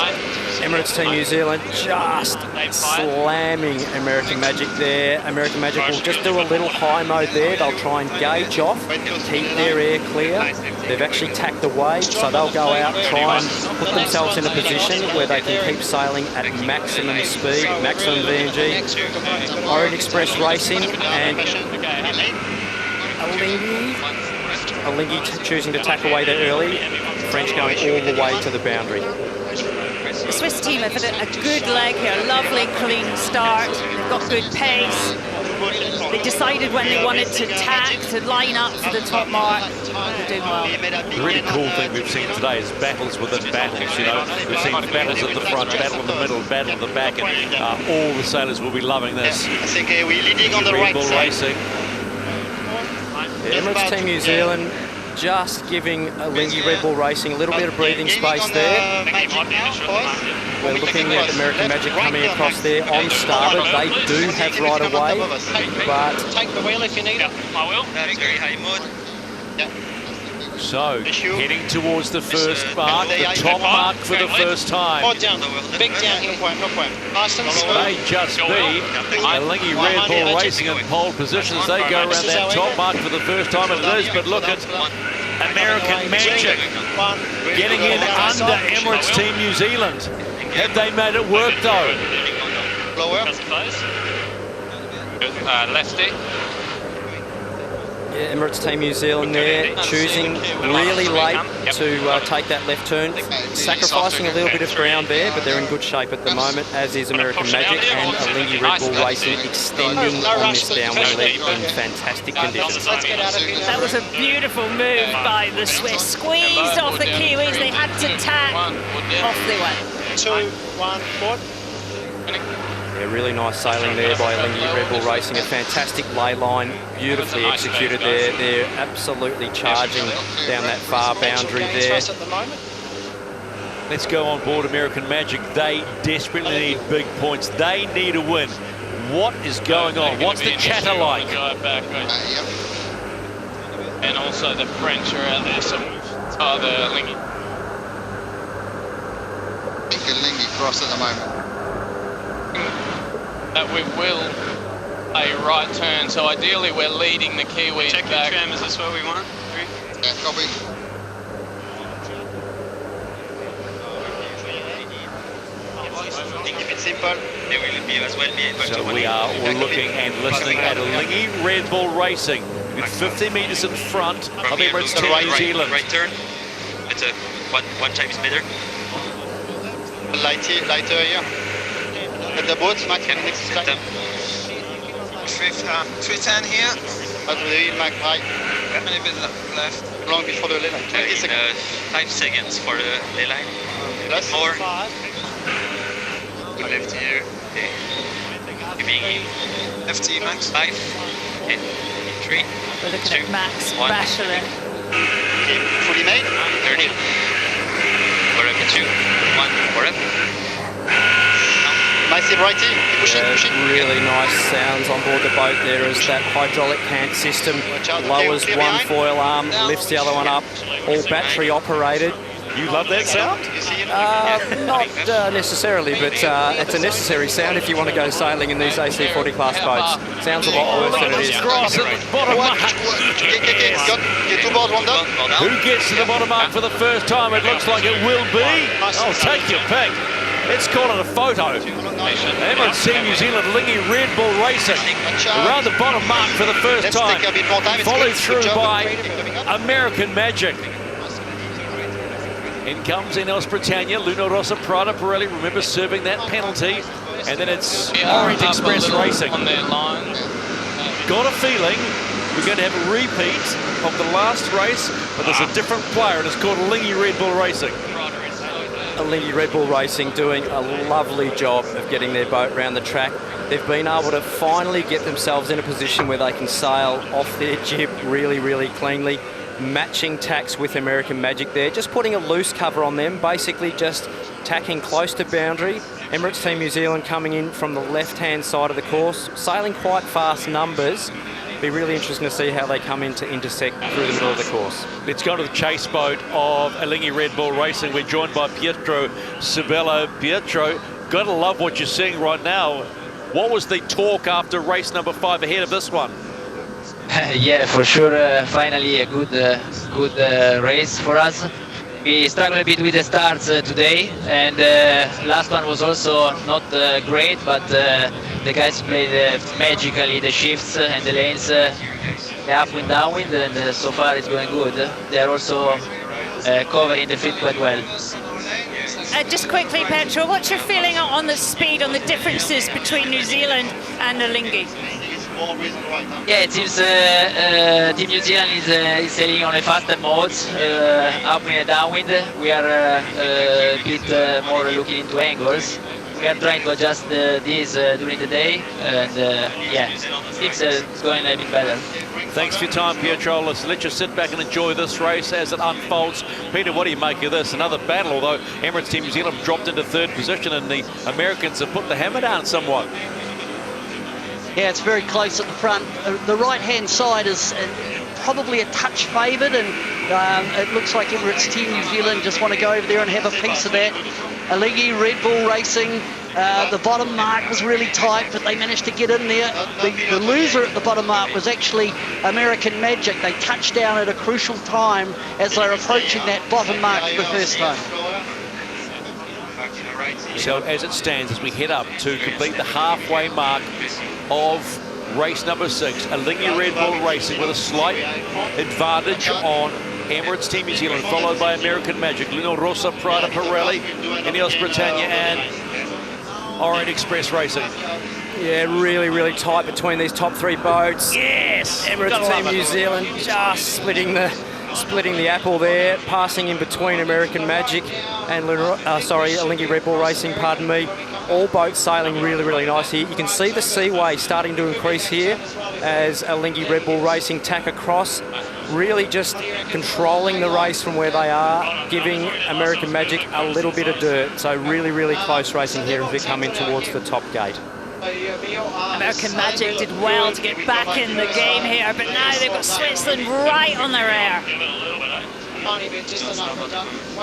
Emirates Team New Zealand just slamming American Magic there. American Magic will just do a little high mode there. They'll try and gauge off, keep their air clear. They've actually tacked away, so they'll go out, try and put themselves in a position where they can keep sailing at maximum speed, maximum VNG. Orient Express Racing and Alinghi choosing to tack away there early. French going all the way to the boundary. The Swiss team have had a good leg here, lovely clean start, they've got good pace. They decided when they wanted to tack, to line up for the top mark. They're doing well. The really cool thing we've seen today is battles within battles, you know. We've seen battles at the front, battle in the middle, battle at the back, and all the sailors will be loving this. I think we're leading on the right side. Racing. Emirates Team New Zealand just giving Alinghi Red Bull Racing a little bit of breathing space there. We're looking at American Magic coming across there on starboard. They do have right of way, but Take the wheel if you need it. I will. That's very high mode. Yeah. So, heading towards the first mark, the top mark for the first time. Down. Big down here. No point. Nice and slow. May just be Alinghi Red Bull Racing in pole positions. They go around that top mark for the first time, and it is, but look at American Magic getting in under Emirates Team New Zealand. Have they made it work though? Lefty. Yeah, Emirates Team New Zealand there, choosing really late to take that left turn, sacrificing a little bit of ground there, but they're in good shape at the moment, as is American Magic and Alinghi Red Bull Racing extending on this downwind leg in fantastic conditions. That was a beautiful move by the Swiss. Squeezed off the Kiwis, they had to tack, off they went. 2, 1, port. Yeah, really nice sailing there by Alinghi Red Bull Racing. A fantastic lay line, beautifully executed there. They're absolutely charging down that far boundary there. Let's go on board American Magic. They desperately need big points. They need a win. What is going on? What's the chatter like? And also the French are out there, so the Alinghi. Big Alinghi cross at the moment. That we will a right turn, so ideally we're leading the Kiwis back. Trim, is this what we want? Yeah, copy. Keep it simple. They will be as well be able So we are looking and listening at Alinghi Red Bull Racing with 50 metres in front of Emirates Team New Zealand. Right turn. It's a one times better. Lighter here. At the boat, Max, next slide. 310 here. Out of the wheel, Max, right. A little bit left. Long before the lay line. 20 seconds. 5 seconds for the lay line. Plus. More. Good left to you. Okay. Giving in. Left to you, Max. 5, 10, 3, We're looking 2, at Max 1. Bachelin. Okay, fully made. 30. We're up at 2, 1, we're up. Massive righty, pushing. Really nice sounds on board the boat there as that hydraulic cant system lowers one foil arm, lifts the other one up, all battery operated. You love that sound? Not necessarily, but it's a necessary sound if you want to go sailing in these AC40 class boats. Sounds a lot worse than it is. Cross at the bottom mark. Get to board, one down. Who gets to the bottom mark for the first time? It looks like it will be. Oh, take your pick. Let's call it a photo. Emirates Team New Zealand, Alinghi Red Bull Racing, around the bottom mark for the first time. Followed through by American Magic. In comes Ineos Britannia, Luna Rossa, Prada Pirelli, remember serving that penalty. And then it's Orient Express Racing. On their line. Got a feeling we're going to have a repeat of the last race, but there's a different player, and it's called Alinghi Red Bull Racing. Alinghi Red Bull Racing doing a lovely job of getting their boat around the track. They've been able to finally get themselves in a position where they can sail off their jib really, really cleanly. Matching tacks with American Magic there, just putting a loose cover on them, basically just tacking close to boundary. Emirates Team New Zealand coming in from the left-hand side of the course, sailing quite fast numbers. Be really interesting to see how they come in to intersect through the middle of the course. Let's go to the chase boat of Alinghi Red Bull Racing. We're joined by Pietro Sibello. Pietro, gotta love what you're seeing right now. What was the talk after race number 5 ahead of this one? Yeah, for sure. Finally, a good race for us. We struggled a bit with the starts today, and last one was also not great, but the guys played magically the shifts and the lanes, the upwind, downwind, and so far it's going good. They are also covering the field quite well. Just quickly, Petro, what's your feeling on the speed, on the differences between New Zealand and Alinghi? Yeah, it seems Team New Zealand is sailing on a faster mode, upwind and downwind. We are a bit more looking into angles. We are trying to adjust these during the day, and yeah, it seems it's going a bit better. Thanks for your time, Pietro. Let's let you sit back and enjoy this race as it unfolds. Peter, what do you make of this? Another battle, although Emirates Team New Zealand dropped into 3rd position and the Americans have put the hammer down somewhat. Yeah, it's very close at the front. The right-hand side is probably a touch favoured, and it looks like Emirates Team New Zealand just want to go over there and have a piece of that. Alinghi Red Bull Racing, the bottom mark was really tight, but they managed to get in there. The loser at the bottom mark was actually American Magic. They touched down at a crucial time as they're approaching that bottom mark for the first time. So as it stands, as we head up to complete the halfway mark of race number 6. Alinghi Red Bull Racing with a slight advantage on Emirates Team New Zealand, followed by American Magic, Lino Rossa, Prada Pirelli, Ineos Britannia, and Orient Express Racing. Yeah, really, really tight between these top 3 boats. Yes! Emirates Team New Zealand just splitting the apple there, passing in between American Magic and Alinghi Red Bull Racing, pardon me. All boats sailing really, really nice here. You can see the seaway starting to increase here as Alinghi Red Bull Racing tack across, really just controlling the race from where they are, giving American Magic a little bit of dirt. So really, really close racing here as we come in towards the top gate. American Magic did well to get back in the game here, but now they've got Switzerland right on their rear.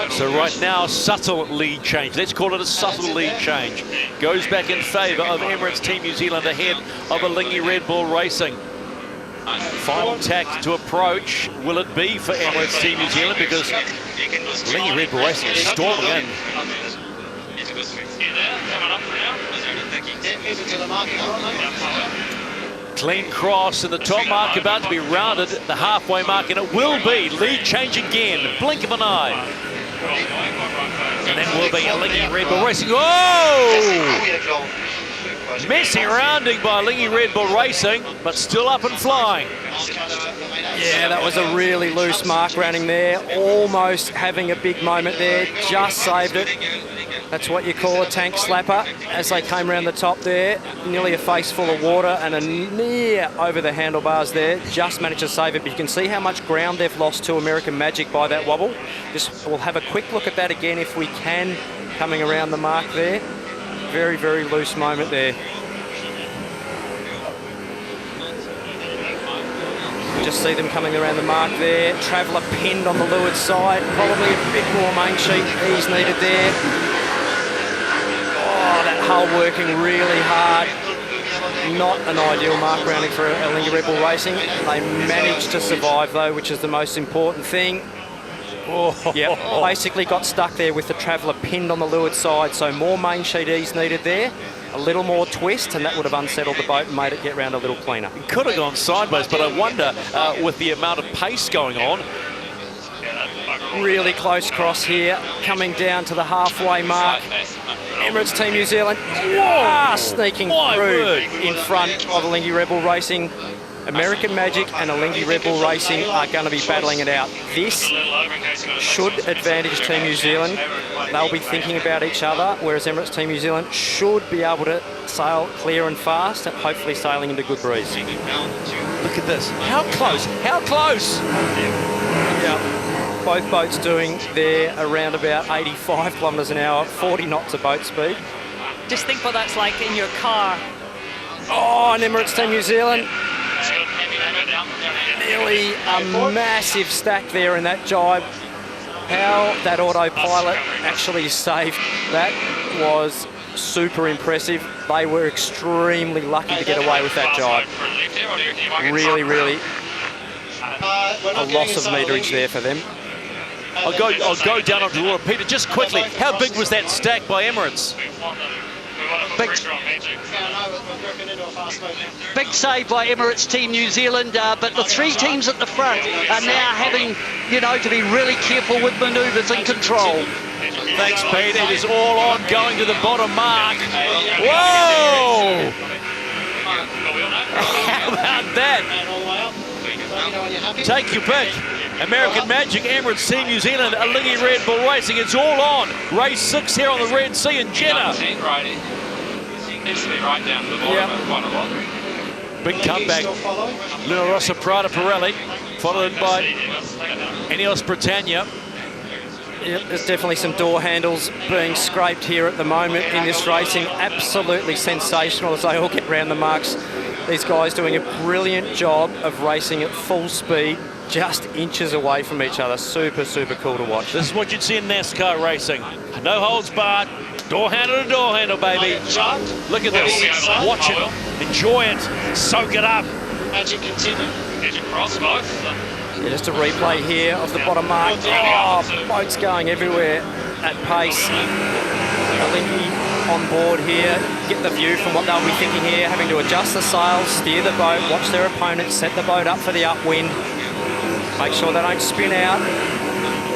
So right now, subtle lead change. Let's call it a subtle lead change. Goes back in favour of Emirates Team New Zealand ahead of Alinghi Red Bull Racing. Final tack to approach. Will it be for Emirates Team New Zealand? Because Alinghi Red Bull Racing is storming in. Clean cross in the top mark, about to be rounded at the halfway mark, and it will be. Lead change again, blink of an eye. And then will be Alinghi Red Bull Racing. Oh! Messy rounding by Alinghi Red Bull Racing, but still up and flying. Yeah, that was a really loose mark rounding there. Almost having a big moment there, just saved it. That's what you call a tank slapper. As they came around the top there, nearly a face full of water and a near over the handlebars there. Just managed to save it, but you can see how much ground they've lost to American Magic by that wobble. We'll have a quick look at that again if we can, coming around the mark there. Very, very loose moment there. Just see them coming around the mark there. Traveller pinned on the leeward side. Probably a bit more main sheet ease needed there. Oh, that hull working really hard. Not an ideal mark rounding for Alinghi Red Bull Racing. They managed to survive though, which is the most important thing. Yep, basically got stuck there with the Traveller pinned on the leeward side, so more main sheet ease needed there. A little more twist, and that would have unsettled the boat and made it get round a little cleaner. It could have gone sideways, but I wonder, with the amount of pace going on. Really close cross here, coming down to the halfway mark. Emirates Team New Zealand sneaking through in front of Alinghi Red Bull Racing. American Magic and Alinghi Red Bull Racing are going to be battling it out. This should advantage Team New Zealand. They'll be thinking about each other, whereas Emirates Team New Zealand should be able to sail clear and fast and hopefully sailing into good breeze. Look at this. How close? How close? Yeah. Both boats doing there around about 85 kilometres an hour, 40 knots of boat speed. Just think what that's like in your car. Oh, and Emirates Team New Zealand. Nearly a massive stack there in that jibe. How that autopilot actually saved that was super impressive. They were extremely lucky to get away with that jibe. Really, really a loss of meterage there for them. I'll go down onto the water. Peter, just quickly, how big was that stack by Emirates? Big save by Emirates Team New Zealand, but the 3 teams at the front are now having, to be really careful with manoeuvres and control. Thanks, Pete. It is all on going to the bottom mark. Whoa! How about that? Take your pick. American Magic, Emirates Team New Zealand, Alinghi Red Bull Racing. It's all on. Race 6 here on the Red Sea in Jeddah. Needs to be right down to the bottom quite a lot. Big comeback. Lino Rossa, Prada Pirelli, followed by Ineos Britannia. Yep, there's definitely some door handles being scraped here at the moment in this racing. Absolutely sensational as they all get round the marks. These guys doing a brilliant job of racing at full speed, just inches away from each other. Super, super cool to watch. This is what you'd see in NASCAR racing. No holds barred. Door handle to door handle, baby. Look at this. Watch it. Enjoy it. Soak it up. Magic continue. Did you cross both? Yeah, just a replay here of the bottom mark. Oh, boats going everywhere at pace. Alinghi on board here get the view from what they'll be thinking here, having to adjust the sails, steer the boat, watch their opponents, set the boat up for the upwind, make sure they don't spin out,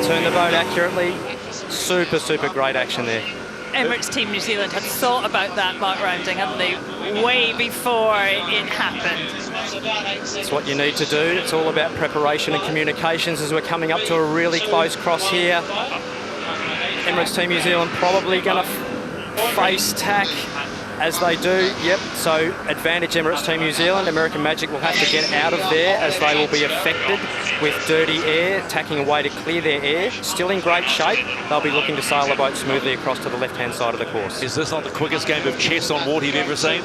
turn the boat accurately. Super, super great action there. Emirates Team New Zealand had thought about that mark rounding, hadn't they, way before it happened. That's what you need to do. It's all about preparation and communications as we're coming up to a really close cross here. Emirates Team New Zealand probably going to face tack as they do. Yep, so advantage Emirates Team New Zealand. American Magic will have to get out of there as they will be affected with dirty air, tacking away to clear their air. Still in great shape. They'll be looking to sail the boat smoothly across to the left-hand side of the course. Is this not the quickest game of chess on water you've ever seen?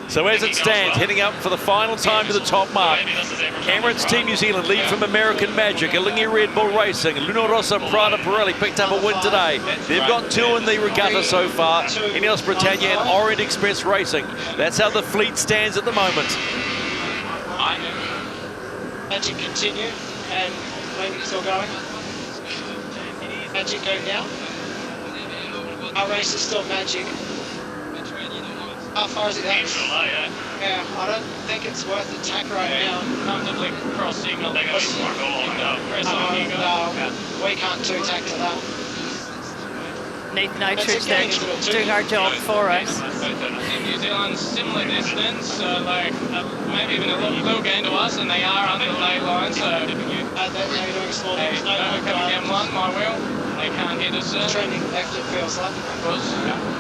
So as it stands, heading up for the final time to the top mark, Emirates Team New Zealand lead from American Magic, Alinghi Red Bull Racing, Luna Rossa Prada Pirelli picked up a win today. They've got 2 in the regatta so far, Ineos Britannia and Orient Express Racing. That's how the fleet stands at the moment. Magic continue, and maybe still going. Magic go down. Our race is still Magic. How far is it out? Yeah, I don't think it's worth the tack right now. Comfortably cross signal. No, we can't do tack to that. Nathan Outridge there doing our job for us. New Zealand's similar distance, so like maybe even a little gain to us, and they are under the lay line, so they're doing small things. No, again, my wheel. They can't hit us. Trending left, it feels like.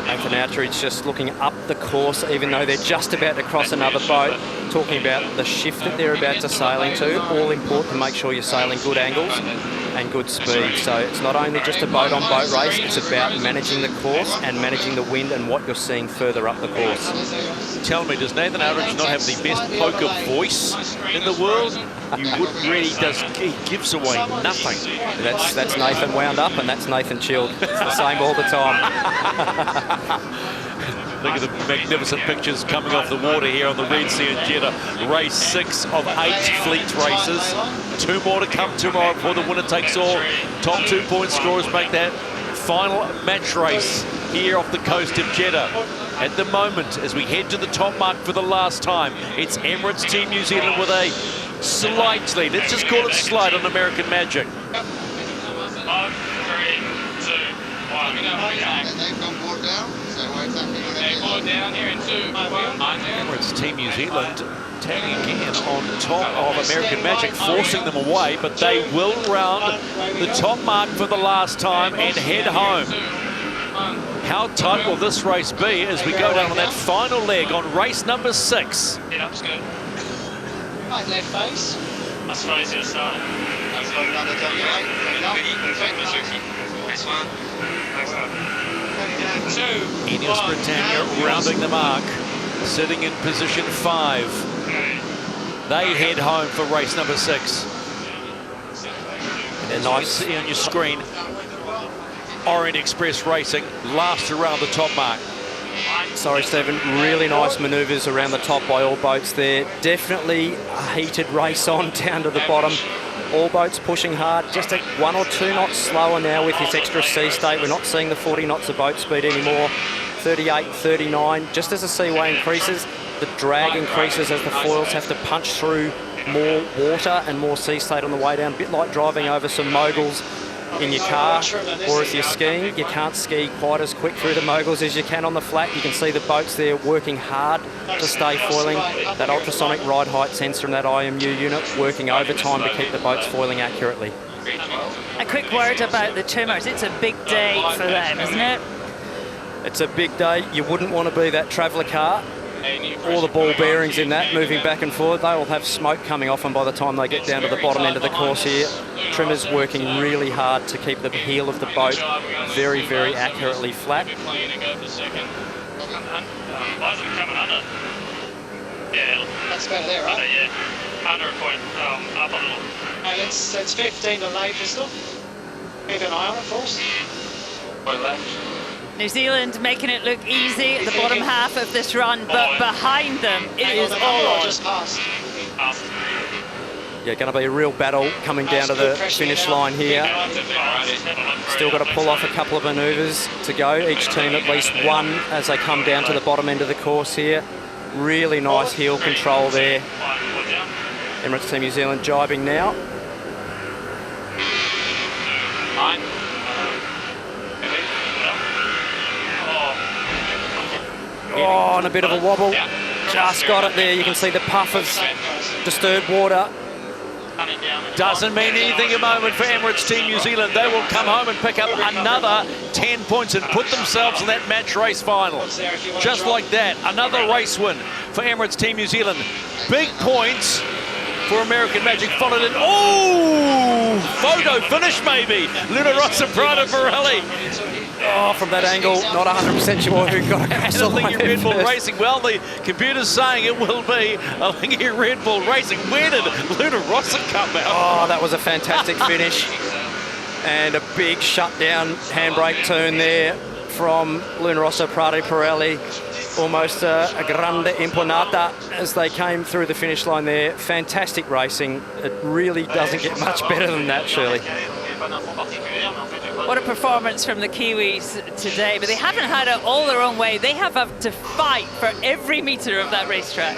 Nathan Outridge just looking up the course, even though they're just about to cross another boat, talking about the shift that they're about to sail into. All important to make sure you're sailing good angles and good speed. So it's not only just a boat-on-boat race, it's about managing the course and managing the wind and what you're seeing further up the course. Tell me, does Nathan Outridge not have the best poker voice in the world? You wouldn't really, he gives away nothing. That's Nathan wound up and that's Nathan chilled. It's the same all the time. Look at the magnificent pictures coming off the water here on the Red Sea in Jeddah. Race 6 of 8 fleet races. 2 more to come tomorrow before the winner takes all. Top 2-point scorers make that final match race here off the coast of Jeddah. At the moment, as we head to the top mark for the last time, it's Emirates Team New Zealand with a slight lead. Let's just call it slight on American Magic. 5, 3, 2, 1. They've gone board down. So what's happening? They board down here in 2. Emirates Team New Zealand tagging again on top of American Magic, forcing them away, but they will round the top mark for the last time and head home. How tight will this race be as we go down on that final leg on race number 6? Yeah, that's good. Right, left face. That's face your start. That's going down the top right. Ineos Britannia rounding the mark, sitting in position 5. They head home for race number 6. And as you see on your screen, Orient Express Racing last around the top mark. Sorry, Stephen, really nice manoeuvres around the top by all boats there. Definitely a heated race on down to the bottom. All boats pushing hard, just 1 or 2 knots slower now with this extra sea state. We're not seeing the 40 knots of boat speed anymore. 38, 39. Just as the seaway increases, the drag increases as the foils have to punch through more water and more sea state on the way down. A bit like driving over some moguls in your car, or if you're skiing, you can't ski quite as quick through the moguls as you can on the flat. You can see the boats there working hard to stay foiling. That ultrasonic ride height sensor and that IMU unit working overtime to keep the boats foiling accurately. A quick word about the trimmers. It's a big day for them, isn't it? It's a big day. You wouldn't want to be that traveller car. All the ball bearings in that moving back and forward, they will have smoke coming off them by the time they get down to the bottom end of the course here. Trimmers working really hard to keep the heel of the boat very, very accurately flat. Yeah. That's better there, right? Yeah. Under a point, up a little. It's 15 to lay pistol. Keep an eye on it for us. New Zealand making it look easy at the bottom half of this run, but behind them it is all on. Just past. Yeah, going to be a real battle coming down to the finish line here. Still got to pull off a couple of manoeuvres to go. Each team at least one as they come down to the bottom end of the course here. Really nice heel control there. Emirates Team New Zealand jibing now. Oh, and a bit of a wobble. Just got it there. You can see the puff of disturbed water. Doesn't mean anything at the moment for Emirates Team New Zealand. They will come home and pick up another 10 points and put themselves in that match race final. Just like that, another race win for Emirates Team New Zealand. Big points for American Magic, followed in, oh, photo finish maybe. Luna Rossa, Prada Pirelli. Oh, from that angle, not 100% sure who got it. Lingy Red Bull Racing. Well, the computer's saying it will be a Lingy Red Bull Racing. Where did Luna Rossa come out? Oh, that was a fantastic finish. And a big shutdown handbrake turn there from Luna Rossa, Prada Pirelli. Almost a grande imponata as they came through the finish line there. Fantastic racing. It really doesn't get much better than that, Shirley. What a performance from the Kiwis today, but they haven't had it all their own way. They have to fight for every metre of that racetrack.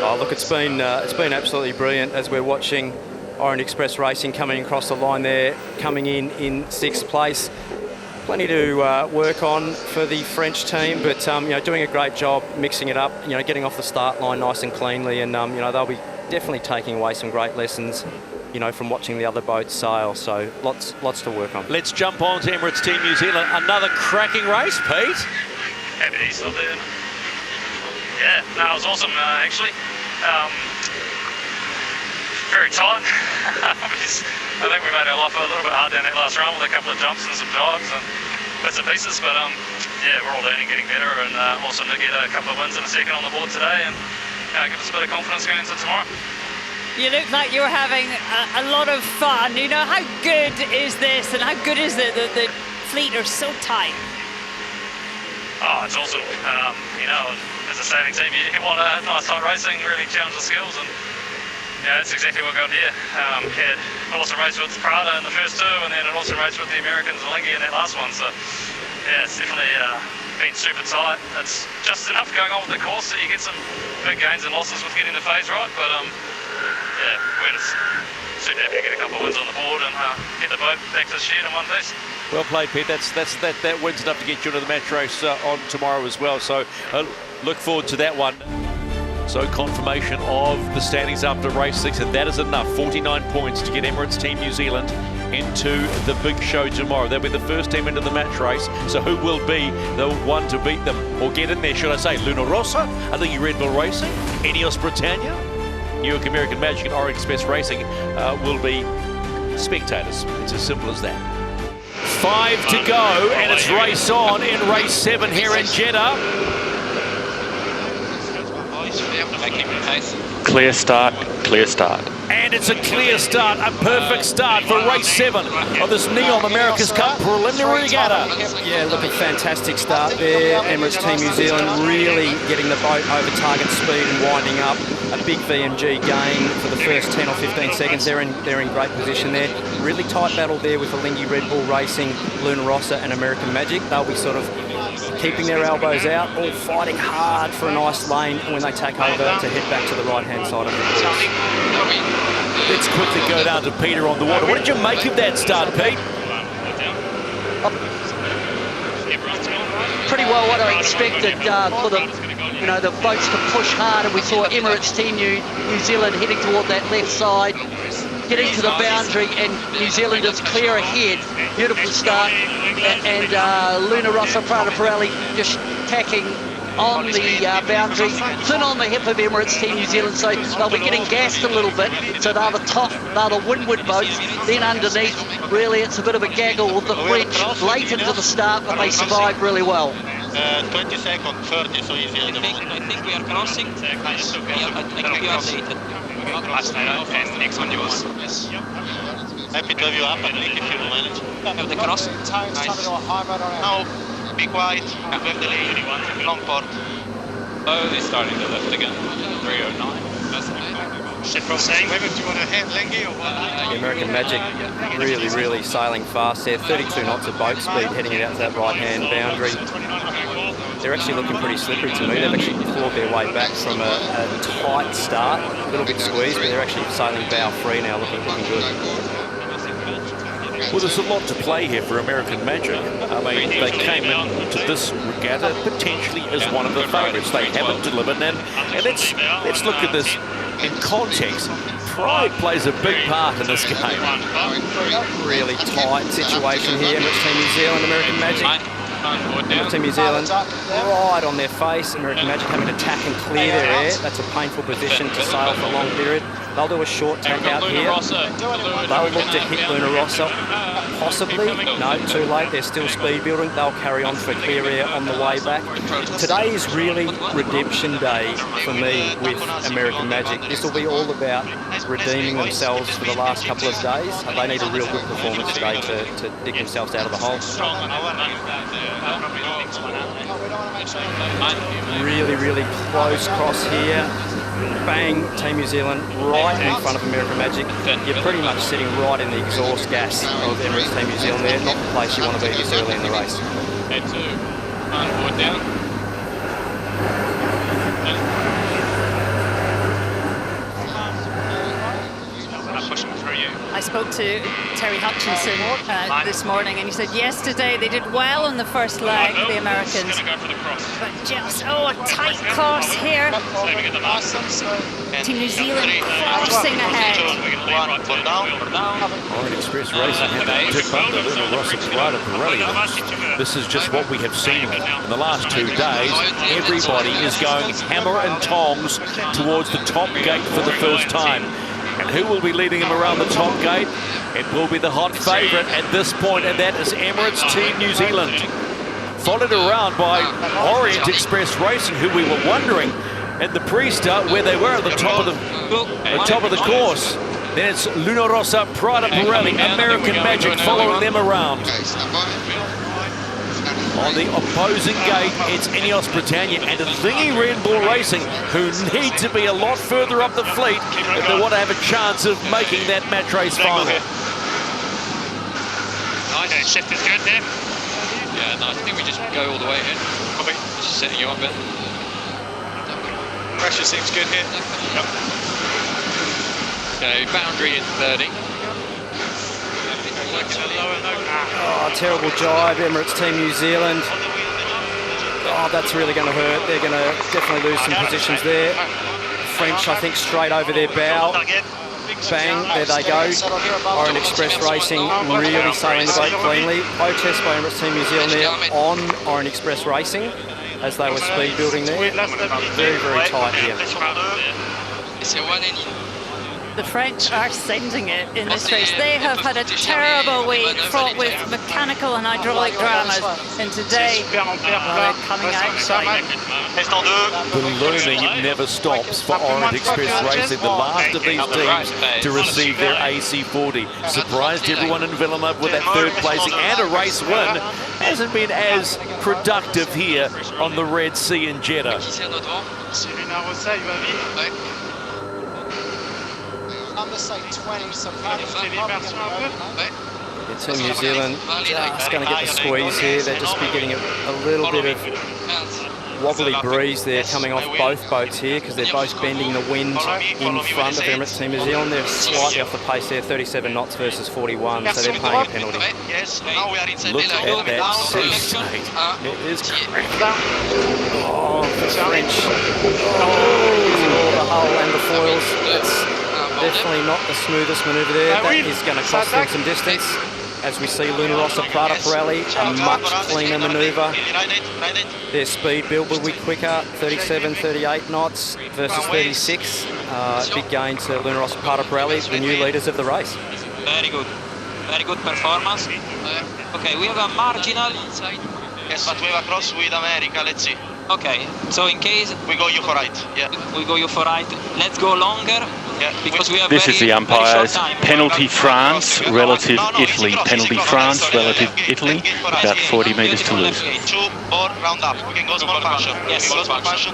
Oh, look, it's been absolutely brilliant as we're watching Orient Express Racing coming across the line there, coming in 6th place. Plenty to work on for the French team, but doing a great job mixing it up, getting off the start line nice and cleanly, and they'll be definitely taking away some great lessons, from watching the other boats sail. So lots to work on. Let's jump on to Emirates Team New Zealand. Another cracking race, Pete. Happy to be still there. Yeah, no, it was awesome actually. Very tight. I think we made our life a little bit hard down that last run with a couple of jumps and some dives and bits and pieces, but yeah, we're all learning, getting better, and awesome to get a couple of wins and a second on the board today, and give us a bit of confidence going into tomorrow. You look like you're having a lot of fun. How good is this, and how good is it that the fleet are so tight? Oh, it's awesome. As a sailing team, you want a nice tight racing, really challenge the skills, and that's exactly what got here. Had an awesome race with Prada in the first two, and then an awesome race with the Americans and Lingy in that last one. So, yeah, it's definitely been super tight. It's just enough going on with the course that you get some big gains and losses with getting the phase right. But yeah, we're just super happy to get a couple of wins on the board and get the boat back to the shed in one piece. Well played, Pete. That win's enough to get you into the match race on tomorrow as well. So look forward to that one. So confirmation of the standings after race 6, and that is enough. 49 points to get Emirates Team New Zealand into the big show tomorrow. They'll be the first team into the match race. So who will be the one to beat them or get in there, should I say? Luna Rossa, I think you Red Bull Racing, Ineos Britannia, New York American Magic and Orient Express Racing will be spectators. It's as simple as that. 5 to go, and it's race on in race 7 here in Jeddah. Clear start, clear start. And it's a clear start, a perfect start for race 7 of this Neom America's Cup preliminary regatta. Yeah, look, a fantastic start there. Emirates Team New Zealand really getting the boat over target speed and winding up. A big VMG gain for the first 10 or 15 seconds. They're in great position there. Really tight battle there with the Lingy Red Bull Racing, Luna Rossa and American Magic. They'll be sort of keeping their elbows out, all fighting hard for a nice lane when they take over to head back to the right-hand side of the course. Let's quickly go down to Peter on the water. What did you make of that start, Pete? Pretty well what I expected for the boats to push hard, and we saw Emirates Team New Zealand heading toward that left side, getting to the boundary, and New Zealanders clear ahead. Beautiful start, and Luna Rossa, Prada Pirelli just tacking on the boundary, thin on the hip of Emirates Team New Zealand, so they'll be getting gassed a little bit. So they're the windward boats. Then underneath, really, it's a bit of a gaggle with the French late into the start, but they survived really well. 20 seconds, 30, so easy at the moment. I think we are crossing. I think we are updated. And next on yours. Happy to have you up, I think, if you manage. Have the cross. Nice. Now, be quiet. We have the lane. Long port. Oh, they started the left again. 309. That's The American Magic really sailing fast there. 32 knots of boat speed heading it out to that right-hand boundary. They're actually looking pretty slippery to me. They've actually clawed their way back from a tight start, a little bit squeezed, but they're actually sailing bow free now, looking good. Well, there's a lot to play here for American Magic. I mean, they came into this regatta potentially as one of the favourites. They haven't delivered, and let's look at this in context. Pride plays a big part in this game. Really tight situation here. Emirates Team New Zealand, American Magic. Emirates Team New Zealand right on their face. American Magic having to tack and clear their air. That's a painful position to sail for a long period. They'll do a short tack out here. They'll look to hit Luna Rossa. Possibly. No, too late. They're still speed building. They'll carry on for clear air on the way back. Today is really redemption day for me with American Magic. This will be all about redeeming themselves for the last couple of days. They need a real good performance today to dig themselves out of the hole. Really close cross here. Bang, Team New Zealand right in front of American Magic. You're pretty much sitting right in the exhaust gas of Emirates Team New Zealand there. Not the place you want to be this early in the race. Head to board down. I spoke to Terry Hutchinson this morning, and he said yesterday they did well in the first leg, the Americans, but just a tight course here. Team New Zealand crossing ahead. Orient Express Racing had that tip up to Luna Rossa Prada Pirelli. This is just what we have seen in the last 2 days. Everybody is going hammer and tongs towards the top gate for the first time. And who will be leading them around the top gate? It will be the hot favourite at this point, and that is Emirates Team New Zealand. Followed around by Orient Express Racing, who we were wondering at the pre-start where they were at the top of the course. Then it's Luna Rossa, Prada Pirelli, American Magic following them around. On the opposing gate, it's Ineos Britannia and Thingy Red Bull Racing, who need to be a lot further up the fleet if they want to have a chance of making that match race final. Nice. Shift is good there. Yeah, nice. I think we just go all the way ahead. Copy. Just setting you up a bit. Pressure seems good here. Yep. Okay, boundary in 30. Oh, terrible jibe, Emirates Team New Zealand. Oh, that's really going to hurt. They're going to definitely lose some positions there. French, I think, straight over their bow. Bang, there they go. Orient Express Racing really sailing the boat cleanly. Protest by Emirates Team New Zealand there on Orient Express Racing as they were speed building there. Very tight here. The French are sending it in this race. They have had a terrible week, fraught with mechanical and hydraulic dramas, and today they're coming out shining. The learning never stops for Orient Express Racing, the last of these teams to receive their AC40. Surprised everyone in Villeneuve with that third placing and a race win. Hasn't been as productive here on the Red Sea in Jeddah. Team New Zealand just going to get the squeeze here. They'll just be getting a little bit of wobbly breeze there coming off both boats here because they're both bending the wind in front of Emirates Team New Zealand. They're slightly off the pace there, 37 knots versus 41, so they're paying a penalty. Look at that sea state. It is cracked. Oh, the French. Oh, the hull and the foils. That's definitely not the smoothest manoeuvre there. That is going to cost them some distance. As we see Luna Rossa, Prada Pirelli, a much cleaner manoeuvre. Their speed build will be quicker, 37, 38 knots versus 36. Big gain to Luna Rossa, Prada Pirelli, the new leaders of the race. Very good performance. Okay, we have a marginal. Yes, but we have a cross with America, let's see. Okay, so in case we go you for right, yeah. We go you for right. Let's go longer, yeah, because we have this is the umpires. Penalty France relative Italy. Penalty France relative Italy. About 40 metres to lose. Okay, 2 more round up. We can go small function. Yes, small function.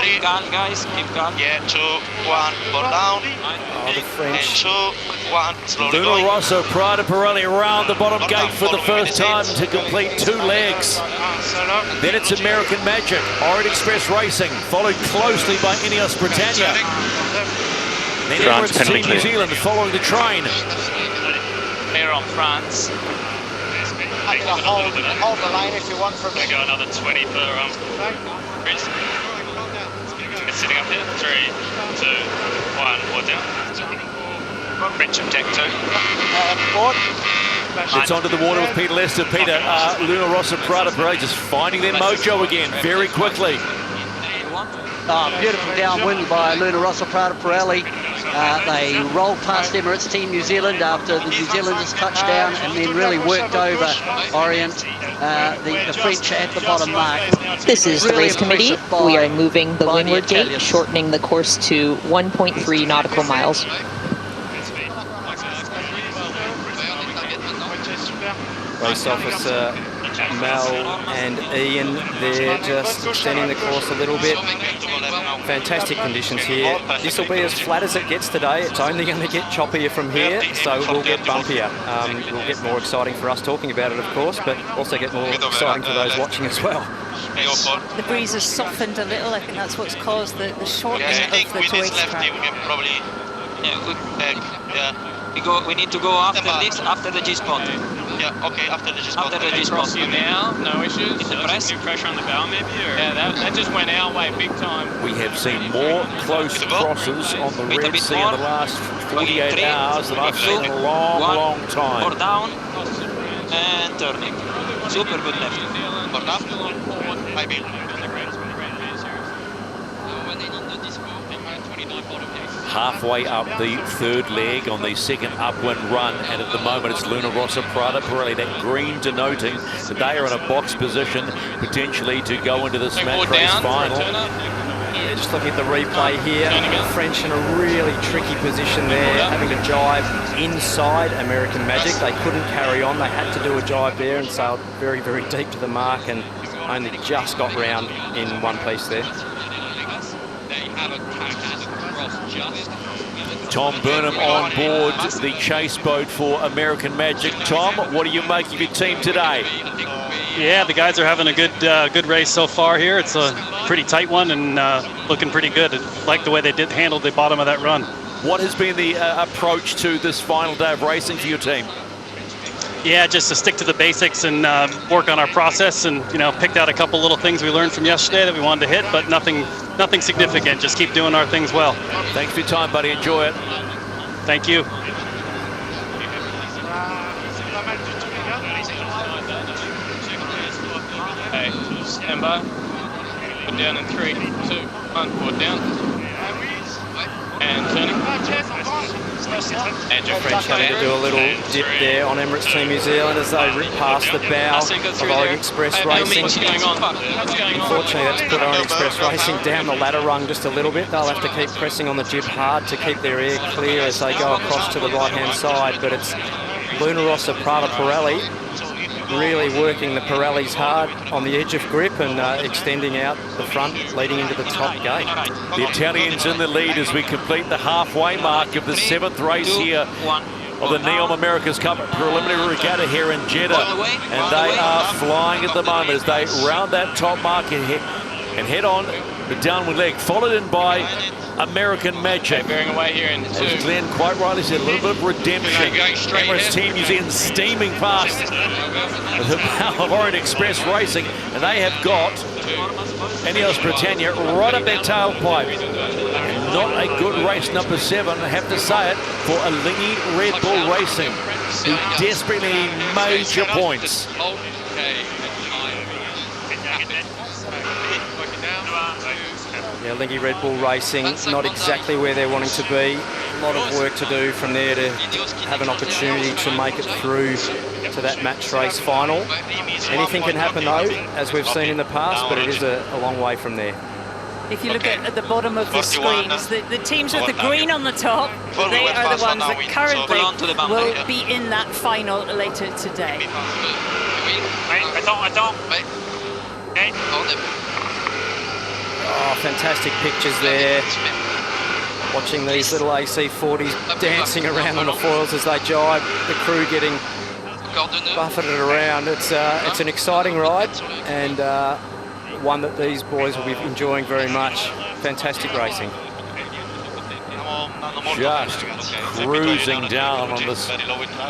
3. Calm, guys. Keep calm. Yeah, 2, 1, board down. Oh, the French. And 2, 1, slowly Luna going. Rosso, Prada Pirelli around the bottom gate for the first time to complete 2 legs. Then it's American Magic, Orient Express Racing, followed closely by Ineos Britannia. Then France Emirates Team penalty New clear. Zealand following the train. Clear on France. I'm going to hold the line if you want from me. Go another 20 for Chris. It's sitting up here. 3, 2, 1, board down. French of Tech 2. Board. It's onto the water with Peter Lester. Peter, Luna Rosso, Prada Pirelli just finding their mojo again very quickly. Beautiful downwind by Luna Rosso, Prada Pirelli. They rolled past Emirates Team New Zealand after the New Zealanders touched down and then really worked over Orient, the French at the bottom mark. This is the Really race committee. impressive by- We are moving the by the windward gate, Italians. shortening the course to 1.3 nautical miles. Race officer Mel and Ian, they're just extending the course a little bit. Fantastic conditions here. This will be as flat as it gets today. It's only going to get choppier from here, so we'll get bumpier. We'll get more exciting for us talking about it, of course, but also get more exciting for those watching as well. The breeze has softened a little. I think that's what's caused the shortening I of think the with this twist lefty we can probably We need to go after this, after the G-spot. Yeah, okay, after the G-spot. After the G-spot. You now, no issues. In the press. New pressure on the bow maybe? Or? Yeah, that just went our way big time. We have seen more close crosses on the Red Sea in the last 48 hours than I've seen in a long, long time. Or down and turning. Super good left. Or left. Maybe. Halfway up the third leg on the second upwind run, and at the moment it's Luna Rosso, Prada Pirelli, that green denoting that they are in a box position potentially to go into this match race final. Yeah, just looking at the replay here, the French in a really tricky position there, having to jibe inside American Magic. They couldn't carry on, they had to do a jibe there and sailed very, very deep to the mark and only just got round in one piece there. Tom Burnham on board the chase boat for American Magic. Tom, what do you make of your team today? Yeah, the guys are having a good race so far here. It's a pretty tight one and looking pretty good. I like the way they did handle the bottom of that run. What has been the approach to this final day of racing for your team? Yeah, just to stick to the basics and work on our process, and picked out a couple little things we learned from yesterday that we wanted to hit, but nothing significant. Just keep doing our things well. Thanks for your time, buddy. Enjoy it. Thank you. Okay, stand by. Put down in 3, 2, 1. Board down. And turning. The French having to do a little dip there on Emirates Team New Zealand as they rip past the bow of Orient Express Racing. Unfortunately, that's put Orient Express Racing down the ladder rung just a little bit. They'll have to keep pressing on the jib hard to keep their air clear as they go across to the right-hand side. But it's Luna Rosso, Prada Pirelli really working the Pirellis hard on the edge of grip and extending out the front, leading into the top gate. The Italians in the lead as we complete the halfway mark of the 7th race here of the Neom America's Cup preliminary regatta here in Jeddah. And they are flying at the moment as they round that top mark and head on the downward leg, followed in by American Magic. Bearing away here in 2. As Glenn quite rightly said, a little bit of redemption. Emirates Team New Zealand steaming past the power of Orient Express Racing, and they have got Ineos Britannia right up their tailpipe. And not a good race, number 7, I have to say it, for Alingi Red Bull Racing, who desperately need major points. Yeah, Lingy Red Bull Racing, not exactly where they're wanting to be. A lot of work to do from there to have an opportunity to make it through to that match race final. Anything can happen though, as we've seen in the past, but it is a long way from there. If you look at the bottom of the screens, the teams with the green on the top, they are the ones that currently will be in that final later today. Oh, fantastic pictures there. Watching these little AC40s dancing around on the foils as they jibe. The crew getting buffeted around. It's an exciting ride, and one that these boys will be enjoying very much. Fantastic racing. Just cruising down on this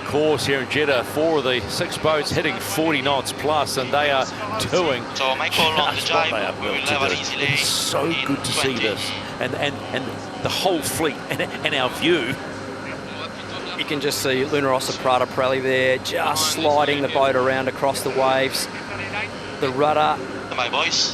course here in Jeddah. 4 of the 6 boats hitting 40 knots plus, and they are doing just what they are built to do. It is so good to see this, and the whole fleet and our view. You can just see Luna Rossa Prada Pirelli there, just sliding the boat around across the waves. The rudder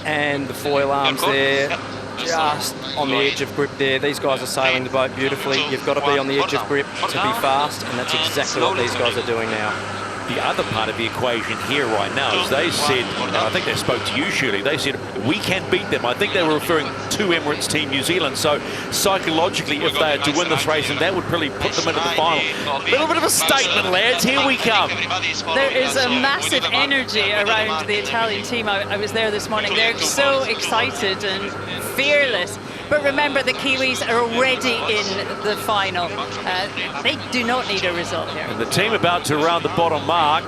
and the foil arms there, just on the edge of grip there. These guys are sailing the boat beautifully. You've got to be on the edge of grip to be fast, and that's exactly what these guys are doing now. The other part of the equation here right now is they said, and I think they spoke to you, Shirley, they said, we can beat them. I think they were referring to Emirates Team New Zealand. So psychologically, if they had to win this race, and that would probably put them into the final. A little bit of a statement, lads. Here we come. There is a massive energy around the Italian team. I was there this morning. They're so excited and fearless. But remember, the Kiwis are already in the final. They do not need a result here. And the team about to round the bottom mark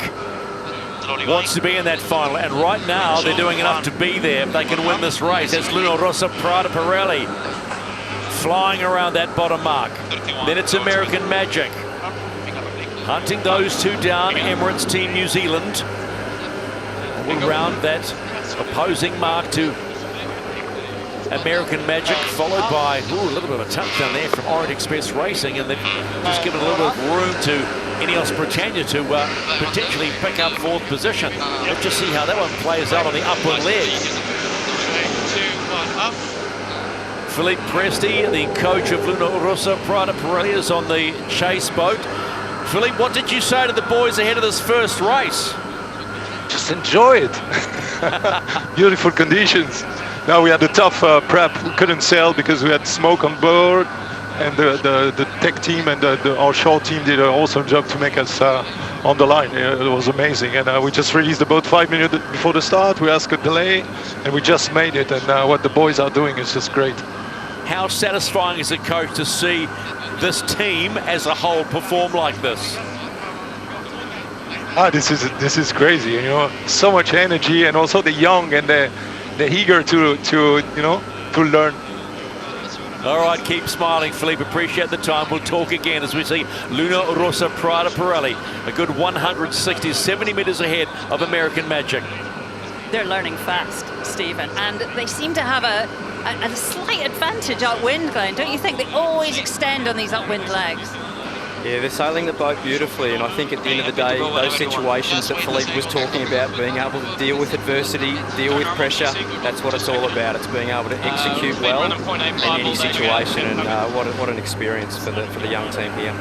wants to be in that final. And right now, they're doing enough to be there if they can win this race. That's Luna Rossa Prada Pirelli flying around that bottom mark. Then it's American Magic hunting those two down. Emirates Team New Zealand will round that opposing mark to American Magic, followed by a little bit of a touchdown there from Orient Express Racing, and they've just given a little bit of room to Ineos Britannia to potentially pick up 4th position. Let's just see how that one plays out on the upwind leg. Philippe Presti, the coach of Luna Rossa Prada Pirelli, is on the chase boat. Philippe, what did you say to the boys ahead of this first race? Just enjoy it. Beautiful conditions. Now we had a tough prep. We couldn't sail because we had smoke on board, and the tech team and our short team did an awesome job to make us on the line. It was amazing, and we just released the boat 5 minutes before the start. We asked a delay, and we just made it. And what the boys are doing is just great. How satisfying is it, coach, to see this team as a whole perform like this? This is crazy. You know, so much energy, and also the young and they're eager to learn. All right, keep smiling, Philippe. Appreciate the time. We'll talk again as we see Luna Rossa Prada Pirelli a good 160, 70 metres ahead of American Magic. They're learning fast, Stephen, and they seem to have a slight advantage upwind, Glenn, don't you think? They always extend on these upwind legs. Yeah, they're sailing the boat beautifully, and I think at the end of the day, those situations that Philippe was talking about, being able to deal with adversity, deal with pressure, that's what it's all about. It's being able to execute well in any situation, and what an experience for the young team here.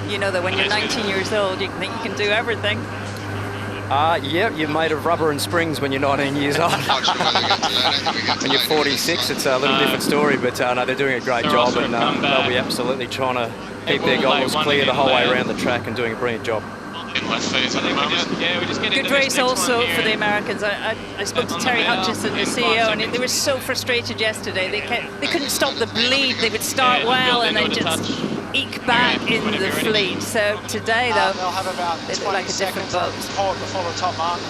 You know that when you're 19 years old, you think you can do everything. Yeah, you're made of rubber and springs when you're 19 years old. When you're 46, it's a little different story, but no, they're doing a great job, and they'll be absolutely trying to keep their goals clear the whole way around the track and doing a brilliant job. Good race also for the Americans. I spoke to Terry Hutchison, the CEO, and they were so frustrated yesterday. They couldn't stop the bleed. They would start well and then just eke back in the fleet. So today, though, they look like a different boat. Before the top mark.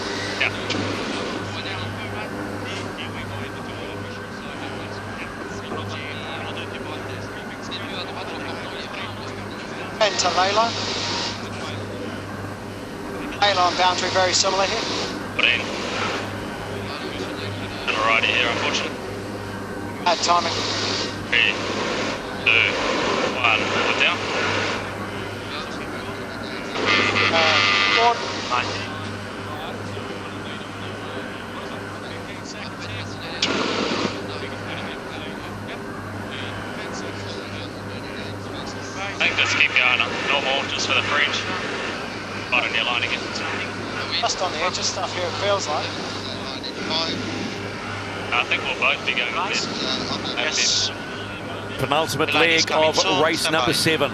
And to Layla. Layla and boundary very similar here. Put in. Little righty here, unfortunately. Bad timing. 3, 2, 1, put down. Forward. I think just keep going normal, just for the fringe. Right on your line again. Just on the edge of stuff here, it feels like. I think we'll both be going nice. Yes. Penultimate leg of race number 7.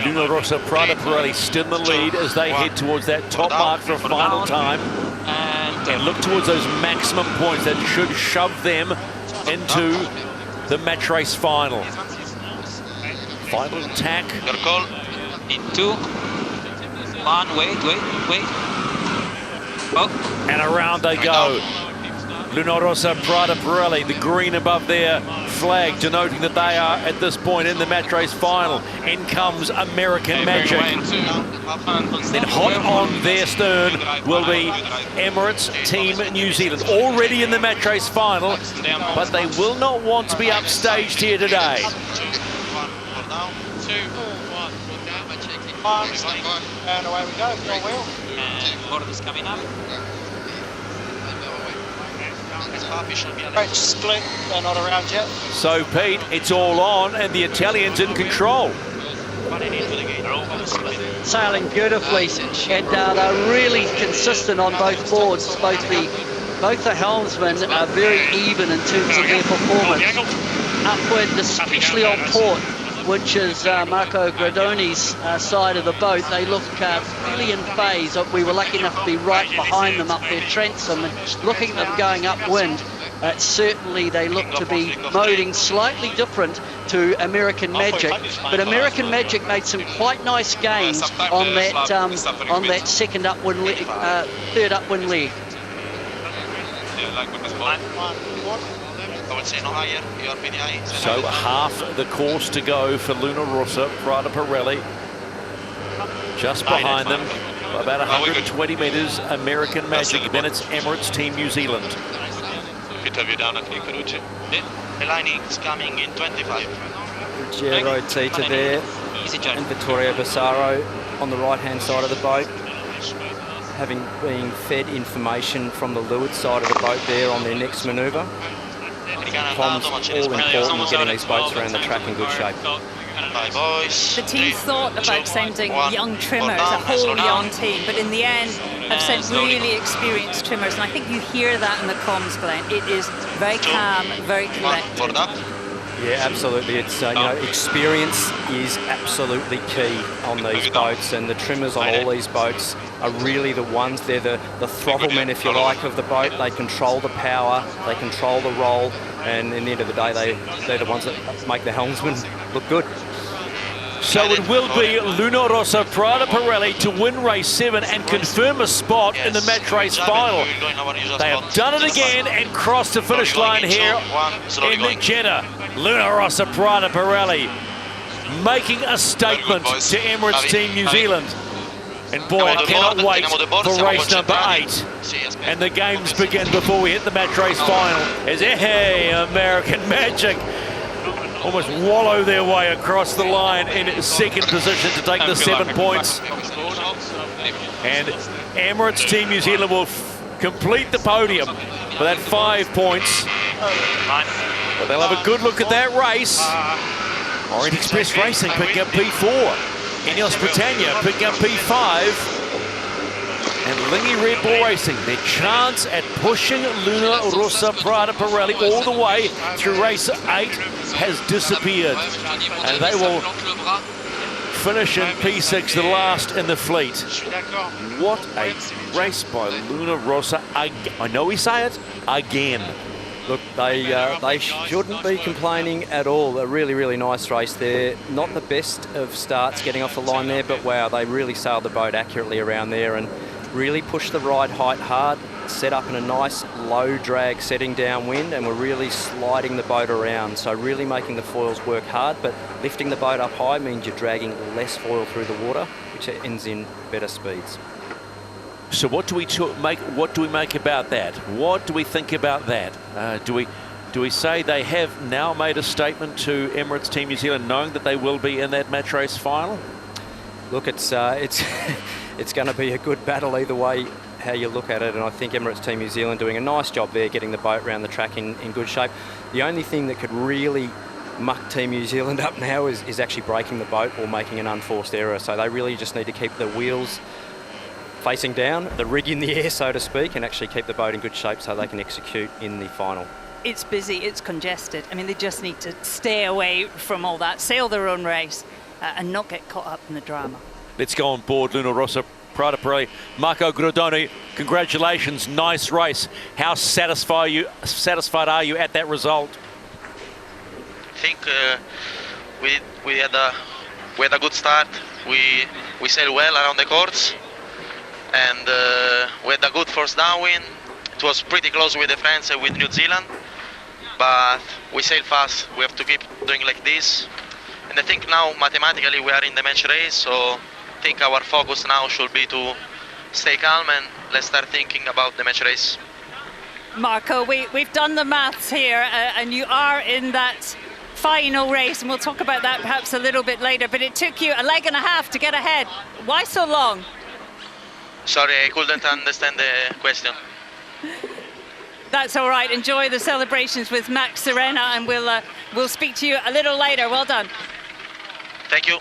Luna Rossa Prada Pirelli still in the lead as they head towards that top mark for a final time. And and look towards those maximum points that should shove them into the match race final. Final attack. Your call in 2, 1, wait. Oh. And around they go. Luna Rossa, Prada Pirelli, the green above their flag, denoting that they are at this point in the match race final. In comes American Magic. Then hot on their stern will be Emirates Team New Zealand, already in the match race final, but they will not want to be upstaged here today. 2, 1, and away we go, front wheel. Border's coming up. French split, they're not around yet. So Pete, it's all on and the Italians in control. Sailing beautifully, and they're really consistent on both boards. Both the helmsmen are very even in terms of their performance. Upwind, especially on port, which is Marco Gradoni's side of the boat, they look really in phase. We were lucky enough to be right behind them up their transom, and looking at them going upwind, certainly they look to be moding slightly different to American Magic. But American Magic made some quite nice gains on that second upwind leg, third upwind leg. So half the course to go for Luna Rossa, Prada Pirelli. Just behind them, about 120 metres, American Magic. Then it's Emirates Team New Zealand. The line is coming in 25. Ruggiero Tita there, and Vittorio Bassaro on the right-hand side of the boat, having been fed information from the leeward side of the boat there on their next manoeuvre. Comms all important in getting these boats around the track in good shape. The team thought about sending young trimmers, a whole young team, but in the end have sent really experienced trimmers, and I think you hear that in the comms, Glenn. It is very calm, very collected. Yeah, absolutely. It's you know, experience is absolutely key on these boats, and the trimmers on all these boats are really the ones. They're the throttle men, if you like, of the boat. They control the power, they control the roll, and in the end of the day, they're the ones that make the helmsmen look good. So it will be Luna Rossa, Prada Pirelli to win race 7 and confirm a spot in the match race final. They have done it again and crossed the finish line here in Jeddah. Luna Rossa, Prada Pirelli making a statement to Emirates Team New Zealand. And boy, I cannot wait for race number 8. And the games begin before we hit the match race final. As American Magic almost wallow their way across the line in second position to take the 7 points. And Emirates Team New Zealand will complete the podium for that 5 points. But they'll have a good look at that race. Orient Express Racing picking up P4. Ineos Britannia picking up P5. And Lingy Red Bull Racing, their chance at pushing Luna Rossa, Prada Pirelli all the way through race 8 has disappeared. And they will finish in P6, the last in the fleet. What a race by Luna Rossa. I know we say it, again. Look, they shouldn't be complaining at all. A really, really nice race there. Not the best of starts getting off the line there, but wow, they really sailed the boat accurately around there and really pushed the ride height hard, set up in a nice low drag setting downwind, and were really sliding the boat around. So really making the foils work hard, but lifting the boat up high means you're dragging less foil through the water, which ends in better speeds. So what do we make about that? What do we think about that? Do we say they have now made a statement to Emirates Team New Zealand, knowing that they will be in that match race final? Look, it's going to be a good battle either way how you look at it, and I think Emirates Team New Zealand doing a nice job there, getting the boat around the track in good shape. The only thing that could really muck Team New Zealand up now is actually breaking the boat or making an unforced error. So they really just need to keep the wheels facing down, the rig in the air, so to speak, and actually keep the boat in good shape so they can execute in the final. It's busy, it's congested. I mean, they just need to stay away from all that, sail their own race, and not get caught up in the drama. Let's go on board Luna Rossa, Prada Pirelli. Marco Grodoni, congratulations, nice race. How satisfied are you at that result? I think we had a good start. We sailed well around the course, and we had a good first downwind. It was pretty close with the France and with New Zealand, but we sailed fast. We have to keep doing like this. And I think now mathematically we are in the match race, so I think our focus now should be to stay calm and let's start thinking about the match race. Marco, we've done the maths here, and you are in that final race, and we'll talk about that perhaps a little bit later, but it took you a leg and a half to get ahead. Why so long? Sorry, I couldn't understand the question. That's all right. Enjoy the celebrations with Max Serena, and we'll speak to you a little later. Well done. Thank you.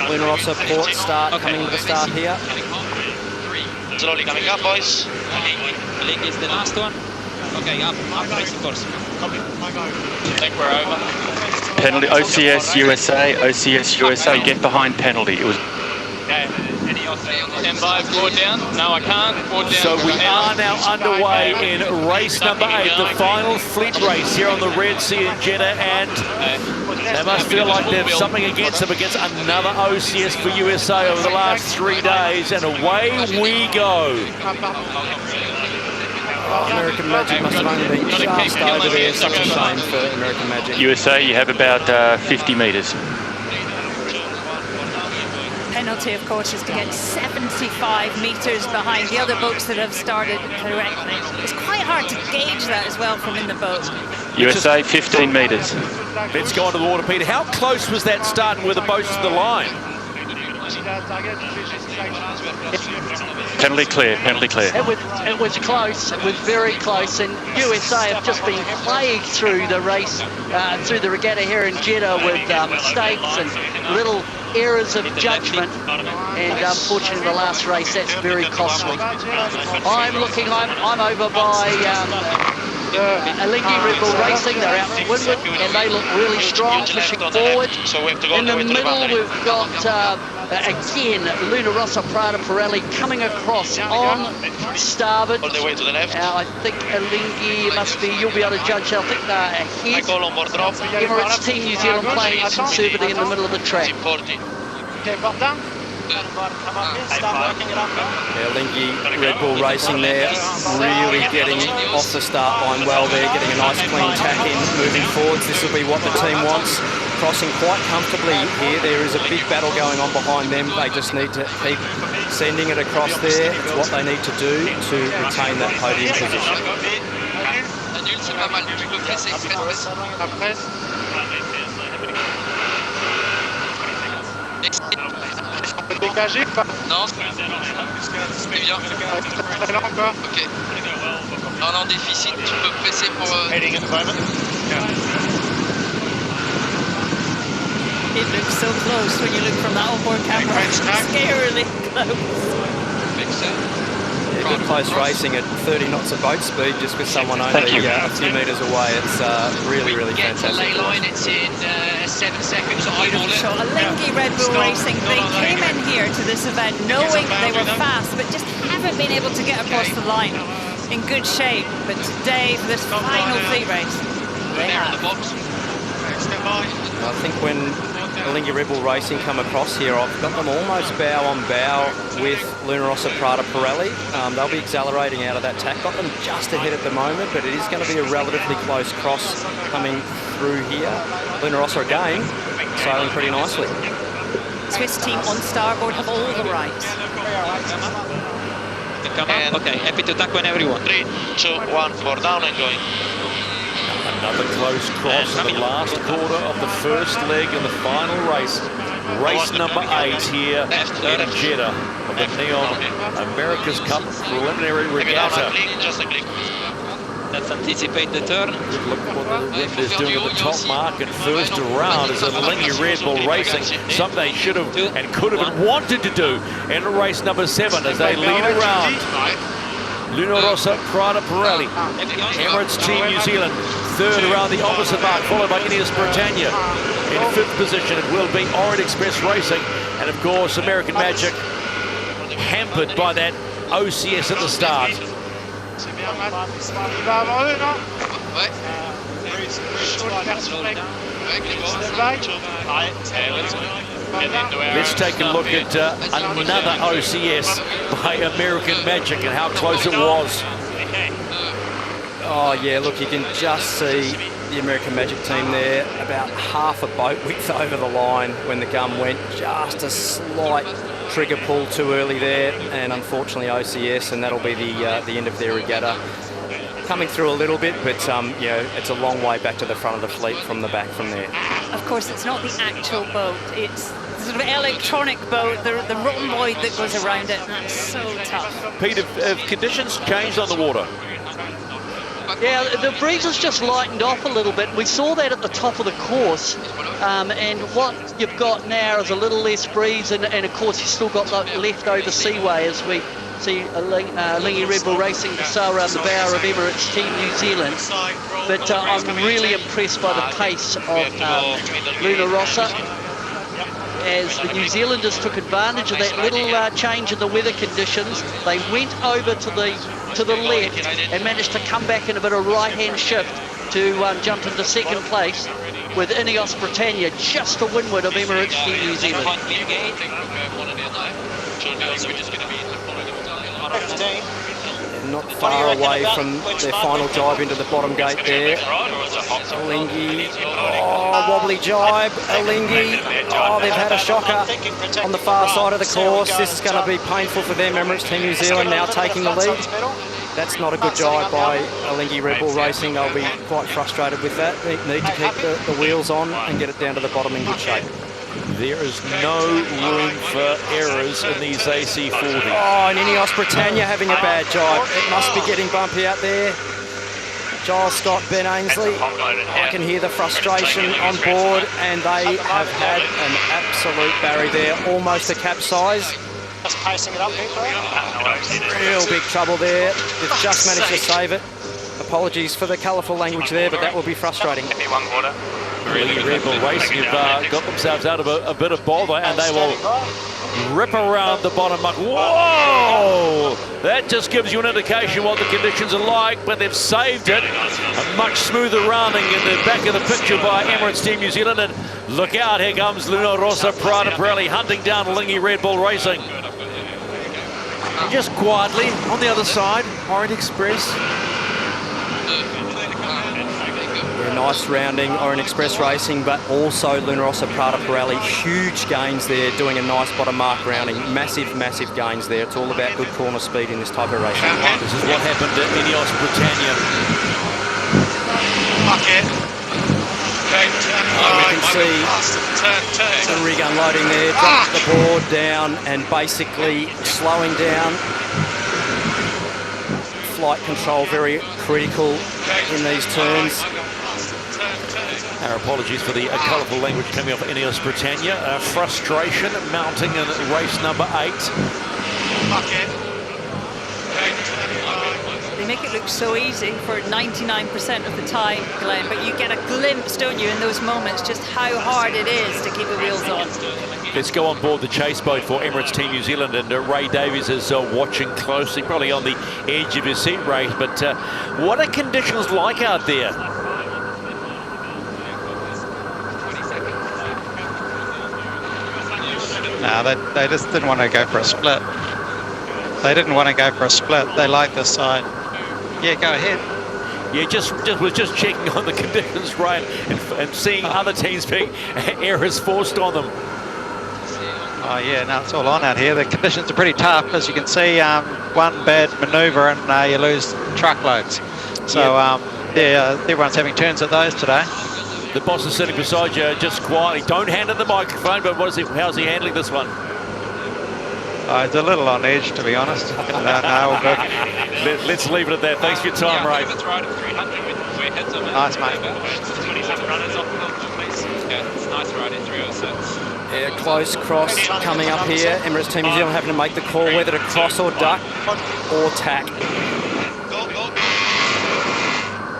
Luna Rossa port start coming to the start here. Slowly coming up, boys. Blake is the last one. Okay, up racing course. I think we're over. Penalty, OCS USA, get behind penalty. It was. Okay. Stand by, board down. No, I can't. Board down. So we are now underway in race number 8, the final fleet race here on the Red Sea in Jeddah, and they must feel like there's something against them, against another OCS for USA over the last 3 days, and away we go. American Magic must have only been just over there. Such a shame for American Magic. USA, you have about 50 metres. Penalty, of course, is to get 75 metres behind the other boats that have started correctly. It's quite hard to gauge that as well from in the boat. USA, 15 metres. Let's go on to the water, Peter. How close was that start and were the boats to the line? Penalty clear, penalty clear. It was close, it was very close, and USA have just been plagued through the race, through the regatta here in Jeddah with mistakes and little errors of judgment, and unfortunately the last race, that's very costly. I'm over by Alinghi Red Bull Racing. They're out to windward and they look really strong, pushing forward. In the middle we've got again Luna Rossa Prada Pirelli coming across on starboard. All the way to the left. I think Alinghi must be, you'll be able to judge, I think they're ahead. Emirates Team New Zealand playing conservatively in the middle of the track. Alinghi Red Bull Racing there, really getting off the start line well there, getting a nice clean tack in, moving forwards. This will be what the team wants. Crossing quite comfortably here. There is a big battle going on behind them. They just need to keep sending it across there. It's what they need to do to retain that podium position. Dégagé ou pas? Non, c'est bien. Ok. Non, en déficit, tu peux presser pour... Heading at the moment. It looks so close when you look from that onboard camera. Scarily close. Yeah, good close racing at 30 knots of boat speed, just with someone only a few metres away. It's really, really fantastic. Lay line, it's in 7 seconds. So Alinghi Red Bull Racing, they came in here to this event knowing they were fast, but just haven't been able to get across the line in good shape. But today, for this final fleet race, they have. I think when Alinghi Red Bull Racing come across here, I've got them almost bow on bow with Luna Rossa Prada Pirelli. They'll be accelerating out of that tack. Got them just ahead at the moment, but it is going to be a relatively close cross coming through here. Luna Rossa again, sailing pretty nicely. Swiss team on starboard have all the rights. Come up. Okay, happy to tack when everyone. 3, 2, 1, 4 down and going. Another close cross in the last quarter of the first leg in the final race. Race number 8 here in Jeddah of the Neon America's Cup preliminary regatta. Just a click. Let's anticipate the turn. Good look at what the wind is doing at the top mark and first around is Alinghi Red Bull Racing. Something they should have and could have and wanted to do in race number 7 as they lead around. Luna Rossa, Prada Pirelli. Emirates Team New Zealand, third around the opposite mark, followed by Ineos Britannia. In fifth position, it will be Orient Express Racing. And of course, American Magic, hampered by that OCS at the start. Let's take a look at another OCS by American Magic and how close it was. Oh yeah, look, you can just see the American Magic team there, about half a boat width over the line when the gun went. Just a slight trigger pull too early there, and unfortunately OCS, and that'll be the end of their regatta. Coming through a little bit, but you know, it's a long way back to the front of the fleet from the back from there. Of course, it's not the actual boat, it's the sort of electronic boat, the rhomboid that goes around it, and that's so tough. Pete, have conditions changed on the water? Yeah, the breeze has just lightened off a little bit. We saw that at the top of the course, and what you've got now is a little less breeze, and of course you've still got the leftover seaway as we see Lingy Red Bull Racing to sail around the bow of Emirates Team New Zealand. But I'm really impressed by the pace of Luna Rossa, as the New Zealanders took advantage of that little change in the weather conditions. They went over to the left and managed to come back in a bit of right-hand shift to jump into second place, with Ineos Britannia just to windward of Emirates Team New Zealand. Not far away from their final jibe into the bottom gate there. Alinghi, oh, wobbly jibe, Alinghi, oh, they've had a shocker on the far side of the course. This is going to be painful for them. Emirates Team New Zealand now taking the lead. That's not a good jibe by Alinghi Red Bull Racing. They'll be quite frustrated with that. They need to keep the wheels on and get it down to the bottom in good shape. There is no room for errors in these AC40. Oh, and Ineos Britannia having a bad jibe. It must be getting bumpy out there. Giles Scott, Ben Ainsley, I can hear the frustration on board, and they have had an absolute barrier there, almost a capsize. Just pacing it up, Real big trouble there. They've just managed to save it. Apologies for the colourful language there, but that will be frustrating. Lingy Red Bull Racing have got themselves out of a bit of bother, and they will rip around the bottom muck. Whoa! That just gives you an indication what the conditions are like, but they've saved it. A much smoother rounding in the back of the picture by Emirates Team New Zealand, and look out, here comes Luna Rossa, Prada Pirelli hunting down Lingy Red Bull Racing. And just quietly on the other side, Orient Express. Nice rounding, Orient Express Racing, but also Luna Rossa, Prada Pirelli. Huge gains there, doing a nice bottom mark rounding. Massive, massive gains there. It's all about good corner speed in this type of racing. This is what happened at Ineos Britannia. We can see the rig unloading there, dropped the board down and basically slowing down. Flight control very critical in these turns. Our apologies for the colourful language coming off Ineos Britannia. Frustration mounting in race number 8. They make it look so easy for 99% of the time, Glenn, but you get a glimpse, don't you, in those moments, just how hard it is to keep the wheels on. Let's go on board the chase boat for Emirates Team New Zealand, and Ray Davies is watching closely, probably on the edge of his seat, Ray, but what are conditions like out there? No, they just didn't want to go for a split. They didn't want to go for a split. They liked this side. Yeah, go ahead. Yeah, was just checking on the conditions, Ryan, and seeing other teams being errors forced on them. Oh yeah, no, it's all on out here. The conditions are pretty tough, as you can see. One bad manoeuvre and you lose truckloads. So everyone's having turns at those today. The boss is sitting beside you, just quietly. Don't hand him the microphone, but how's he handling this one? It's a little on edge, to be honest. No, all good. Let's leave it at that. Thanks for your time, Ray. Nice, mate. Yeah, close cross coming up here. Emirates Team New Zealand having to make the call whether to cross or duck or tack.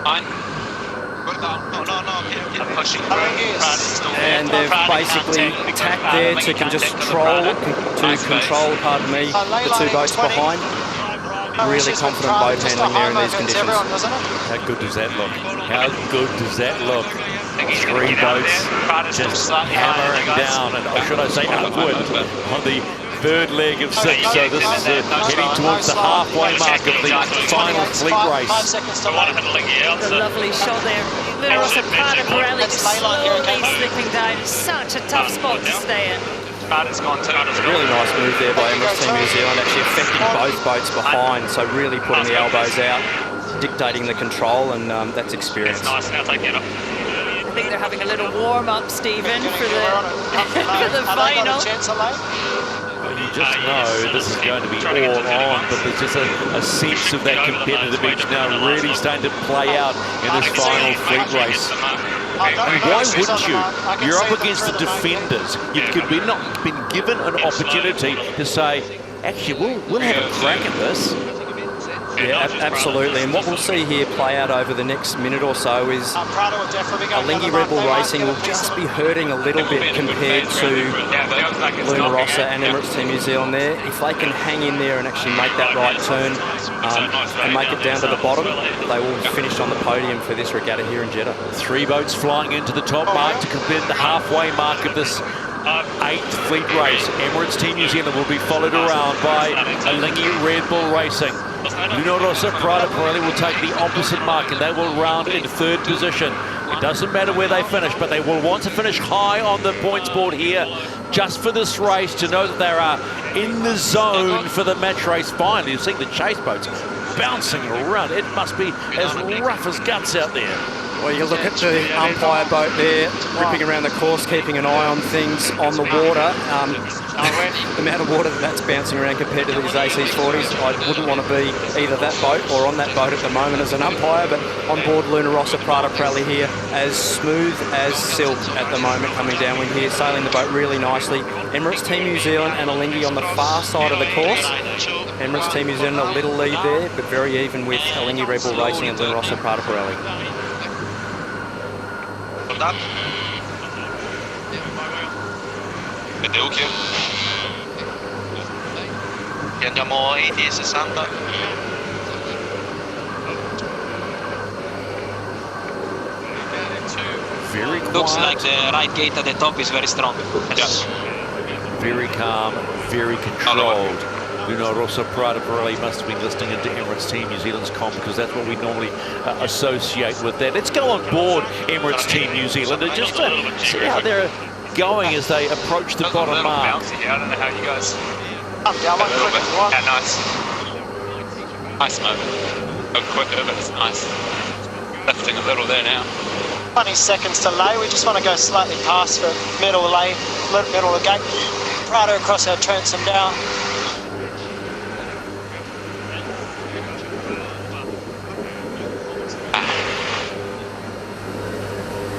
Fine. And they've basically tacked there to control, pardon me, the two boats behind. Really confident boat handling there in these conditions. How good does that look? How good does that look? 3 boats just hammering down, and should I say upward, on the third leg of 6. So this is heading towards the halfway mark of the final fleet race. A lovely shot there. Luna Rossa Prada Pirelli just slowly slipping down. Such a tough spot to stay in. Really nice move there by Emirates Team New Zealand, actually affecting both boats behind, so really putting the elbows out, dictating the control, and that's experience. I think they're having a little warm-up, Stephen, for the final. You just know this is going to be all on, but there's just a sense of that competitive edge now really starting to play out in this final fleet race. And why wouldn't you? You're up against the defenders. You've not been given an opportunity to say, actually, we'll have a crack at this. Yeah, absolutely. And what we'll see here play out over the next minute or so is Alinghi Rebel Racing will just be hurting a little bit compared to Luna Rossa and Emirates Team New Zealand there. If they can hang in there and actually make that right turn and make it down to the bottom, they will finish on the podium for this regatta here in Jeddah. 3 boats flying into the top mark to complete the halfway mark of this 8th fleet race. Emirates Team New Zealand will be followed around by Alinghi Red Bull Racing. Luna Rossa Prada Pirelli will take the opposite mark, and they will round in 3rd position. It doesn't matter where they finish, but they will want to finish high on the points board here just for this race, to know that they are in the zone for the match race final. You've seen the chase boats bouncing around. It must be as rough as guts out there. Well, you look at the umpire boat there, ripping around the course, keeping an eye on things on the water. The amount of water that's bouncing around compared to these AC40s, I wouldn't want to be either that boat or on that boat at the moment as an umpire, but on board Luna Rossa Prada Pirelli here, as smooth as silk at the moment, coming downwind here, sailing the boat really nicely. Emirates Team New Zealand and Alinghi on the far side of the course. Emirates Team New Zealand a little lead there, but very even with Alinghi Red Bull Racing and Luna Rossa Prada Pirelli. Vede occhio. E andiamo ai 10-60. Very quiet. Looks like the right gate at the top is very strong. Yes. Very calm, very controlled. Luna Rossa Prada Pirelli must have been listening into Emirates Team New Zealand's comp, because that's what we normally associate with that. Let's go on board Emirates Team New Zealand and just see how they're going as they approach the bottom mark. I don't know how you guys. Yeah, nice. Nice moment. A quicker, but it's nice. Lifting a little there now. 20 seconds to lay. We just want to go slightly past the middle lay, middle of the gate. Prada across our transom down.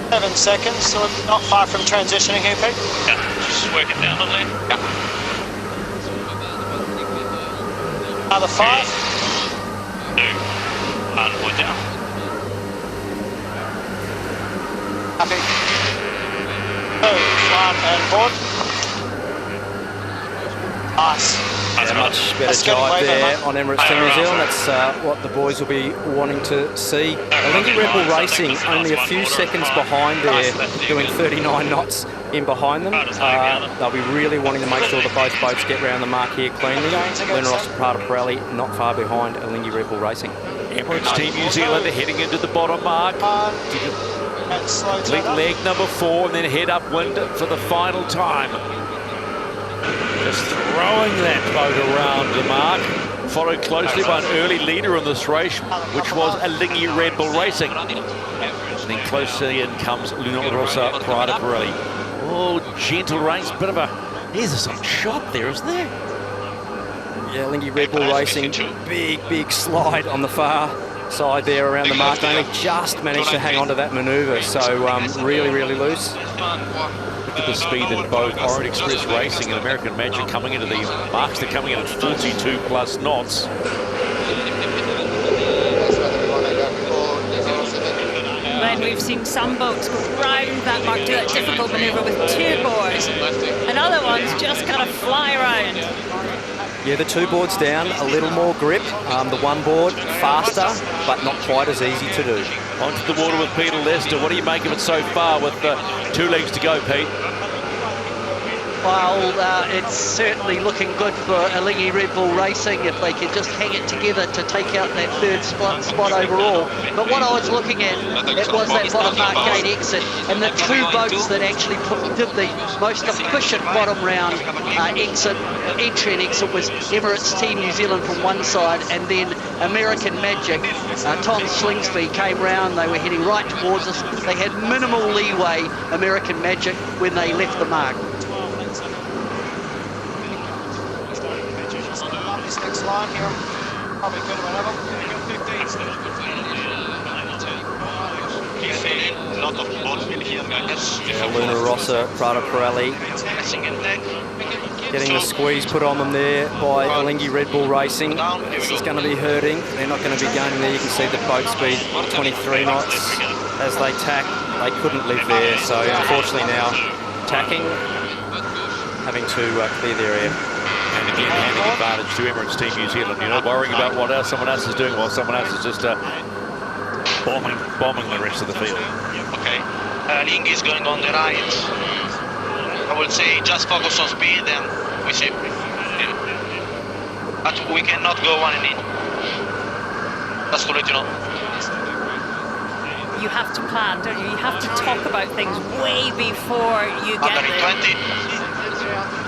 Seven seconds, so we're not far from transitioning here, Pete. Yeah, just working down on there. Yeah. Another 5. 2. And we're down. Happy. 2, 1, and board. Nice. Yeah, much better drive there on Emirates Team New Zealand. That's what the boys will be wanting to see. Alinghi Red Bull Racing only a few seconds behind there, doing 39 knots in behind them. They'll be really wanting to make sure that both boats get round the mark here cleanly. Luna Rossa Prada Pirelli not far behind Alinghi Red Bull Racing. Emirates Team New Zealand are heading into the bottom mark. Complete leg number 4 and then head upwind for the final time. Just throwing that boat around the mark, followed closely by an early leader in this race, which was Alinghi Red Bull Racing. And then closely in comes Luna Rossa Prada Pirelli. Oh, gentle race, bit of a... There's some chop there, isn't there? Yeah, Alinghi Red Bull Racing, big slide on the far side there around the mark. They only just managed to hang on to that manoeuvre, so really loose. Look at the speed that both Orient Express Racing and American Magic coming into the marks. They're coming in at 42 plus knots. again, we've seen some boats go round that mark, do that difficult manoeuvre with 2 boards, and other ones just kind of fly around. Yeah, the 2 boards down, a little more grip. The 1 board, faster, but not quite as easy to do. Onto the water with Peter Lester. What do you make of it so far with 2 legs to go, Pete? Well, it's certainly looking good for Alinghi Red Bull Racing if they can just hang it together to take out that 3rd spot overall. But what I was looking at, it was that bottom mark gate exit, and the 2 boats that actually did the most efficient bottom round entry and exit was Emirates Team New Zealand from one side, and then American Magic. Tom Slingsby came round, they were heading right towards us. They had minimal leeway, American Magic, when they left the mark. This next line here, probably good whenever. A lot of boats will here, guys. Luna Rossa, Prada Pirelli. Getting the squeeze put on them there by Alinghi Red Bull Racing. This is going to be hurting. They're not going to be gaining there. You can see the boat speed 23 knots as they tack. They couldn't live there, so unfortunately now tacking, having to clear their air. And again, handing advantage to Emirates Team New Zealand. You're not worrying about what else someone else is doing while someone else is just bombing the rest of the field. Okay, Ling is going on the right. I would say just focus on speed and we see. Yeah. But we cannot go 1 and in. That's to let you know. You have to plan, don't you? You have to talk about things way before you get there.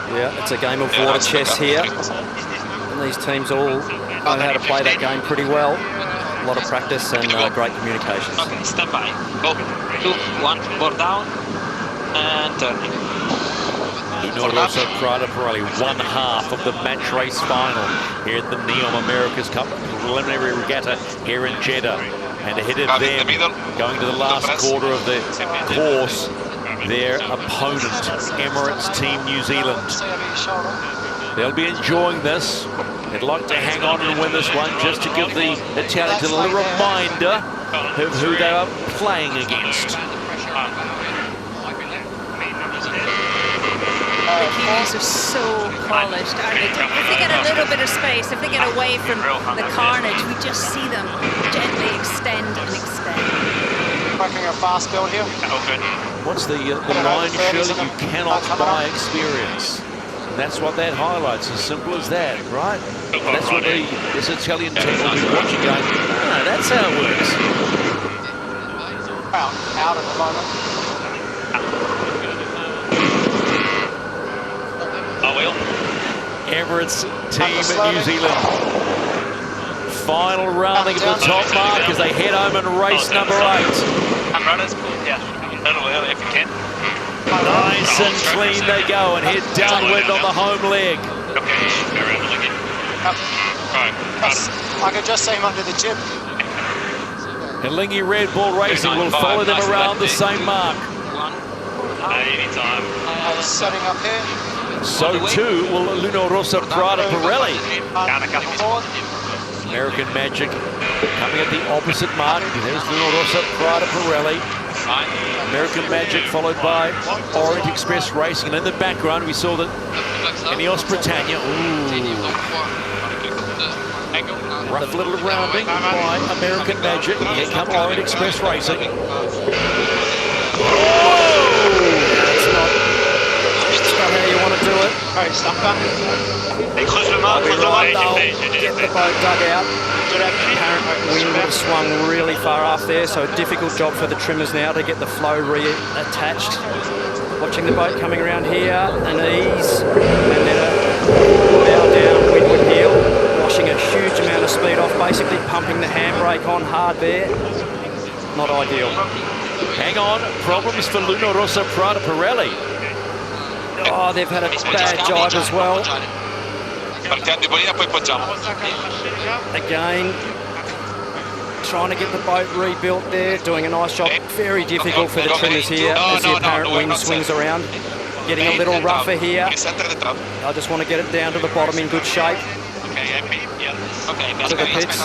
Yeah, it's a game of water chess here. And these teams all know how to play that game pretty well. A lot of practice and great communications. Okay, stand by. Go. 2, 1, board down. And turning. Luna Rossa Prada Pirelli, 1/2 of the match race final here at the Neom America's Cup preliminary regatta here in Jeddah. And ahead of them, going to the last quarter of the course, their opponent, Emirates Team New Zealand. They'll be enjoying this. They'd like to hang on and win this one just to give the Italians a little reminder of who they are playing against. The Kiwis are so polished, aren't they? If they get a little bit of space, if they get away from the carnage, we just see them gently extend and extend. Making a fast build here. What's the line, Shirley? You cannot buy experience. That's what that highlights, as simple as that, right? That's what this Italian team will be watching going, ah, that's how it works. Out at the moment. Emirates Team New Zealand. Final rounding of the top mark as they head home in race number 8. Runners, yeah, if you can. Nice and clean they go and head downwind on the home leg. I could just see him under the jib. Alinghi Red Bull Racing will follow them around the same mark. Anytime. Setting up here. So too will Luna Rossa Prada Pirelli. American Magic coming at the opposite mark. There's Luna Rossa Prada Pirelli. American Magic followed by Orient Express Racing. And in the background we saw that Ineos Britannia. Ooh. Rough little rounding by American Magic. Here come Orient Express Racing. How you want to do it. Get the boat dug out. Apparent wind would have swung really far off there, so a difficult job for the trimmers now to get the flow reattached. Watching the boat coming around here, an ease, and then a bow down windward heel, washing a huge amount of speed off, basically pumping the handbrake on hard there. Not ideal. Hang on, problems for Luna Rossa Prada Pirelli. Oh, they've had a bad jibe as well. Again, trying to get the boat rebuilt there, doing a nice job. Very difficult for the trimmers here as the apparent wind swings around. Getting a little rougher here. I just want to get it down to the bottom in good shape. To the pits.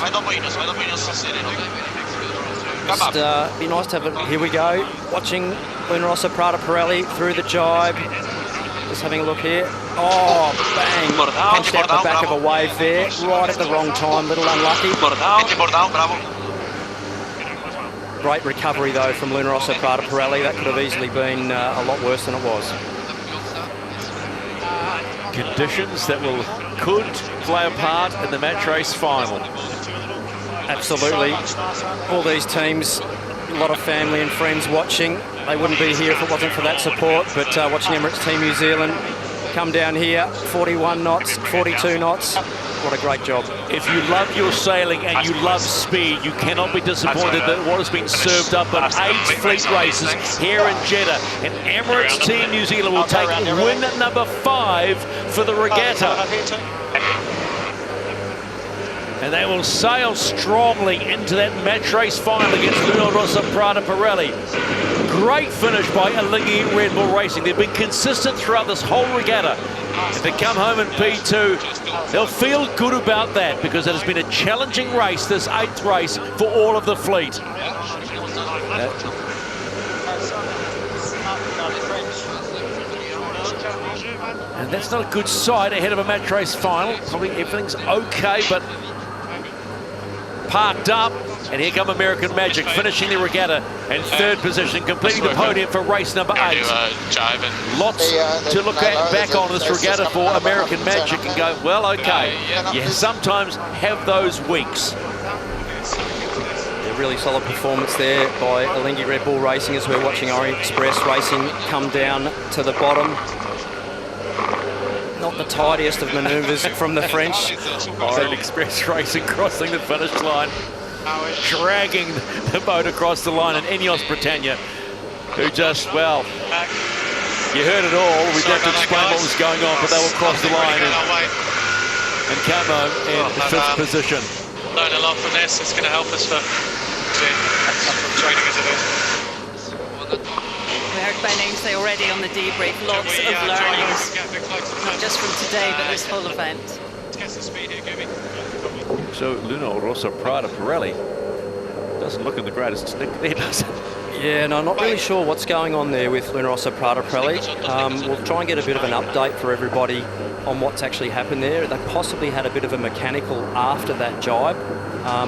Just be nice to have it. Here we go. Watching Luna Rossa Prada Pirelli through the jibe. Just having a look here. Oh, bang. Punched out the back of a wave there. Right at the wrong time. Little unlucky. Great recovery, though, from Luna Rossa Prada Pirelli. That could have easily been a lot worse than it was. Conditions that could play a part in the match race final. Absolutely. All these teams, a lot of family and friends watching. They wouldn't be here if it wasn't for that support, but watching Emirates Team New Zealand come down here, 41 knots, 42 knots. What a great job. If you love your sailing and you love speed, you cannot be disappointed that what has been served up in 8 fleet races here in Jeddah. And Emirates Team New Zealand will take win number 5 for the regatta. And they will sail strongly into that match race final against Luna Rossa Prada Pirelli. Great finish by Alinghi Red Bull Racing. They've been consistent throughout this whole regatta. If they come home in P2, they'll feel good about that because it has been a challenging race, this 8th race, for all of the fleet. And that's not a good sight ahead of a match race final. Probably everything's okay, but parked up, and here come American Magic finishing the regatta in 3rd position, completing the podium for race number 8. Lots to look back on this regatta for American Magic and go, well, okay, you sometimes have those weeks. A really solid performance there by Alinghi Red Bull Racing as we're watching Orient Express Racing come down to the bottom. Not the tidiest of manoeuvres from the French. Orient Express Racing crossing the finish line, dragging the boat across the line, and Ineos Britannia, who just, well, you heard it all. We didn't have to explain what was going on, but they will cross the line and come home in 5th position. Learn a lot from this. It's going to help us for training as it is. We heard Benning say already on the debrief, lots of learnings, not just from today, but this whole event. So Luna Rossa Prada Pirelli doesn't look in the greatest nick there, does it? Yeah, no, not really sure what's going on there with Luna Rossa Prada Pirelli. We'll try and get a bit of an update for everybody on what's actually happened there. They possibly had a bit of a mechanical after that jibe.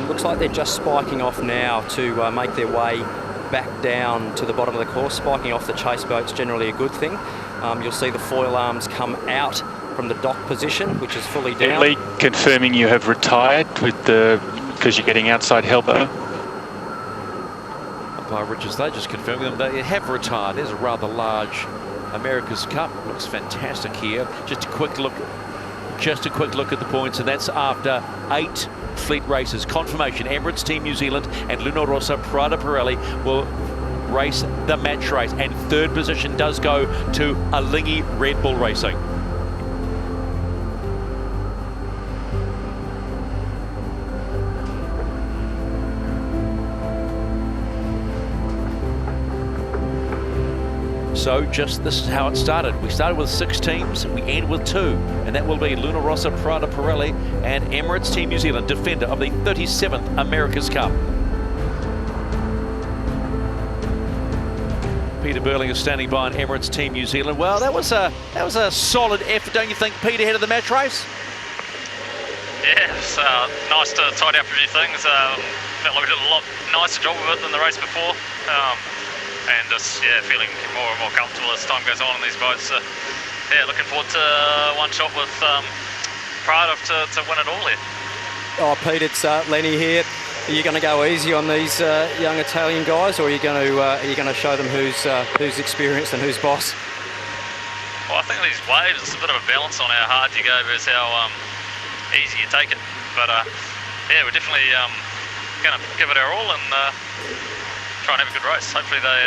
Looks like they're just spiking off now to make their way back down to the bottom of the course. Spiking off the chase boat's generally a good thing. You'll see the foil arms come out from the dock position, which is fully down. Lee confirming you have retired with because you're getting outside elbow. Umpire Richards, they just confirming them they have retired. There's a rather large America's Cup. Looks fantastic here. Just a quick look at the points, and that's after 8 fleet races. Confirmation, Emirates Team New Zealand and Luna Rossa Prada Pirelli will race the match race, and 3rd position does go to Alinghi Red Bull Racing. So just this is how it started. We started with 6 teams, we end with 2, and that will be Luna Rossa Prada Pirelli and Emirates Team New Zealand, defender of the 37th America's Cup. Peter Burling is standing by on Emirates Team New Zealand. Well, that was a solid effort, don't you think, Pete, ahead of the match race? Yeah, it's nice to tidy up a few things. Felt like we did a lot nicer job of it than the race before. And just, yeah, feeling more and more comfortable as time goes on in these boats. Yeah, looking forward to one shot with Prada to win it all here. Oh, Pete, it's Lenny here. Are you going to go easy on these young Italian guys, or are you going to show them who's experienced and who's boss? Well, I think these waves, it's a bit of a balance on how hard you go versus how easy you take it. But yeah, we're definitely going to give it our all and try and have a good race. Hopefully they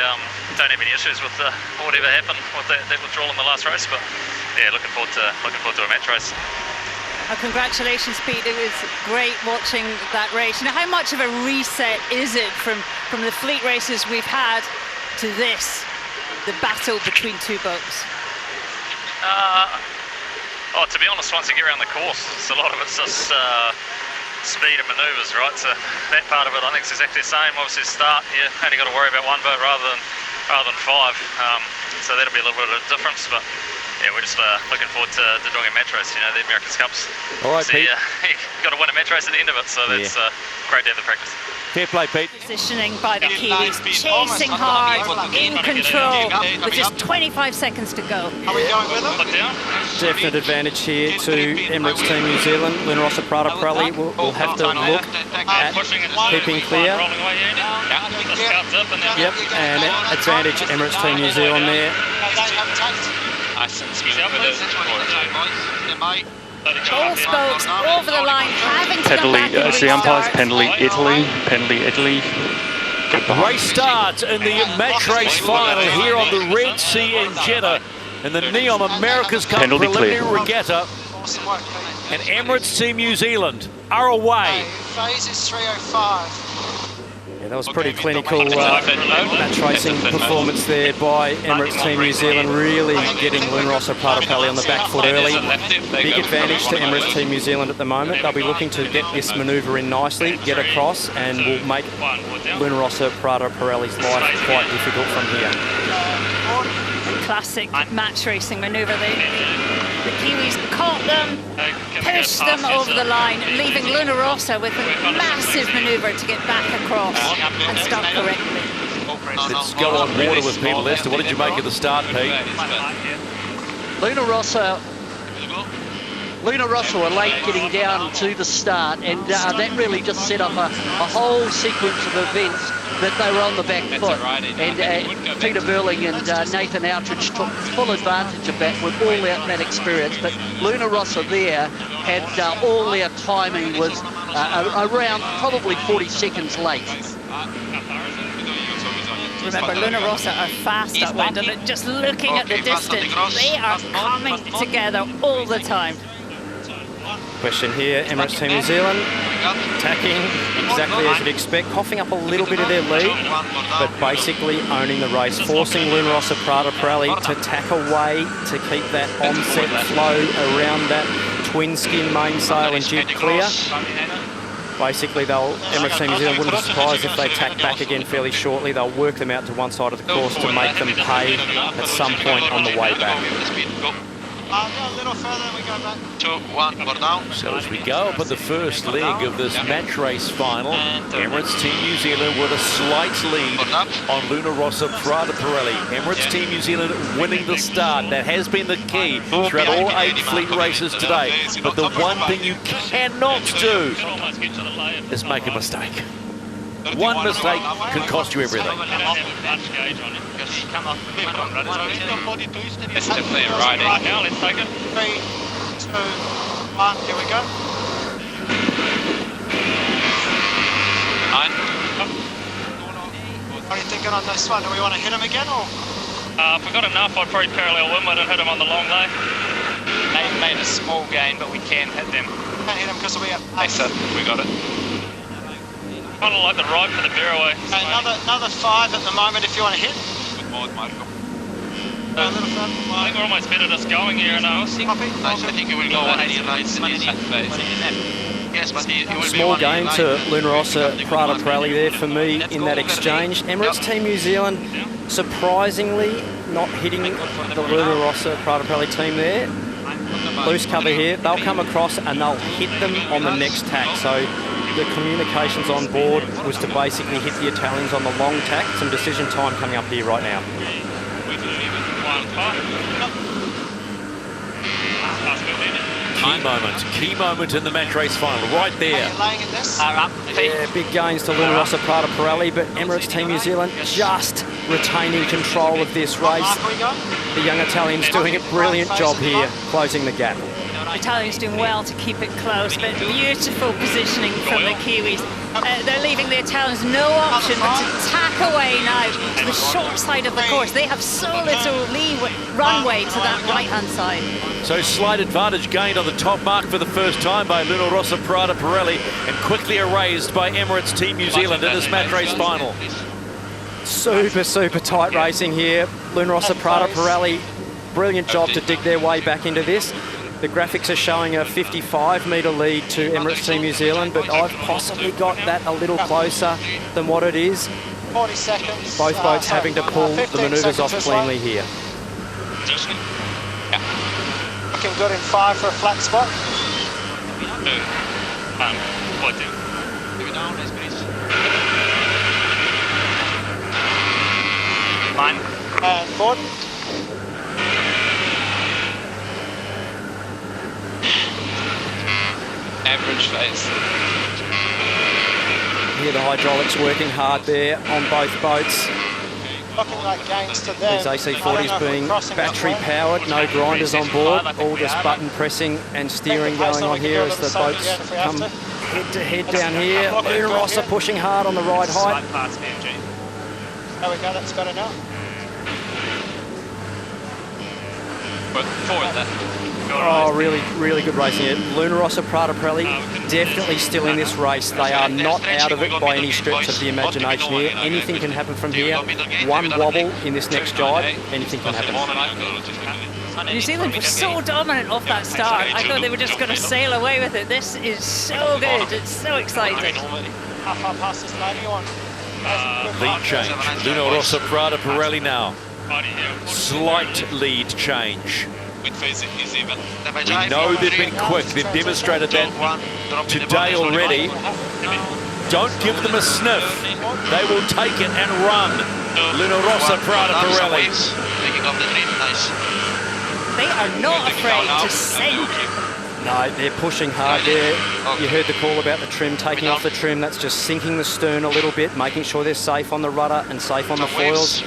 don't have any issues with whatever happened with that withdrawal in the last race. But yeah, looking forward to a match race. Congratulations, Pete. It was great watching that race. Now, how much of a reset is it from the fleet races we've had to this, the battle between 2 boats? To be honest, once you get around the course, a lot of it's just speed and manoeuvres, right? So that part of it, I think, is exactly the same. Obviously, start, you only got to worry about one boat rather than 5. So that'll be a little bit of a difference, but yeah, we're just looking forward to doing a match race. You know, the America's Cups. All right, Pete. You've got to win a match race at the end of it, so that's great to have the practice. Fair play, Pete. Positioning by the Kiwis, chasing hard, in control, with just 25 seconds to go. Are we going with them? Definite advantage here to Emirates Team New Zealand. Luna Rossa Prada Pirelli will have to look at keeping clear. Yep, and advantage Emirates Team New Zealand there. Both boats over the line, having to come back and It's the umpires, penalty Italy. Race starts in the match race final here on the Red Sea in Jeddah in the NEOM America's Cup preliminary regatta. And Emirates Team New Zealand are away. Phase is 305. Yeah, that was pretty clinical match racing performance there by Emirates Team New Zealand, really getting Luna Rossa Prada Pirelli on the back foot early. Big advantage to Emirates Team New Zealand at the moment. They'll be looking to get this manoeuvre in nicely, get across, and will make Luna Rossa Prada Pirelli's life quite difficult from here. Classic match racing manoeuvre. The Kiwis caught them, pushed them over the line, leaving Luna Rossa with a massive manoeuvre to get back across and start correctly. Let's go on water with Peter Lester. What did you make of the start, Pete? Luna Rossa were late getting down to the start, and that really just set up a whole sequence of events that they were on the back foot. And Peter Burling and Nathan Outridge took full advantage of that with all that experience. But Luna Rossa there had all their timing was around probably 40 seconds late. Remember, Luna Rossa are fast upwind, and just looking at the distance, they are coming together all the time. Question here, Emirates Team New Zealand attacking exactly as you'd expect, coughing up a little bit of their lead, but basically owning the race, forcing Luna Rossa Prada Pirelli to tack away to keep that onset flow around that twin skin mainsail and jib clear. Basically, Emirates Team New Zealand wouldn't be surprised if they tack back again fairly shortly. They'll work them out to one side of the course to make them pay at some point on the way back. Go a little further and we go back. 2, 1, more down. So as we go up at the first leg of this match race final, Emirates Team New Zealand with a slight lead on Luna Rossa Prada Pirelli. Emirates Team New Zealand winning the start. That has been the key throughout all 8 fleet races today. But the one thing you cannot do is make a mistake. One mistake can cost you everything. It's definitely a riding. Now let's take it. 3, 2, 1, here we go. 9. What are you thinking on this one? Do we want to hit him again or? If we got enough, I'd probably parallel windward and hit him on the long lay. They made a small gain, but we can hit them. Can't hit him because we have. Yes, sir. We got it. Kind of like the right for the veeraway. Okay, another 5 at the moment if you want to hit. Good mode, Marco. A little further. I think we're almost better just going here now. I think you will go on any rides in any phase. Yes, but he will Small be gain to Luna Rossa Prada Pirelli there for me in that exchange. Emirates Team New Zealand surprisingly not hitting the Luna Rossa Prada Pirelli team there. Loose cover here, they'll come across and they'll hit them on the next tack. So the communications on board was to basically hit the Italians on the long tack. Some decision time coming up here right now. Key moment in the match race final, right there. Yeah, big gains to Luna Rossa Prada Pirelli, but Emirates Team New Zealand just retaining control of this race. The young Italians doing a brilliant job here, closing the gap. The Italians doing well to keep it close, but beautiful positioning from the Kiwis. They're leaving the Italians no option but to tack away now to the short side of the course. They have so little runway to that right-hand side. So slight advantage gained on the top mark for the first time by Luna Rossa Prada Pirelli and quickly erased by Emirates Team New Zealand in this match race final. Super tight racing here. Luna Rossa Prada Pirelli, brilliant job to dig their way back into this. The graphics are showing a 55-metre lead to Emirates Team New Zealand, but I've possibly got that a little closer than what it is. 40 seconds. Both boats having to pull the manoeuvres off cleanly here. Looking good in 5 for a flat spot. And forward. Average phase. Here the hydraulics working hard there on both boats. Looking like gains to them. These AC40s being battery powered, no grinders on board, all just button pressing and steering going on here as the boats come head to head down here. Luna Rossa pushing hard on the right height. There we go, that's better now. Forward that. Oh, really, really good racing here. Luna Rossa Prada Pirelli definitely still in this race. They are not out of it by any stretch of the imagination here. Anything can happen from here. One wobble in this next dive, anything can happen. New Zealand was so dominant off that start. I thought they were just going to sail away with it. This is so good. It's so exciting. How far past this lady on? Lead change. Luna Rossa Prada Pirelli now. Slight lead change. We know they've been quick. They've demonstrated that today already. Don't give them a sniff. They will take it and run. Luna Rossa Prada Pirelli. They are not afraid to sink. No, they're pushing hard there. You heard the call about the trim, taking off the trim. That's just sinking the stern a little bit, making sure they're safe on the rudder and safe on the foils.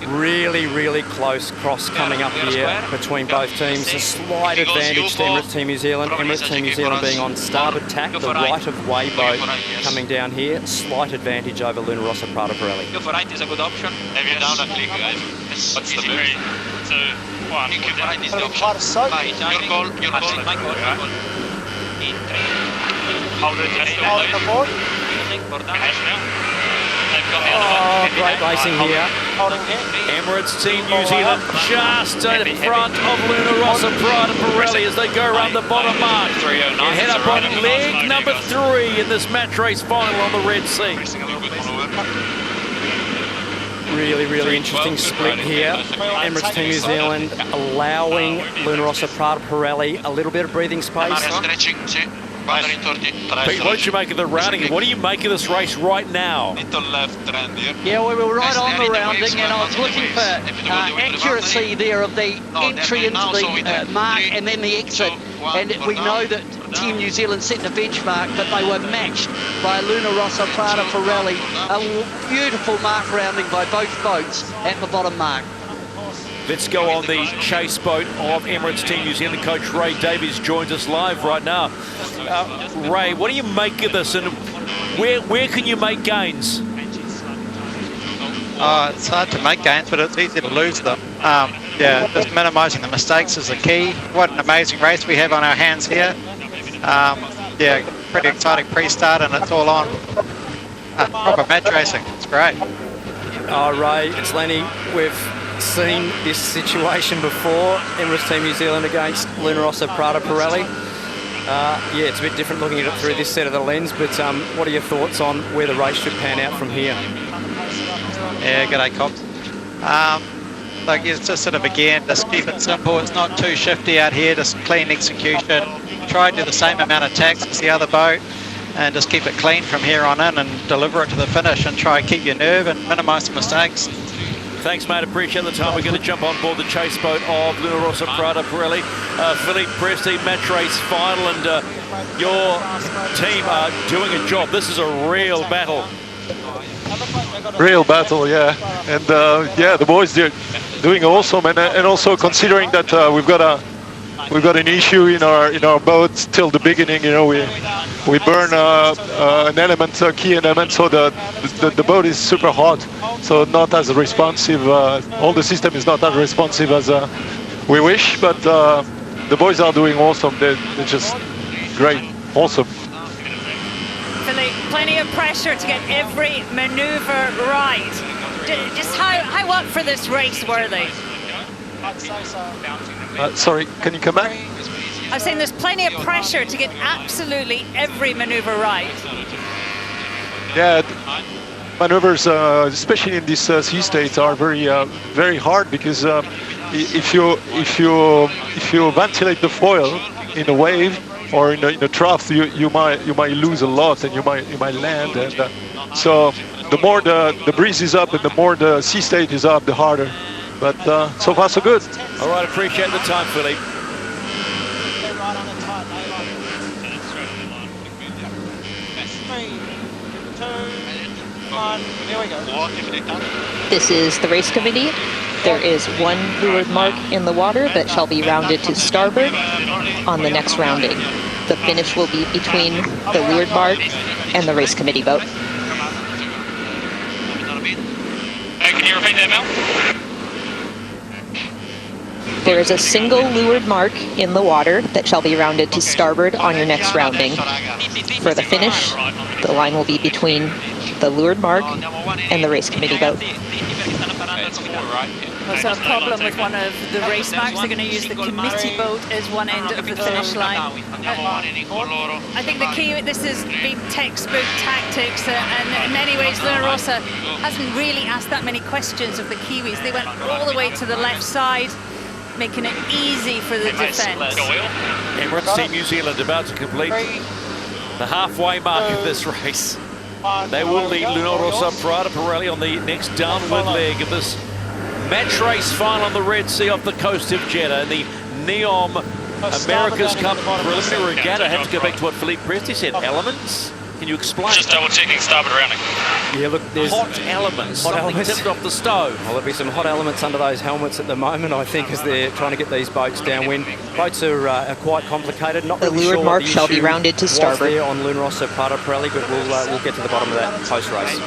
Really, really close cross coming up here between both teams. A slight advantage to Emirates Team New Zealand. Emirates Team New Zealand being on starboard tack, the right-of-way boat coming down here. Slight advantage over Luna Rossa Prada Pirelli. Go for right is a good option. Have you down a click, guys? What's the move? 3, 2, 1. Go for right is the option. Your call. My call. Hold it. Hold the board. Oh, great racing here. Emirates Team New Zealand just in front of Luna Rossa Prada Pirelli as they go around the bottom mark and head up on leg number 3 in this match race final on the Red Sea. Really, really interesting split here. Emirates Team New Zealand allowing Luna Rossa Prada Pirelli a little bit of breathing space. Pete, what did you make of the rounding? What do you make of this race right now? Yeah, we were right on the rounding, and I was looking for accuracy there of the entry into the mark and then the exit. And we know that Team New Zealand set the benchmark, but they were matched by Luna Rossa Prada Pirelli. A beautiful mark rounding by both boats at the bottom mark. Let's go on the chase boat of Emirates Team New Zealand. Coach Ray Davies joins us live right now. Ray, what do you make of this, and where can you make gains? It's hard to make gains, but it's easy to lose them. Yeah, just minimising the mistakes is the key. What an amazing race we have on our hands here. Yeah, pretty exciting pre-start, and it's all on. Proper match racing. It's great. Oh, Ray, it's Lenny. We've seen this situation before. Emirates Team New Zealand against Luna Rossa Prada Pirelli. Yeah, it's a bit different looking at it through this set of the lens, but what are your thoughts on where the race should pan out from here? Yeah, g'day, cops. Like, it's just sort of, again, just keep it simple. It's not too shifty out here, just clean execution. Try and do the same amount of tacks as the other boat and just keep it clean from here on in and deliver it to the finish and try and keep your nerve and minimise the mistakes. Thanks, mate. Appreciate the time. We're going to jump on board the chase boat of Luna Rossa Prada Pirelli. Philippe Presti, match race final, and your team are doing a job. This is a real battle. Real battle, yeah. And yeah, the boys are doing awesome, and also considering that we've got an issue in our boats till the beginning. You know, we burn an element, a key element, so the boat is super hot, so not as responsive. All the system is not as responsive as we wish, but the boys are doing awesome. They're just great, awesome. Philippe, plenty of pressure to get every manoeuvre right. Just how up for this race were they? I'd say so. Sorry, can you come back? I'm saying there's plenty of pressure to get absolutely every maneuver right. Yeah, maneuvers, especially in these sea states, are very hard because if you ventilate the foil in a wave or in a trough, you might lose a lot and you might land. And so the more the breeze is up and the more the sea state is up, the harder. But so far so good. All right, appreciate the time, Philippe. Here we go. This is the race committee. There is one leeward mark in the water that shall be rounded to starboard on the next rounding. The finish will be between the leeward mark and the race committee boat. Can you repeat that, Mel? There is a single leeward mark in the water that shall be rounded to starboard on your next rounding. For the finish, the line will be between the leeward mark and the race committee boat. Also a problem with one of the race marks. They're going to use the committee boat as one end of the finish line. I think the key, this has been textbook tactics, and in many ways Luna Rossa hasn't really asked that many questions of the Kiwis. They went all the way to the left side, making it easy for the defence. Emirates Team New Zealand about to complete the halfway mark of this race. They will lead Luna Rossa Prada Pirelli on the next downward leg of this match race final on the Red Sea off the coast of Jeddah. The NEOM America's Cup preliminary regatta. I have to go back to what Philippe Presti said. Elements? Can you explain? Just double checking starboard rounding. Yeah, look, there's hot elements. Something tipped off the stove. Well, there'll be some hot elements under those helmets at the moment, I think, as they're trying to get these boats downwind. Boats are quite complicated. Not the really leeward sure mark the shall be rounded to starboard. There on Luna Rossa Prada Pirelli, but we'll get to the bottom of that post-race.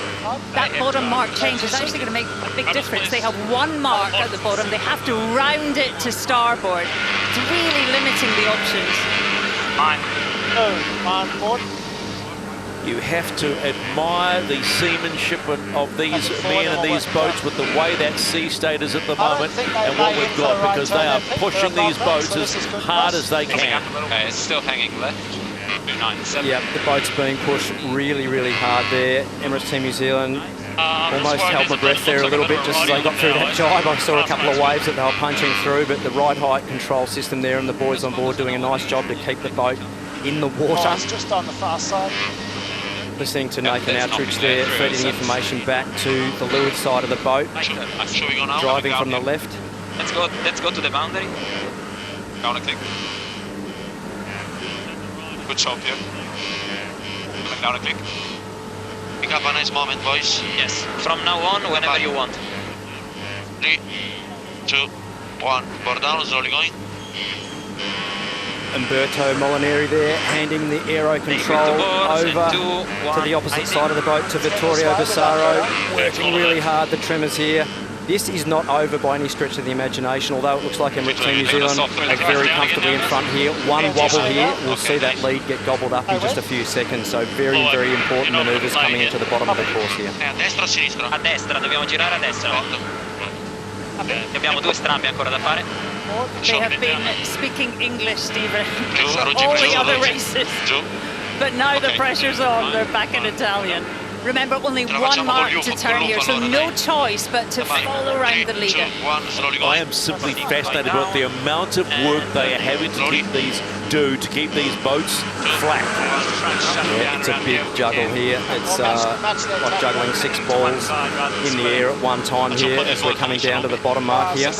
That bottom mark change is actually going to make a big difference. They have one mark at the bottom. They have to round it to starboard. It's really limiting the options. You have to admire the seamanship of these men and these boats with the way that sea state is at the moment and what we've got, because they are pushing these boats as hard as they can. Okay, it's still hanging left. 297. Yeah, the boat's being pushed really, really hard there. Emirates Team New Zealand almost held my breath there a little bit just as they got through that jibe. I saw a couple of waves that they were punching through, but the right height control system there and the boys on board doing a nice job to keep the boat in the water. It's just on the far side. Listening to Nathan Outridge there, feeding the information back to the leeward side of the boat. Driving from the left. Let's go to the boundary. Down a click. Good job here. Down a click. Pick up a nice moment, boys. Yes. From now on, whenever you want. 3, 2, 1. Board down, slowly going. Umberto Molinari there, handing the aero control over to the opposite side of the boat to Vittorio Bassaro, working really hard, the trimmers here. This is not over by any stretch of the imagination, although it looks like Emirates Team New Zealand are very comfortably in front here. One wobble here, we'll see that lead get gobbled up in just a few seconds, so very, very important manoeuvres coming into the bottom of the course here. A destra, dobbiamo girare a destra. Abbiamo due strambi ancora da fare. They have been speaking English, Stephen, all the other races. But now the pressure's on, they're back in Italian. Remember, only one mark to turn here, so no choice but to follow around the leader. I am simply fascinated about the amount of work they are having to keep these boats flat. Yeah, it's a big juggle here. It's like juggling 6 balls in the air at one time here as we're coming down to the bottom mark here.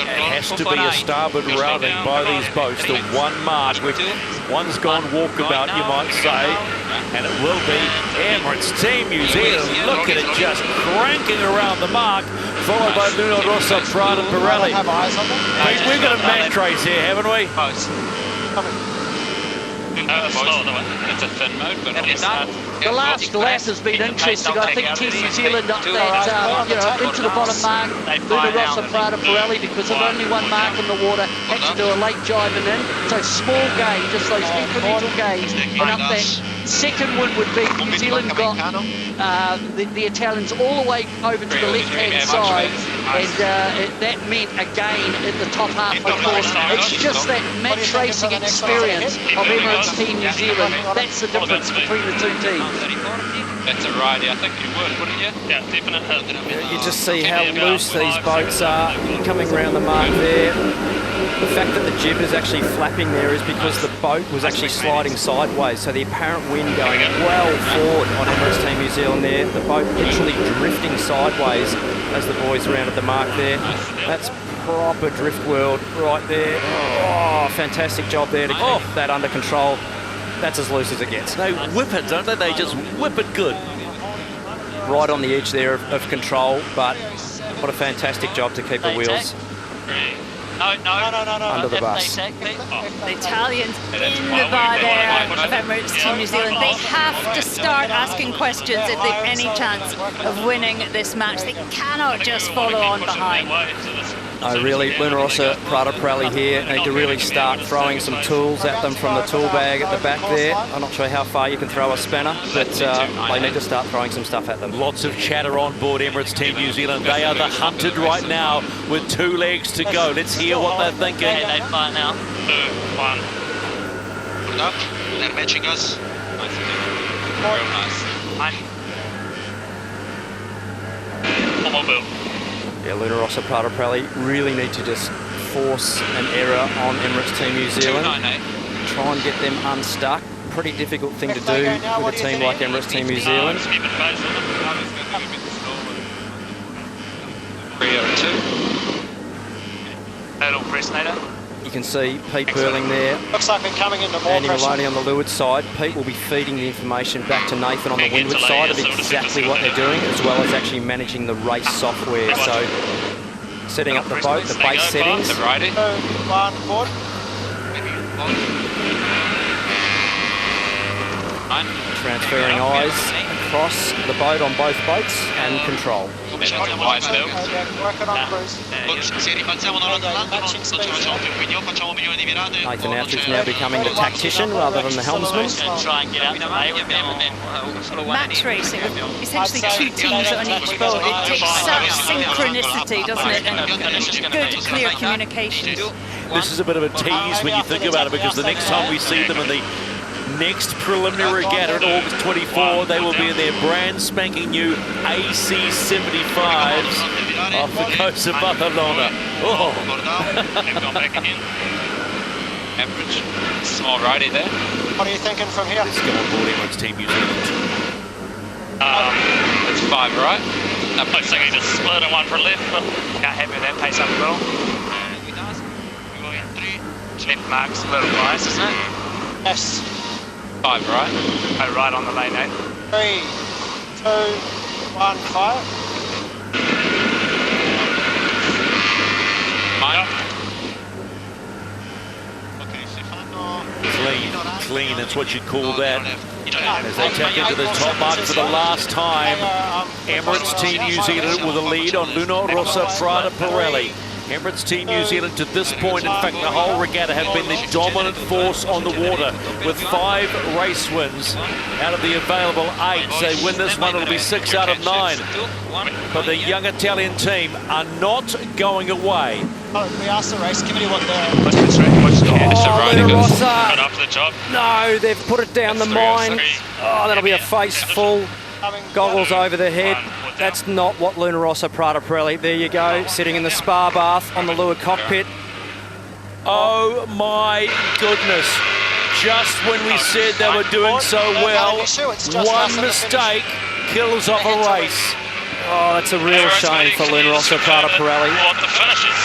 It has to be a starboard routing by these boats. The one mark, which one's gone walkabout, you might say, and it will be Emirates Team New Zealand. Look at it just cranking around the mark, followed by Luna Rossa Prada Pirelli. We've got a match race here, haven't we? It's a thin mode, but the last lap has been interesting. I think Team New Zealand up that, into the bottom mark, Luna Rossa Prada Pirelli, because of only one mark in the water, had to do a late jibing in. So small gauge, just those incremental gauge, and up that second win would be New Zealand got the Italians all the way over to the left-hand side, and that meant a gain at the top half of the course. It's just that match racing experience of Emirates Team New Zealand. That's the difference between the two teams. That's a righty, I think you would, wouldn't you? Yeah, definitely. You just see how loose these boats are coming around the mark there. The fact that the jib is actually flapping there is because the boat was actually sliding sideways, so the apparent wind going well forward on Emirates Team New Zealand there. The boat literally drifting sideways as the boys rounded the mark there. That's proper drift world right there. Oh, fantastic job there to keep that under control. That's as loose as it gets. They whip it, don't they? They just whip it good. Right on the edge there of control, but what a fantastic job to keep the wheels under the bus. The Italians in the bar there of Emirates Team New Zealand. They have to start asking questions if they've any chance of winning this match. They cannot just follow on behind. Really, Luna Rossa, Prada Pirelli here need to really start throwing some tools at them from the tool bag at the back there. I'm not sure how far you can throw a spanner, but they need to start throwing some stuff at them. Lots of chatter on board Emirates Team New Zealand. They are the hunted right now with 2 legs to go. Let's hear what they're thinking. Yeah, they fly now. 2, 1. Good up. They're matching us. Nice. Real nice. One more bill. Yeah, Luna Rossa, Prada Pirelli really need to just force an error on Emirates Team New Zealand. Try and get them unstuck. Pretty difficult thing to do with a team like Emirates Team New Zealand. 302. That'll press later. You can see Pete Burling there. Looks like we're coming into more Andy pressure. Maloney on the leeward side. Pete will be feeding the information back to Nathan on the windward side of exactly what they're doing, as well as actually managing the race software. So setting up the boat, the base settings. 2, 1, board. Transferring eyes across the boat on both boats and control. Work it on cruise. Nathan Outridge now becoming the tactician rather than the helmsman. Match racing, essentially 2 teams on each boat. It takes such synchronicity, doesn't it? And good, clear communication. This is a bit of a tease when you think about it, because the next time we see them in the next preliminary regatta in August 24, they will be in their brand spanking new AC75s off the coast of Barcelona. Oh. They've gone back again. Average. Small righty there. What are you thinking from here? Let's go on board Emirates Team New Zealand. It's 5 right. Looks like he just split and 1 for left, but can't happy with that pace up at all. Left mark's a little nice, isn't it? Yes. 5 right. Oh, right on the lane, 8. 3, 2, 1, fire. Clean, that's what you'd call that. As they tack into the top mark for the last time, Emirates Team New Zealand with a lead on Luna Rossa, Prada Pirelli. Emirates Team New Zealand to this point, in fact the whole regatta, have been the dominant force on the water with 5 race wins out of the available 8. So they win this one, it'll be 6 out of 9. But the young Italian team are not going away. We asked the race committee what the... Luna Rossa. Up for the job. No, they've put it down the mine. Oh, that'll be a face full. Goggles over the head. That's not what Luna Rossa, Prada Pirelli. There you go, sitting in the spa bath on the leeward cockpit. Oh my goodness. Just when we said they were doing so well, one mistake kills off a race. Oh, that's a real shame for Luna Rossa, Prada Pirelli. What the finishes?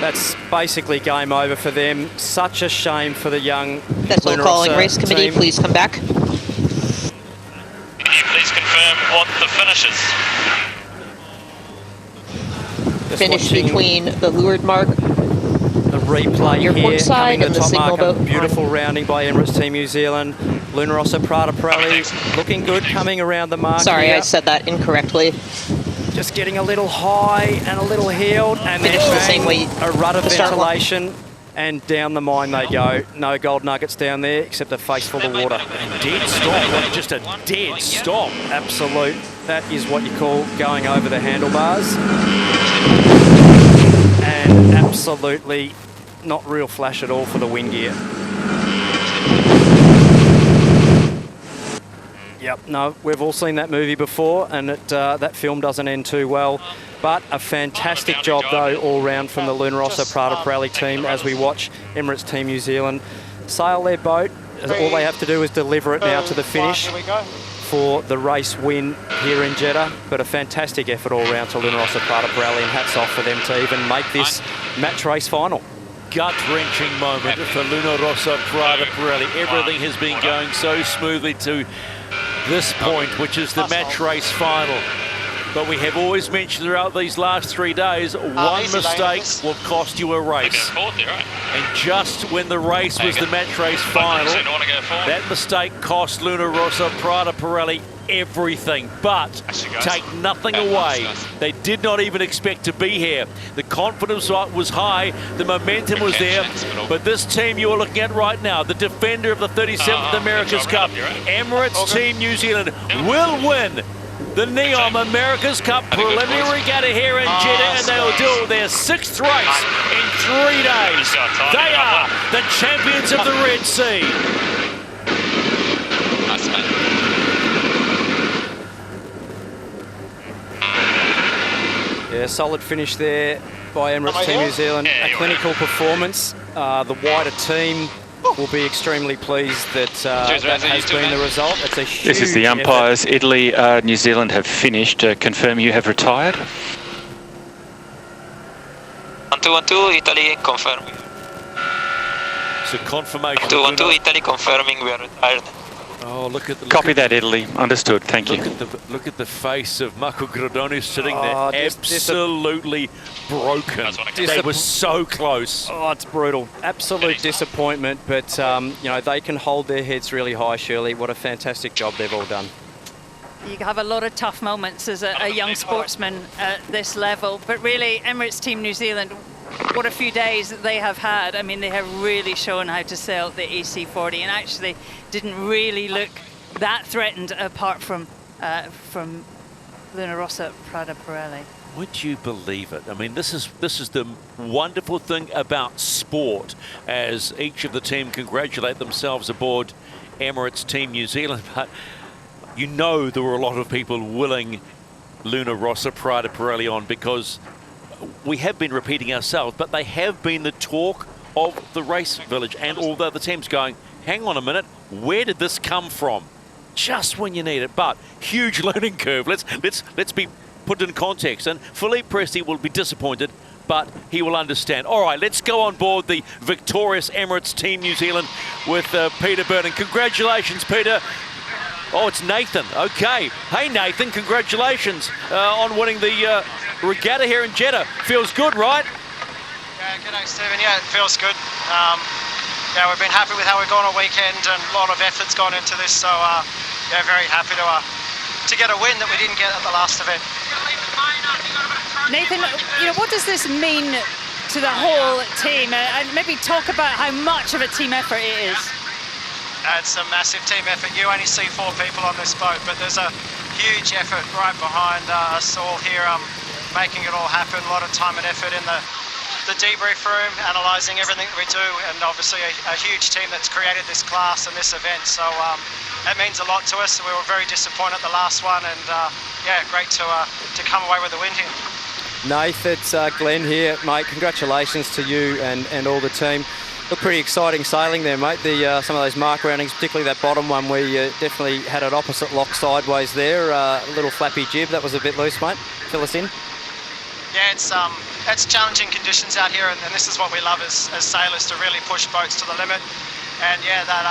That's basically game over for them. Such a shame for the young That's all calling race committee. team. Please come back. Can you please confirm what the finishes? Finish between the leeward mark, the replay your here, port side, coming and the the top signal mark, boat. beautiful rounding by Emirates Team New Zealand. Luna Rossa, Prada Pirelli, looking good coming around the mark. Sorry, here. I said that incorrectly. Just getting a little high and a little heeled, and then Finish the same way a rudder to start ventilation. And down the mine they go. No gold nuggets down there except a face full of water. Dead stop, just a dead stop. Absolute. That is what you call going over the handlebars. And absolutely not real flash at all for the wing gear. Yep, no, we've all seen that movie before, and that film doesn't end too well. But a fantastic job, though, all round from the Luna Rossa Prada Pirelli team as we watch Emirates Team New Zealand sail their boat. All they have to do is deliver it now to the finish for the race win here in Jeddah. But a fantastic effort all round to Luna Rossa Prada Pirelli, and hats off for them to even make this match race final. Gut-wrenching moment for Luna Rossa Prada Pirelli. Everything has been going so smoothly to this point, which is the match race final. But we have always mentioned throughout these last 3 days, one mistake will cost you a race. And just when the race was the match race final, that mistake cost Luna Rossa Prada Pirelli everything. But take nothing away. They did not even expect to be here. The confidence was high, the momentum was there. But this team you are looking at right now, the defender of the 37th America's Cup, Emirates Team New Zealand, will win the Neom America's Cup preliminary regatta here in Jeddah, and they'll do their 6th race in 3 days. They are the champions of the Red Sea. Yeah, solid finish there by Emirates Team New Zealand. A clinical performance. The wider team will be extremely pleased that that has been the result. It's a huge This is the umpires. effort. Italy, New Zealand have finished. Confirm you have retired. 1-2-1-2, Italy confirming. So confirmation. 2-1-2, Italy confirming we are retired. Oh, look at the Copy that, Italy. Understood. Thank you. Look at the face of Marco Gradoni sitting there, absolutely broken. They were so close. Oh, it's brutal. Absolute disappointment, but you know, they can hold their heads really high, Shirley. What a fantastic job they've all done. You have a lot of tough moments as a young sportsman at this level, but really, Emirates Team New Zealand, what a few days that they have had. I mean, they have really shown how to sail the AC40, and actually didn't really look that threatened apart from Luna Rossa Prada Pirelli. Would you believe it? I mean, this is the wonderful thing about sport, as each of the team congratulate themselves aboard Emirates Team New Zealand. But you know there were a lot of people willing Luna Rossa Prada Pirelli on, because we have been repeating ourselves, but they have been the talk of the race village, and all the other teams going, hang on a minute, where did this come from? Just when you need it. But huge learning curve. Let's be put in context, and Philippe Presti will be disappointed, but he will understand. All right, let's go on board the victorious Emirates Team New Zealand with Peter Burton. Congratulations, Peter. Oh, it's Nathan. Okay. Hey, Nathan, congratulations on winning the regatta here in Jeddah. Feels good, right? Yeah, good day, Stephen. Yeah, it feels good. Yeah, we've been happy with how we've gone all weekend, and a lot of effort's gone into this. So, yeah, very happy to get a win that we didn't get at the last event. Nathan, you know, what does this mean to the whole team? And maybe talk about how much of a team effort it is. It's a massive team effort. You only see 4 people on this boat, but there's a huge effort right behind us all here, making it all happen. A lot of time and effort in the debrief room, analysing everything that we do, and obviously a huge team that's created this class and this event. So that means a lot to us. We were very disappointed at the last one, and yeah, great to come away with the win here. Nath, it's Glenn here, mate. Congratulations to you and all the team. Looked pretty exciting sailing there, mate. Some of those mark roundings, particularly that bottom one where you definitely had it opposite lock sideways there. A little flappy jib, that was a bit loose, mate. Fill us in. Yeah, it's challenging conditions out here, and this is what we love as sailors, to really push boats to the limit. And yeah, that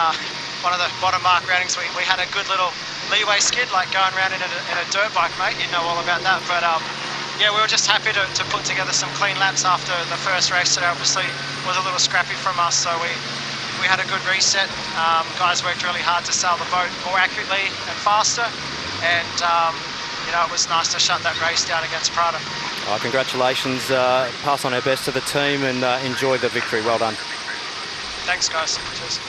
one of the bottom mark roundings, we had a good little leeway skid, like going around in a dirt bike, mate. You know all about that. But yeah, we were just happy to put together some clean laps after the first race today. Obviously was a little scrappy from us, so we had a good reset. Guys worked really hard to sail the boat more accurately and faster, and you know, it was nice to shut that race down against Prada. Oh, congratulations. Pass on our best to the team and enjoy the victory. Well done. Thanks, guys. Cheers.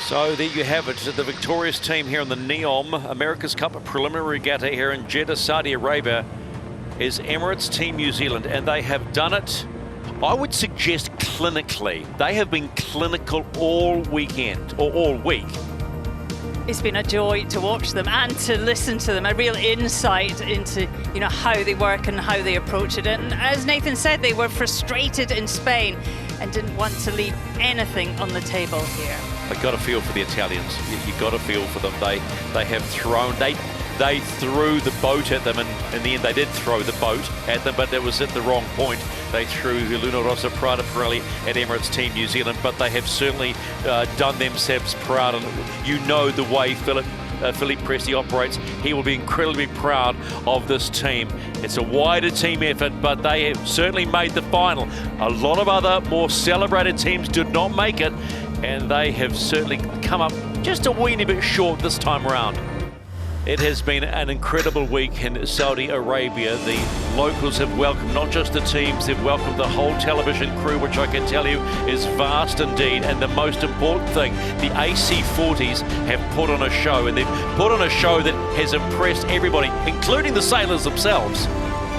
So there you have it, the victorious team here in the NEOM America's Cup preliminary regatta here in Jeddah, Saudi Arabia, is Emirates Team New Zealand, and they have done it, I would suggest, clinically. They have been clinical all weekend, or all week. It's been a joy to watch them and to listen to them, a real insight into, you know, how they work and how they approach it. And as Nathan said, they were frustrated in Spain and didn't want to leave anything on the table here. I got a feel for the Italians. You got a feel for them. They have thrown, they threw the boat at them, and in the end they did throw the boat at them, but it was at the wrong point. They threw Luna Rossa Prada Pirelli at Emirates Team New Zealand, but they have certainly done themselves proud. And you know the way Philippe Presti operates, he will be incredibly proud of this team. It's a wider team effort, but they have certainly made the final. A lot of other more celebrated teams did not make it, and they have certainly come up just a weeny bit short this time around. It has been an incredible week in Saudi Arabia. The locals have welcomed not just the teams, they've welcomed the whole television crew, which I can tell you is vast indeed. And the most important thing, the AC40s have put on a show, and they've put on a show that has impressed everybody, including the sailors themselves.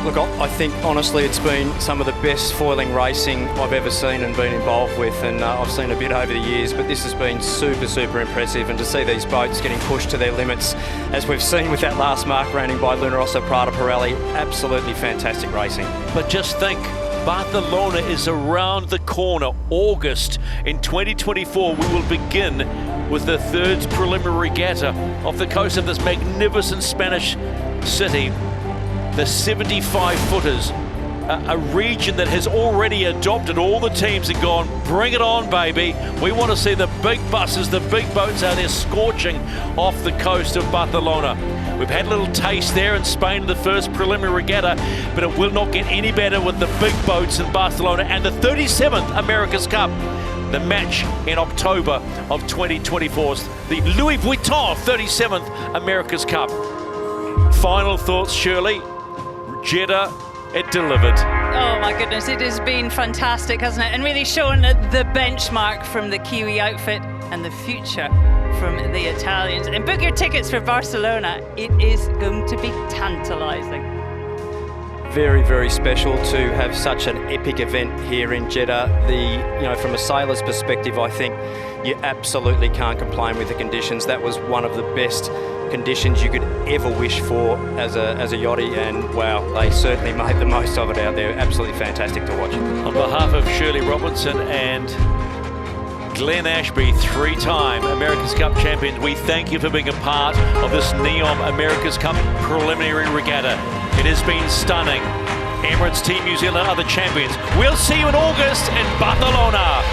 Look, I think honestly it's been some of the best foiling racing I've ever seen and been involved with, and I've seen a bit over the years, but this has been super impressive. And to see these boats getting pushed to their limits, as we've seen with that last mark rounding by Luna Rossa Prada Pirelli, absolutely fantastic racing. But just think, Barcelona is around the corner. August in 2024, we will begin with the third preliminary regatta off the coast of this magnificent Spanish city. The 75-footers, a region that has already adopted all the teams and gone, bring it on, baby. We want to see the big buses, the big boats out there scorching off the coast of Barcelona. We've had a little taste there in Spain in the first preliminary regatta, but it will not get any better with the big boats in Barcelona and the 37th America's Cup. The match in October of 2024, the Louis Vuitton 37th America's Cup. Final thoughts, Shirley? Jeddah, it delivered. Oh my goodness, it has been fantastic, hasn't it? And really shown the benchmark from the Kiwi outfit and the future from the Italians. And book your tickets for Barcelona. It is going to be tantalising. Very special to have such an epic event here in Jeddah. From a sailor's perspective, I think you absolutely can't complain with the conditions. That was one of the best conditions you could ever wish for as a yachty, and wow, they certainly made the most of it out there. Absolutely fantastic to watch. On behalf of Shirley Robinson and Glenn Ashby, three-time America's Cup champions, we thank you for being a part of this NEOM America's Cup preliminary regatta. It has been stunning. Emirates Team New Zealand are the champions. We'll see you in August in Barcelona.